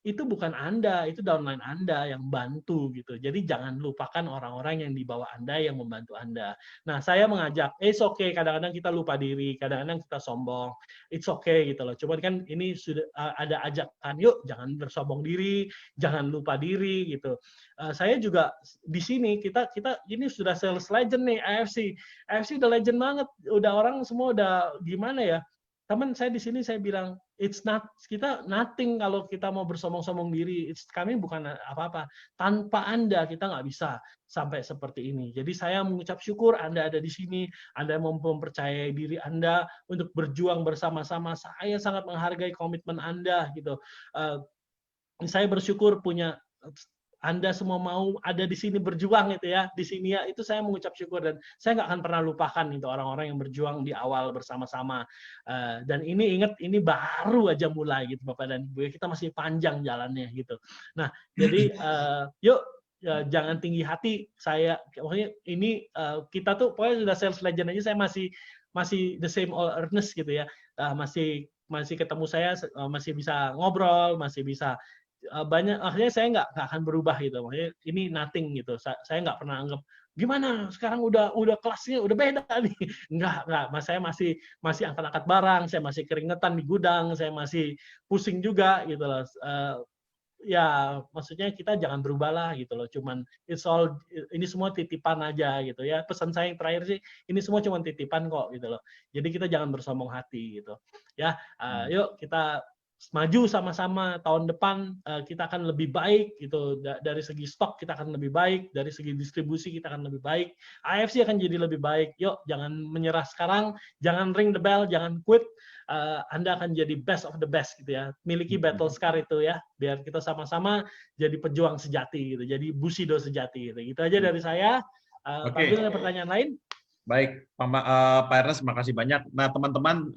itu bukan Anda, itu downline Anda yang bantu gitu. Jadi jangan lupakan orang-orang yang di bawah Anda yang membantu Anda. Nah, saya mengajak, it's okay, kadang-kadang kita lupa diri, kadang-kadang kita sombong, it's okay gitu loh. Cuman kan ini sudah ada ajakan, yuk jangan bersombong diri, jangan lupa diri gitu. Saya juga di sini kita ini sudah sales legend nih AFC. AFC udah legend banget, udah orang semua udah gimana ya. Teman saya di sini saya bilang kita nothing kalau kita mau bersombong-sombong diri. Kami bukan apa-apa. Tanpa Anda kita nggak bisa sampai seperti ini. Jadi saya mengucap syukur Anda ada di sini. Anda mempercayai diri Anda untuk berjuang bersama-sama. Saya sangat menghargai komitmen Anda gitu. Saya bersyukur punya Anda semua mau ada di sini berjuang gitu ya, di sini ya, itu saya mengucap syukur dan saya nggak akan pernah lupakan itu orang-orang yang berjuang di awal bersama-sama. Dan ini ingat ini baru aja mulai gitu Bapak dan Ibu, kita masih panjang jalannya gitu. Nah, jadi yuk jangan tinggi hati. Maksudnya ini kita tuh pokoknya sudah sales legend aja saya masih the same old earnest gitu ya. Masih ketemu saya masih bisa ngobrol, masih bisa banyak, akhirnya saya nggak akan berubah gitu, makanya ini nothing gitu. Saya nggak pernah anggap gimana sekarang udah kelasnya udah beda nih, nggak. Mas saya masih angkat-angkat barang, saya masih keringetan di gudang, saya masih pusing juga gitu loh. Ya maksudnya kita jangan berubah lah gitu loh, cuman ini semua titipan aja gitu ya. Pesan saya yang terakhir sih, ini semua cuma titipan kok gitu loh, jadi kita jangan bersombong hati gitu ya. Yuk kita maju sama-sama, tahun depan kita akan lebih baik gitu, dari segi stok kita akan lebih baik, dari segi distribusi kita akan lebih baik, AFC akan jadi lebih baik. Yuk jangan menyerah sekarang, jangan ring the bell, jangan quit. Anda akan jadi best of the best gitu ya, miliki battle scar itu ya, biar kita sama-sama jadi pejuang sejati gitu, jadi Bushido sejati gitu aja dari saya. Pak Bil, ada pertanyaan lain? Baik, Pak Ernest, terima kasih banyak. Nah, teman-teman,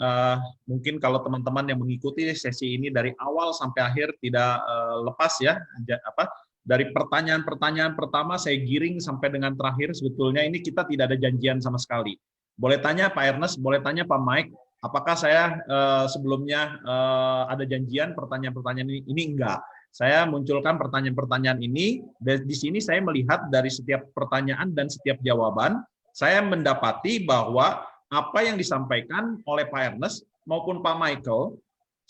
mungkin kalau teman-teman yang mengikuti sesi ini dari awal sampai akhir tidak lepas ya, dari pertanyaan-pertanyaan pertama saya giring sampai dengan terakhir, sebetulnya ini kita tidak ada janjian sama sekali. Boleh tanya Pak Ernest, boleh tanya Pak Mike, apakah saya sebelumnya ada janjian pertanyaan-pertanyaan ini? Enggak. Saya munculkan pertanyaan-pertanyaan ini, di sini saya melihat dari setiap pertanyaan dan setiap jawaban, saya mendapati bahwa apa yang disampaikan oleh Pak Ernest maupun Pak Michael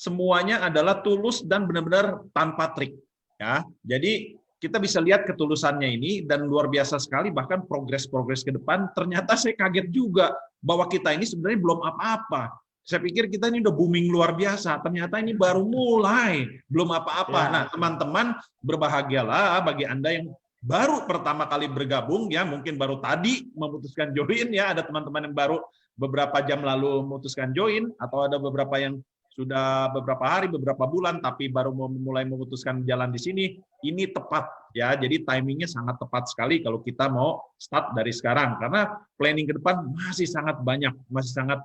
semuanya adalah tulus dan benar-benar tanpa trik. Ya, jadi kita bisa lihat ketulusannya ini dan luar biasa sekali. Bahkan progres ke depan. Ternyata saya kaget juga bahwa kita ini sebenarnya belum apa-apa. Saya pikir kita ini udah booming luar biasa. Ternyata ini baru mulai, belum apa-apa. Nah, teman-teman berbahagialah bagi Anda yang baru pertama kali bergabung ya, mungkin baru tadi memutuskan join ya, ada teman-teman yang baru beberapa jam lalu memutuskan join, atau ada beberapa yang sudah beberapa hari, beberapa bulan tapi baru mulai memutuskan jalan di sini. Ini tepat ya, jadi timingnya sangat tepat sekali kalau kita mau start dari sekarang, karena planning ke depan masih sangat banyak, masih sangat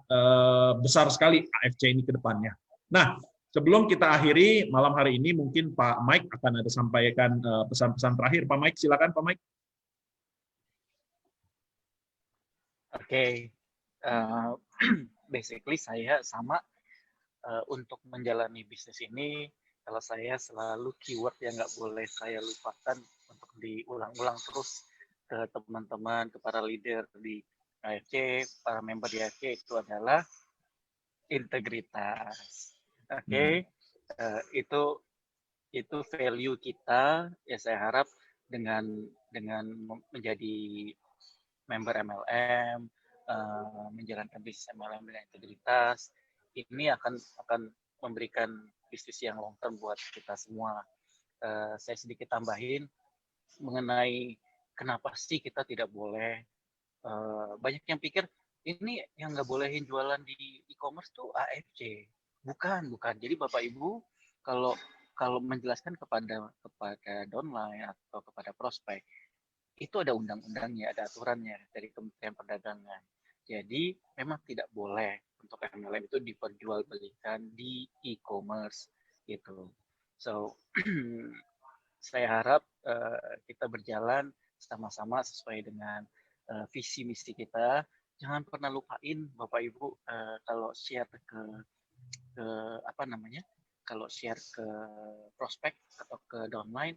besar sekali AFC ini ke depannya. Nah, sebelum kita akhiri malam hari ini, mungkin Pak Mike akan ada sampaikan pesan-pesan terakhir. Pak Mike, silakan Pak Mike. Oke. Basically saya sama untuk menjalani bisnis ini, kalau saya selalu keyword yang nggak boleh saya lupakan untuk diulang-ulang terus ke teman-teman, ke para leader di AFC, para member di AFC, itu adalah integritas. Oke. Itu itu value kita. Ya saya harap dengan menjadi member MLM, menjalankan bisnis MLM dengan integritas, ini akan memberikan bisnis yang long term buat kita semua. Saya sedikit tambahin mengenai kenapa sih kita tidak boleh. Banyak yang pikir ini yang nggak bolehin jualan di e-commerce tuh AFC. Bukan. Jadi Bapak Ibu kalau menjelaskan kepada downline atau kepada prospek, itu ada undang-undangnya, ada aturannya dari Kementerian Perdagangan. Jadi memang tidak boleh untuk MLM itu diperjualbelikan di e-commerce gitu. So saya harap kita berjalan sama-sama sesuai dengan visi misi kita. Jangan pernah lupain Bapak Ibu kalau share ke kalau share ke prospek atau ke downline,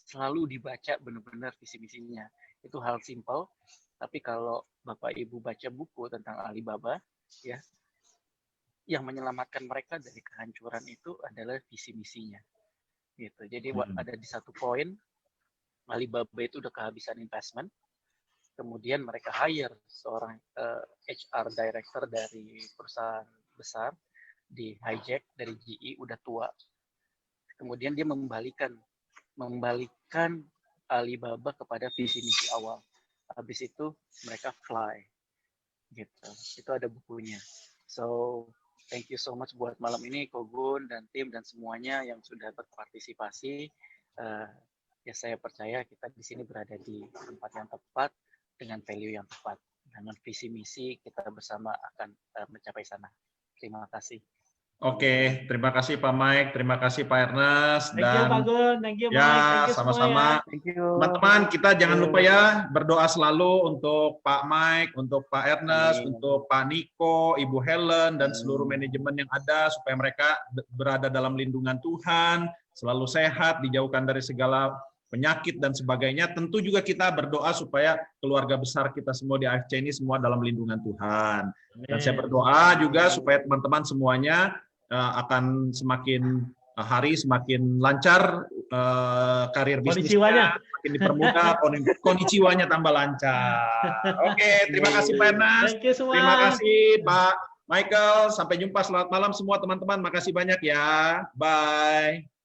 selalu dibaca benar-benar visi misinya. Itu hal simple, tapi kalau Bapak Ibu baca buku tentang Alibaba, ya, yang menyelamatkan mereka dari kehancuran itu adalah visi misinya. Gitu. Jadi ada di satu poin, Alibaba itu udah kehabisan investment, kemudian mereka hire seorang HR director dari perusahaan besar di hijack dari GE, udah tua. Kemudian dia membalikan Alibaba kepada visi misi awal. Habis itu mereka fly. Gitu. Itu ada bukunya. So, thank you so much buat malam ini Kogun dan tim dan semuanya yang sudah berpartisipasi. Ya saya percaya kita di sini berada di tempat yang tepat dengan value yang tepat. Dengan visi misi kita bersama akan mencapai sana. Terima kasih. Oke, terima kasih Pak Mike, terima kasih Pak Ernest, Thank you Pak Gun, thank you Mike, thank you sama-sama. Thank you. Teman-teman, kita jangan lupa ya berdoa selalu untuk Pak Mike, untuk Pak Ernest, untuk Pak Niko, Ibu Helen, dan seluruh manajemen yang ada supaya mereka berada dalam lindungan Tuhan, selalu sehat, dijauhkan dari segala penyakit dan sebagainya. Tentu juga kita berdoa supaya keluarga besar kita semua di AFC ini semua dalam lindungan Tuhan. Dan saya berdoa juga supaya teman-teman semuanya akan semakin hari semakin lancar karir bisnisnya, semakin dipermudah, konnichiwa-nya tambah lancar. Oke, terima kasih Pak Ernest, terima kasih Pak Michael, sampai jumpa, selamat malam semua teman-teman, makasih banyak ya, bye.